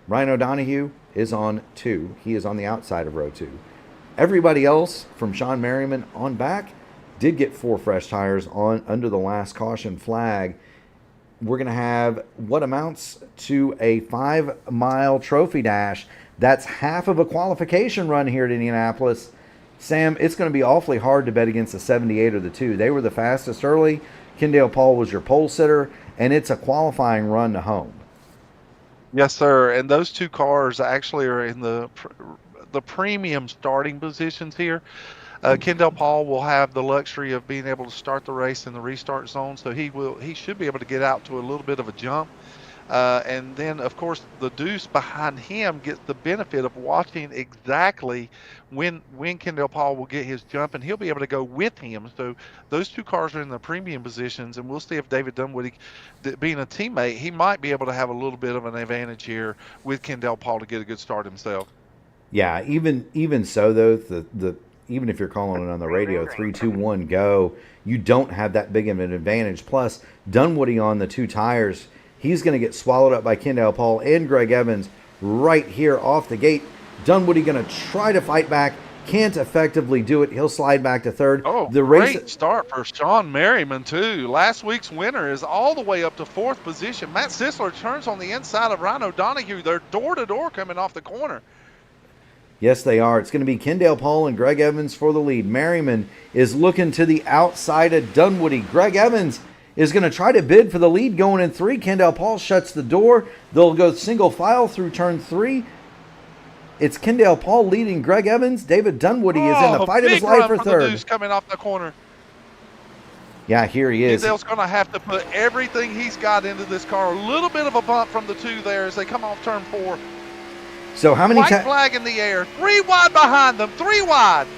Ryan O'Donohue is on 2. He is on the outside of row 2. Everybody else from Sean Merriman on back did get 4 fresh tires on under the last caution flag. We're going to have what amounts to a 5-mile trophy dash. That's half of a qualification run here at Indianapolis. Sam, it's going to be awfully hard to bet against the 78 or the 2. They were the fastest early. Kendall Paul was your pole sitter, and it's a qualifying run to home. Yes, sir. And those 2 cars actually are in the premium starting positions here. Kendall Paul will have the luxury of being able to start the race in the restart zone, so he should be able to get out to a little bit of a jump. And then, of course, the deuce behind him gets the benefit of watching exactly when Kendall Paul will get his jump, and he'll be able to go with him. So those 2 cars are in the premium positions, and we'll see if David Dunwoody, being a teammate, he might be able to have a little bit of an advantage here with Kendall Paul to get a good start himself. Yeah, even so, though, even if you're calling it on the radio, 3, 2, 1, go, you don't have that big of an advantage. Plus, Dunwoody on the 2 tires, he's going to get swallowed up by Kendall Paul and Greg Evans right here off the gate. Dunwoody going to try to fight back, can't effectively do it. He'll slide back to 3rd. Oh, great start for Sean Merriman, too. Last week's winner is all the way up to 4th position. Matt Sisler turns on the inside of Ryan O'Donohue. They're door-to-door coming off the corner. Yes, they are. It's going to be Kendall Paul and Greg Evans for the lead. Merriman is looking to the outside of Dunwoody. Greg Evans is going to try to bid for the lead going in 3. Kendall Paul shuts the door. They'll go single file through turn 3. It's Kendall Paul leading Greg Evans. David Dunwoody is in the fight of his life for 3rd. The deuce coming off the corner. Yeah, here he is. Kendall's going to have to put everything he's got into this car. A little bit of a bump from the 2 there as they come off turn 4. So how many white flag in the air, 3 wide behind them, 3 wide.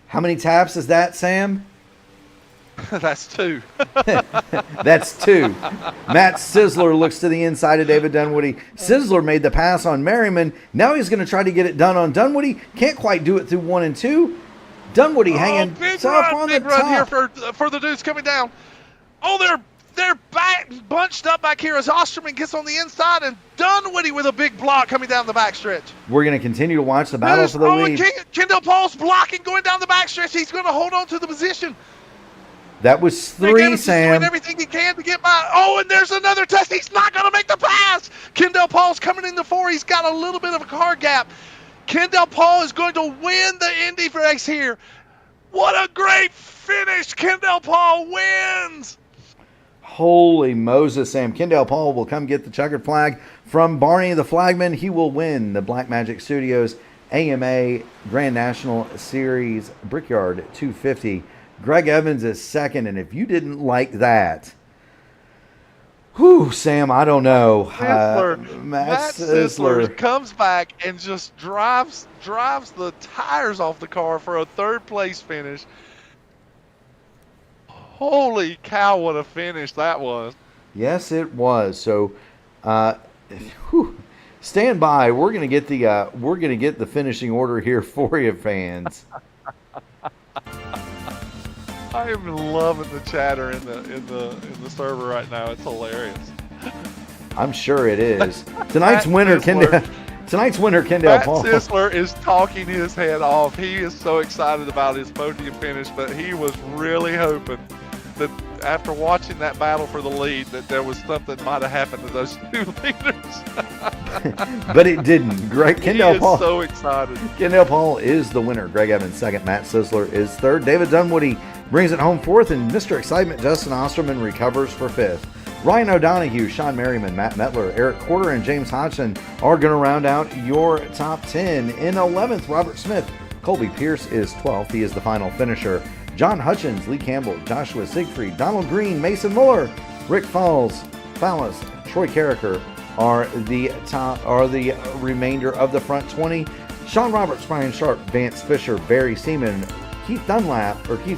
How many taps is that, Sam? That's 2. That's 2. Matt Sisler looks to the inside of David Dunwoody. Sisler made the pass on Merriman. Now he's going to try to get it done on Dunwoody. Can't quite do it through 1 and 2. Dunwoody hanging tough on the top. Big run here for the dudes coming down. Oh, they're bunched up back here as Osterman gets on the inside, and Dunwoody with a big block coming down the backstretch. We're going to continue to watch the battle for the lead. Kendall Paul's blocking going down the backstretch. He's going to hold on to the position. That was 3, Sam. Doing everything he can to get by. Oh, and there's another test. He's not going to make the pass. Kendall Paul's coming in the 4. He's got a little bit of a car gap. Kendall Paul is going to win the Indy race here. What a great finish. Kendall Paul wins. Holy Moses, Sam. Kendall Paul will come get the checkered flag From Barney the Flagman, he will win the Black Magic Studios AMA Grand National Series Brickyard 250. Greg Evans is second, and if you didn't like that, whew, Sam, I don't know. Matt Sisler comes back and just drives the tires off the car for a third place finish. Holy cow, what a finish that was. Yes, it was. So, stand by. We're gonna get the finishing order here for you, fans. I am loving the chatter in the server right now. It's hilarious. I'm sure it is. Tonight's winner, Kendall Matt Paul. Sisler is talking his head off. He is so excited about his podium finish, but he was really hoping that after watching that battle for the lead, that there was something might have happened to those two leaders. But it didn't. Kendall Paul, so excited. Kendall Paul is the winner. Greg Evans second. Matt Sisler is third. David Dunwoody brings it home fourth, and Mr. Excitement Justin Osterman recovers for fifth. Ryan O'Donohue, Sean Merriman, Matt Metler, Eric Corder, and James Hodgson are going to round out your top 10. In 11th, Robert Smith. Colby Pierce is 12th. He is the final finisher. John Hutchins, Lee Campbell, Joshua Siegfried, Donald Green, Mason Muller, Rick Falls, Troy Carricker are the remainder of the front 20. Sean Roberts, Brian Sharp, Vance Fisher, Barry Seaman, Keith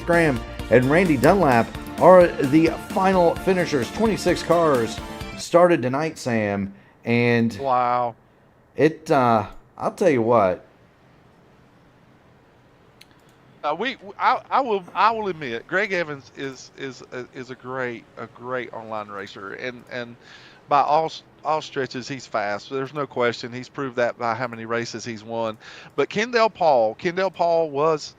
Graham, and Randy Dunlap are the final finishers. 26 cars started tonight, Sam, and wow, I'll tell you what. I will admit, Greg Evans is a great online racer, and by all stretches he's fast. There's no question. He's proved that by how many races he's won. But Kendall Paul was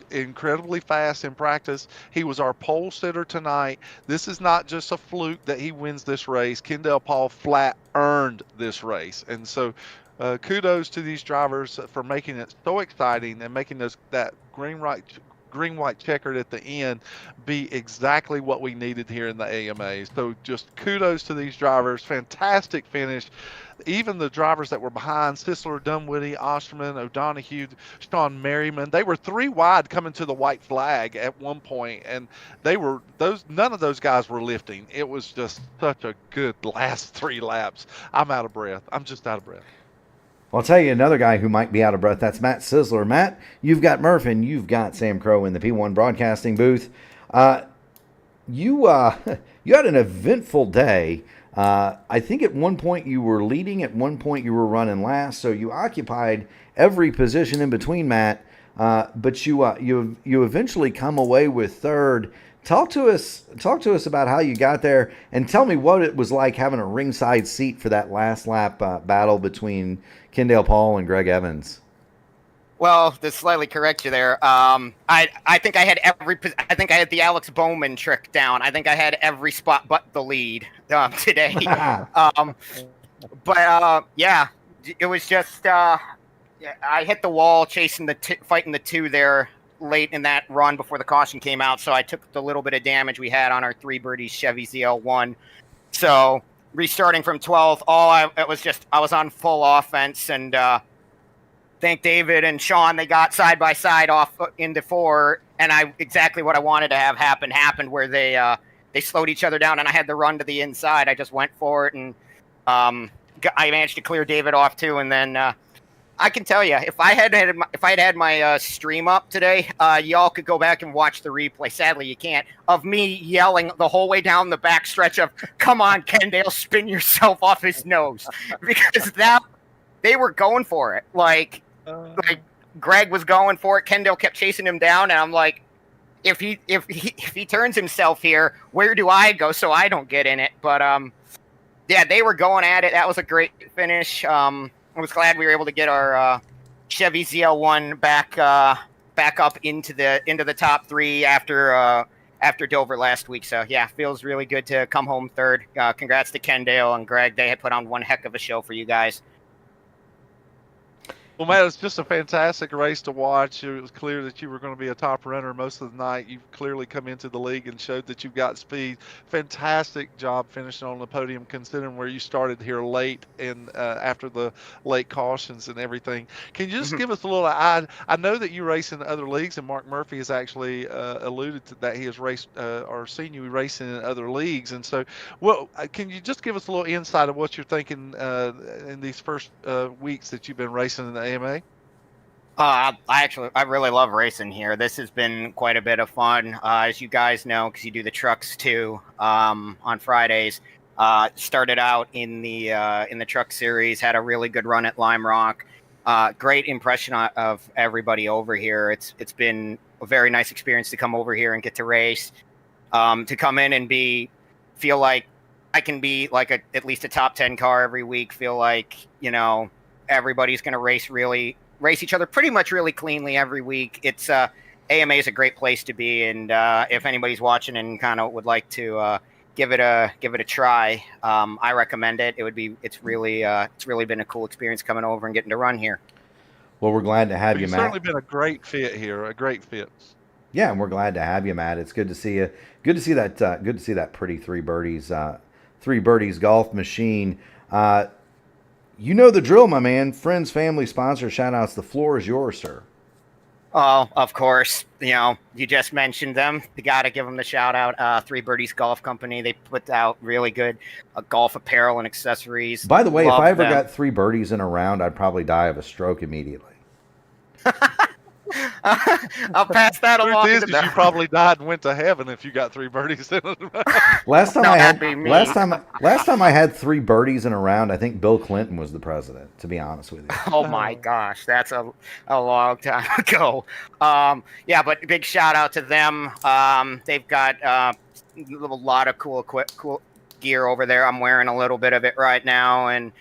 incredibly fast in practice. He was our pole sitter tonight. This is not just a fluke that he wins this race. Kendall Paul flat earned this race, and so kudos to these drivers for making it so exciting and making that green white checkered at the end be exactly what we needed here in the AMA. So just kudos to these drivers. Fantastic finish. Even the drivers that were behind, Sisler, Dunwoody, Osterman, O'Donohue, Sean Merriman, they were 3 wide coming to the white flag at one point, and none of those guys were lifting. It was just such a good last 3 laps. I'm out of breath. I'm just out of breath. I'll tell you another guy who might be out of breath. That's Matt Sisler. Matt, you've got Murph and you've got Sam Crow in the P1 broadcasting booth. You had an eventful day. I think at one point you were leading, at one point you were running last, so you occupied every position in between, Matt. But you eventually come away with third. Talk to us about how you got there, and tell me what it was like having a ringside seat for that last lap battle between Kendall Paul and Greg Evans. Well, to slightly correct you there, I think I had the Alex Bowman trick down. I think I had every spot but the lead today. Yeah, it was just I hit the wall chasing fighting the 2 there late in that run before the caution came out, so I took the little bit of damage we had on our 3 Birdies Chevy ZL1. So restarting from 12th, I was on full offense, and thank David and Sean, they got side by side off into 4, and exactly what I wanted to have happened where they slowed each other down, and I had the run to the inside. I just went for it, and I managed to clear David off too, and then I can tell you, if I had my stream up today, y'all could go back and watch the replay. Sadly, you can't. Of me yelling the whole way down the back stretch of "Come on, Kendall, spin yourself off his nose," because they were going for it. Like Greg was going for it. Kendall kept chasing him down, and I'm like, if he turns himself here, where do I go so I don't get in it? But yeah, they were going at it. That was a great finish. I was glad we were able to get our Chevy ZL1 back up into the top 3 after Dover last week. So yeah, feels really good to come home third. Congrats to Kendall and Greg. They had put on one heck of a show for you guys. Well, Matt, it's just a fantastic race to watch. It was clear that you were going to be a top runner most of the night. You've clearly come into the league and showed that you've got speed. Fantastic job finishing on the podium, considering where you started here late and after the late cautions and everything. Can you just give us a little? I know that you race in other leagues, and Mark Murphy has actually alluded to that he has raced or seen you racing in other leagues. And so, well, can you just give us a little insight of what you're thinking in these first weeks that you've been racing in the AMA? I really love racing here. This has been quite a bit of fun, as you guys know, because you do the trucks too on Fridays. Started out in the truck series, had a really good run at Lime Rock. Great impression of everybody over here. It's been a very nice experience to come over here and get to race. To come in and feel like I can be like at least a top 10 car every week. Feel like everybody's going to race each other pretty much really cleanly every week. It's AMA is a great place to be, and if anybody's watching and kind of would like to give it a try, I recommend it. It's really been a cool experience coming over and getting to run here. Well, we're glad to have you, You've Matt. certainly been a great fit here, a great fit. Yeah, and we're glad to have you, Matt. It's good to see you. Good to see that. Good to see that pretty three birdies golf machine. You know the drill, my man. Friends, family, sponsor, shout outs. The floor is yours, sir. Oh, of course. You just mentioned them. You got to give them the shout out. Three Birdies Golf Company. They put out really good golf apparel and accessories. By the way, Love if I ever them. got three birdies in a round, I'd probably die of a stroke immediately. I'll pass that along. Truth is, you probably died and went to heaven if you got three birdies in it. Last time that'd be me. last time I had three birdies in a round, I think Bill Clinton was the president, to be honest with you. Oh my gosh, that's a long time ago. Yeah, but big shout out to them. They've got a lot of cool gear over there. I'm wearing a little bit of it right now, and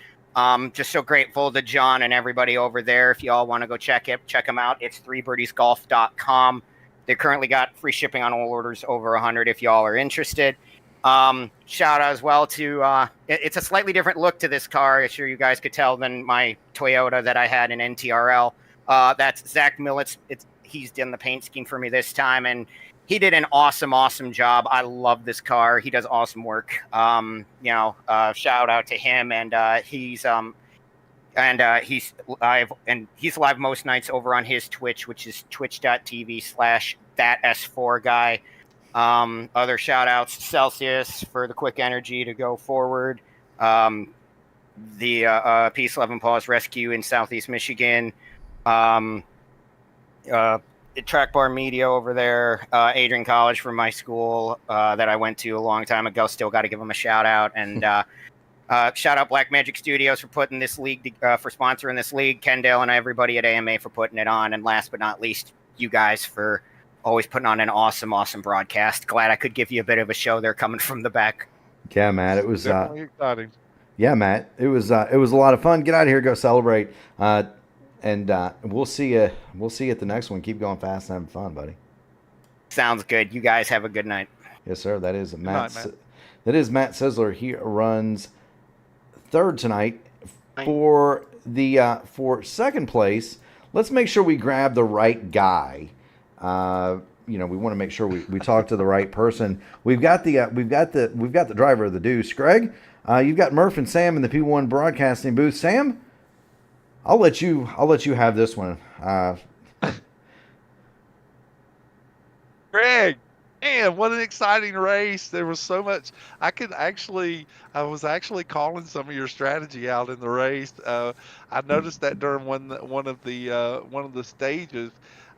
just so grateful to John and everybody over there. If you all want to go check them out. It's threebirdiesgolf.com. They currently got free shipping on all orders over 100 if y'all are interested. Shout out as well to it's a slightly different look to this car. I'm sure you guys could tell than my Toyota that I had in NTRL. That's Zach Millets. He's done the paint scheme for me this time, and he did an awesome job. I love this car. He does awesome work. Shout out to him, and he's live most nights over on his Twitch, which is twitch.tv/thats4guy. Other shout outs, Celsius for the quick energy to go forward. The Peace, Love, and Paws Rescue in Southeast Michigan. Track Bar Media over there, Adrian College from my school that I went to a long time ago. Still got to give them a shout out. And shout out Black Magic Studios for putting this league, for sponsoring this league, Kendall and everybody at AMA for putting it on. And last but not least, you guys for always putting on an awesome broadcast. Glad I could give you a bit of a show there coming from the back. Yeah, Matt, it was definitely exciting. Yeah, Matt, it was a lot of fun. Get out of here, go celebrate. And we'll see you. We'll see you at the next one. Keep going fast and having fun, buddy. Sounds good. You guys have a good night. Yes, sir. That is Matt. Matt. That is Matt Sisler. He runs third tonight for second place. Let's make sure we grab the right guy. We want to make sure we talk to the right person. We've got the driver of the deuce, Greg. You've got Murph and Sam in the P1 broadcasting booth. Sam, I'll let you have this one. Greg, man, what an exciting race. There was so much. I was actually calling some of your strategy out in the race. I noticed that during one of the stages,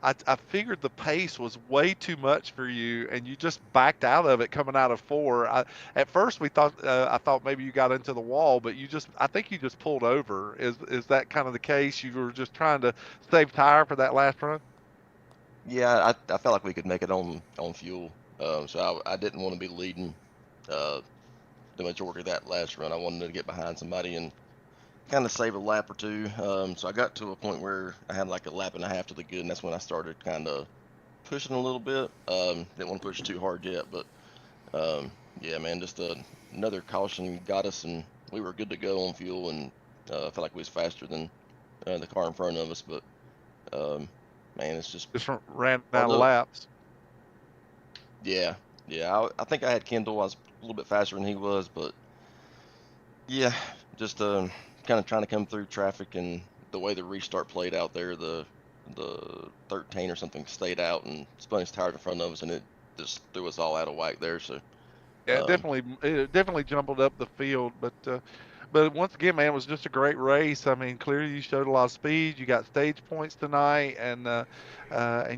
I figured the pace was way too much for you, and you just backed out of it coming out of 4. At first, I thought maybe you got into the wall, but I think you just pulled over. Is that kind of the case? You were just trying to save tire for that last run? Yeah, I felt like we could make it on fuel, so I didn't want to be leading the majority of that last run. I wanted to get behind somebody and kind of save a lap or two. So I got to a point where I had like a lap and a half to the good, and that's when I started kind of pushing a little bit. Didn't want to push too hard yet, but yeah, man, just another caution got us, and we were good to go on fuel, and I felt like we was faster than the car in front of us, but man, it's just Just ran hard out of luck. laps. Yeah, I think I had Kendall. I was a little bit faster than he was, but yeah, just kind of trying to come through traffic, and the way the restart played out there, the 13 or something stayed out and spun his tires in front of us, and it just threw us all out of whack there. So Yeah, um, it definitely jumbled up the field, but once again, man, it was just a great race. I mean, clearly you showed a lot of speed. You got stage points tonight, and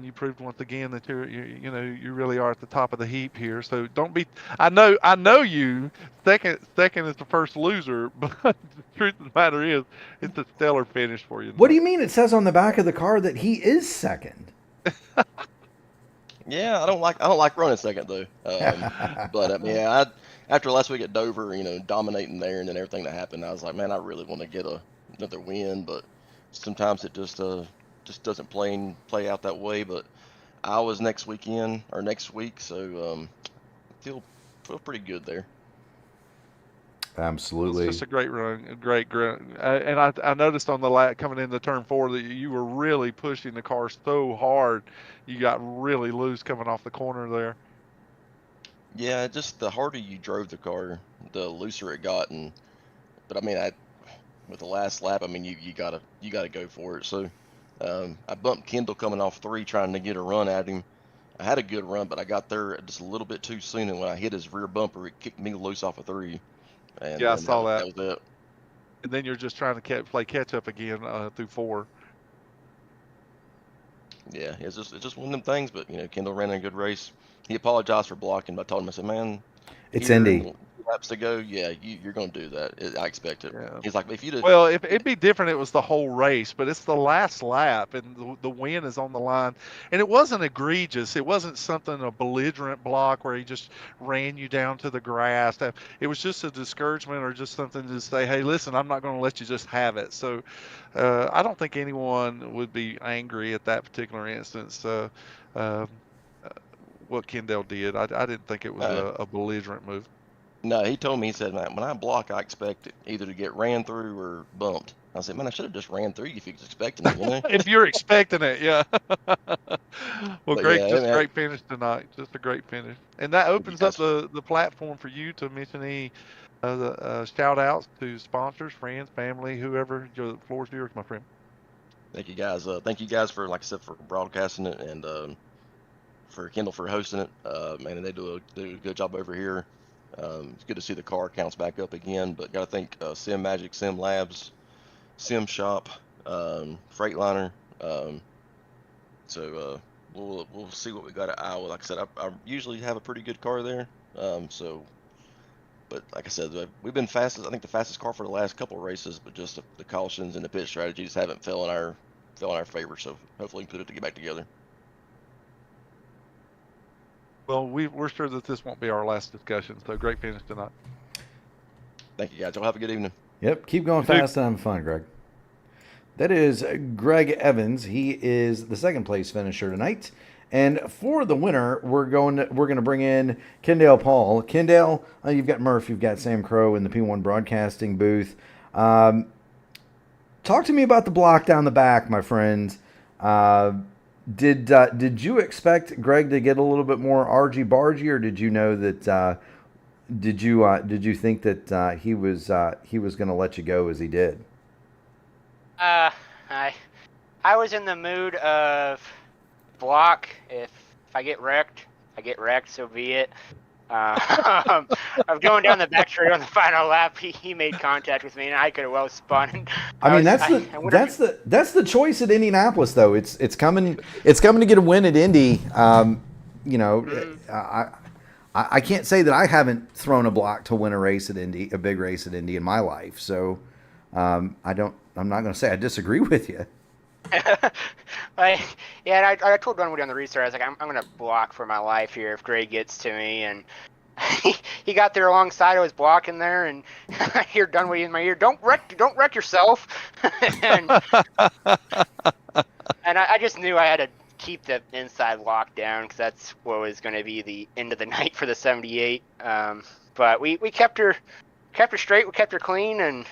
you proved once again that you know you really are at the top of the heap here. So don't be. I know you. Second is the first loser, but the truth of the matter is, it's a stellar finish for you What do tonight. you mean? It says on the back of the car that he is second. yeah, I don't like running second though. But yeah, after last week at Dover, dominating there and then everything that happened, I was like, man, I really want to get another win, but sometimes it just doesn't play out that way. But I was next week, so feel pretty good there. Absolutely. It's just a great run, a great run. And I noticed on the lap coming into turn 4 that you were really pushing the car so hard, you got really loose coming off the corner there. Yeah, just the harder you drove the car, the looser it got, but I mean, with the last lap, I mean, you gotta go for it. So I bumped Kendall coming off 3, trying to get a run at him. I had a good run, but I got there just a little bit too soon, and when I hit his rear bumper, it kicked me loose off of 3, and Yeah, I then saw that. that was it. And then you're just trying to play catch up again through 4. Yeah, it's just one of them things. But Kendall ran a good race. He apologized for blocking, but I told him, I said, man, It's here Indy. and laps to go, yeah, you're gonna do that. I expect it. Yeah. He's like, if you'd have, Well, if it'd be different, it was the whole race, but it's the last lap, and the win is on the line. And it wasn't egregious. It wasn't something a belligerent block where he just ran you down to the grass. It was just a discouragement or just something to say, hey, listen, I'm not going to let you just have it. So I don't think anyone would be angry at that particular instance. What Kendall did, I didn't think it was a belligerent move. no, he told me, he said, man, when I block, I expect it either to get ran through or bumped. I said, man, I should have just ran through you if you was expecting it. If you're expecting it, yeah. Well, But great, yeah, just a man, great finish tonight. Just a great finish, and that thank you opens up guys. the platform for you to mention any shout outs to sponsors, friends, family, whoever. The floor's yours, my friend. Thank you guys. Thank you guys for, like I said, for broadcasting it, and for Kendall for hosting it. Man, and they do a good job over here. It's good to see the car counts back up again. But got to thank Sim Magic, Sim Labs, Sim Shop, Freightliner. So we'll see what we got at Iowa. Like I said, I usually have a pretty good car there. But like I said, we've been fastest. I think the fastest car for the last couple of races, but just the cautions and the pit strategies haven't fell in our favor. So hopefully we can put it to get back together. Well, we're sure that this won't be our last discussion. So great finish tonight. Thank you guys. Y'all have a good evening. Yep, keep going fast and having fun, Greg. That is Greg Evans. He is the second place finisher tonight. And for the winner, we're going to bring in Kendall Paul. Kendall, you've got Murph, you've got Sam Crow in the P1 Broadcasting booth. Talk to me about the block down the back, my friend. Did you expect Greg to get a little bit more argy-bargy, or did you know that? Did you think that he was going to let you go as he did? I was in the mood of block. If I get wrecked, so be it. I'm going down the back straight on the final lap. He made contact with me, and I could have well spun. I mean, that's the choice at Indianapolis, though. It's coming to get a win at Indy. I can't say that I haven't thrown a block to win a race at Indy, a big race at Indy in my life. So I'm not going to say I disagree with you. I told Dunwoody on the restart, I was like, I'm going to block for my life here if Gray gets to me. And he got there alongside. I was blocking there, and I hear Dunwoody in my ear, don't wreck yourself. and I just knew I had to keep the inside locked down, because that's what was going to be the end of the night for the 78. But we kept her straight, we kept her clean, and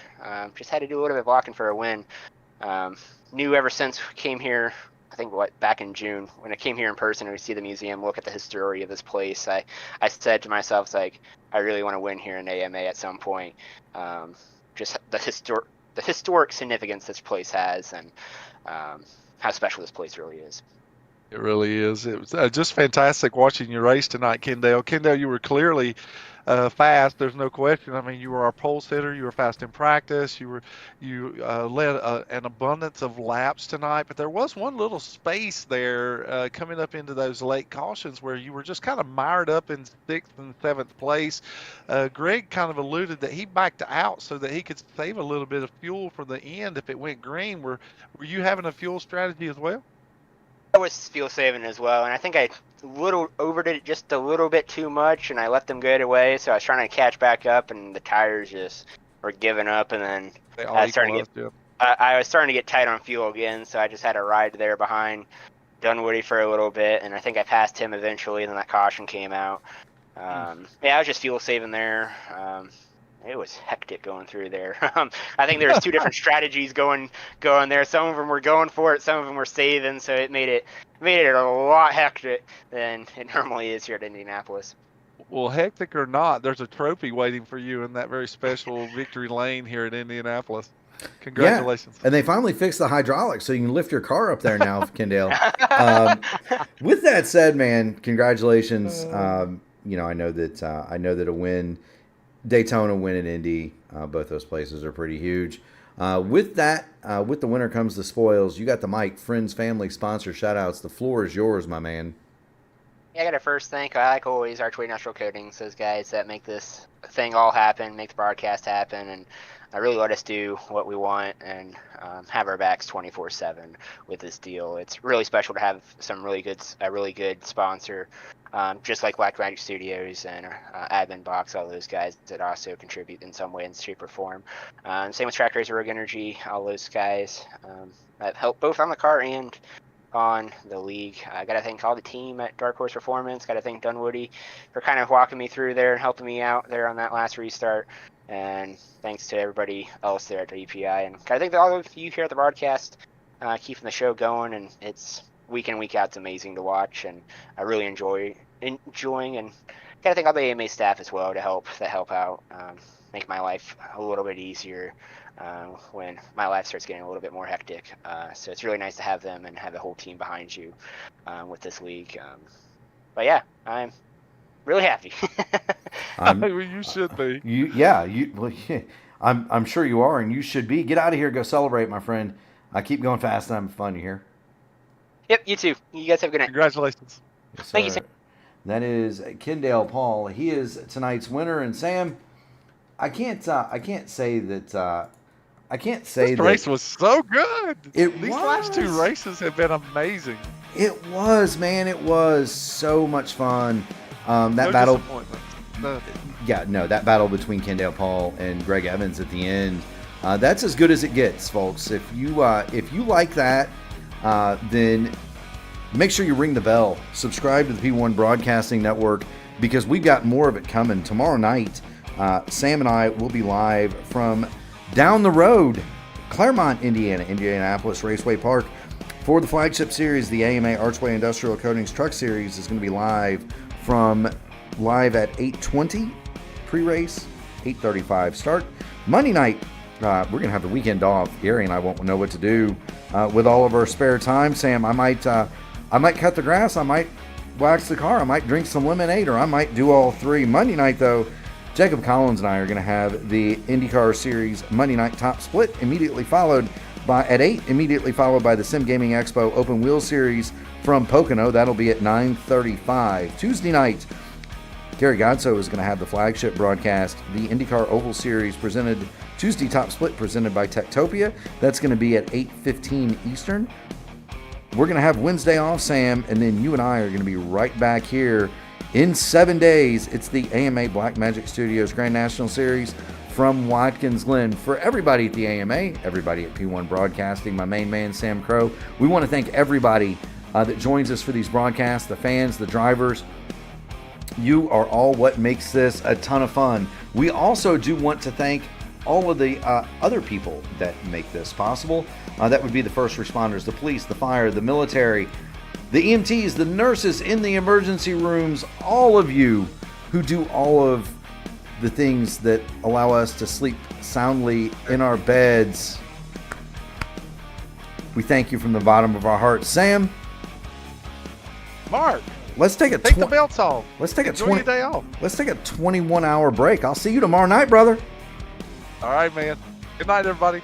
just had to do a little bit of blocking for a win. Knew ever since we came here, I think back in June, when I came here in person and we see the museum, look at the history of this place, I said to myself, it's like, I really want to win here in AMA at some point. Just the historic significance this place has, and how special this place really is. It really is. It was just fantastic watching you race tonight, Kendall. Kendall, you were clearly fast. There's no question. I mean, you were our pole sitter. You were fast in practice. You led an abundance of laps tonight. But there was one little space there coming up into those late cautions where you were just kind of mired up in 6th and 7th place. Greg kind of alluded that he backed out so that he could save a little bit of fuel for the end if it went green. Were you having a fuel strategy as well? I was fuel saving as well, and I think I overdid it just a little bit too much, and I let them get away. So I was trying to catch back up, and the tires just were giving up, and then I was starting to get tight on fuel again. So I just had to ride there behind Dunwoody for a little bit, and I think I passed him eventually. And then that caution came out. I was just fuel saving there. It was hectic going through there. I think there was 2 different strategies going there. Some of them were going for it, some of them were saving, so it made it a lot hectic than it normally is here at Indianapolis. Well, hectic or not, there's a trophy waiting for you in that very special victory lane here at Indianapolis. Congratulations. Yeah. And they finally fixed the hydraulics so you can lift your car up there now, Kendall. With that said, man, congratulations. I know that a win, Daytona win and Indy, both those places are pretty huge. With the winner comes the spoils. You got the mic, friends, family, sponsor, shout-outs. The floor is yours, my man. Yeah, I got to first thank, like always, Archway Natural Coatings, those guys that make this thing all happen, make the broadcast happen, and really let us do what we want and have our backs 24/7 with this deal. It's really special to have a really good sponsor, just like Black Magic Studios and Admin Box, all those guys that also contribute in some way, in shape, or form. Same with Track Racer Rogue Energy, all those guys that help both on the car and on the league. I got to thank all the team at Dark Horse Performance. Got to thank Dunwoody for kind of walking me through there and helping me out there on that last restart. And thanks to everybody else there at WPI. And got to thank all of you here at the broadcast, keeping the show going. And it's week in, week out. It's amazing to watch, and I really enjoying. And got to thank all the AMA staff as well to help out, make my life a little bit easier when my life starts getting a little bit more hectic. So it's really nice to have them and have the whole team behind you with this league. But yeah, I'm really happy. You should be. I'm sure you are, and you should be. Get out of here, go celebrate, my friend. Keep going fast and having fun. You hear? Yep, you too. You guys have a good night. Congratulations. Yes, thank you, Sam. That is Kendall Paul. He is tonight's winner, and Sam, I can't say that. This race was so good. These last 2 races have been amazing. It was, man. It was so much fun. That no battle. That battle between Kendall Paul and Greg Evans at the end. That's as good as it gets, folks. If you like that, then make sure you ring the bell. Subscribe to the P1 Broadcasting Network, because we've got more of it coming. Tomorrow night, Sam and I will be live from down the road, Claremont, Indiana, Indianapolis Raceway Park, for the flagship series. The AMA Archway Industrial Coatings Truck Series is going to be live at 8:20 pre-race, 8:35 start. Monday night, we're going to have the weekend off. Gary and I won't know what to do with all of our spare time. Sam, I might cut the grass, I might wax the car, I might drink some lemonade, or I might do all 3. Monday night, though, Jacob Collins and I are going to have the IndyCar Series Monday Night Top Split, immediately followed by at 8, immediately followed by the Sim Gaming Expo Open Wheel Series from Pocono. That'll be at 9:35. Tuesday night, Gary Godso is going to have the flagship broadcast, the IndyCar Oval Series Tuesday Top Split presented by Techtopia. That's going to be at 8:15 Eastern. We're going to have Wednesday off, Sam, and then you and I are going to be right back here in 7 days. It's the AMA Black Magic Studios Grand National Series from Watkins Glen. For everybody at the AMA, everybody at P1 Broadcasting, my main man, Sam Crow, we want to thank everybody that joins us for these broadcasts, the fans, the drivers. You are all what makes this a ton of fun. We also do want to thank all of the other people that make this possible. That would be the first responders, the police, the fire, the military, the EMTs, the nurses in the emergency rooms, all of you who do all of the things that allow us to sleep soundly in our beds. We thank you from the bottom of our hearts. Sam, Mark, let's take a take the belts off. Let's take Enjoy your day off. Let's take a 21-hour break. I'll see you tomorrow night, brother. All right, man. Good night, everybody.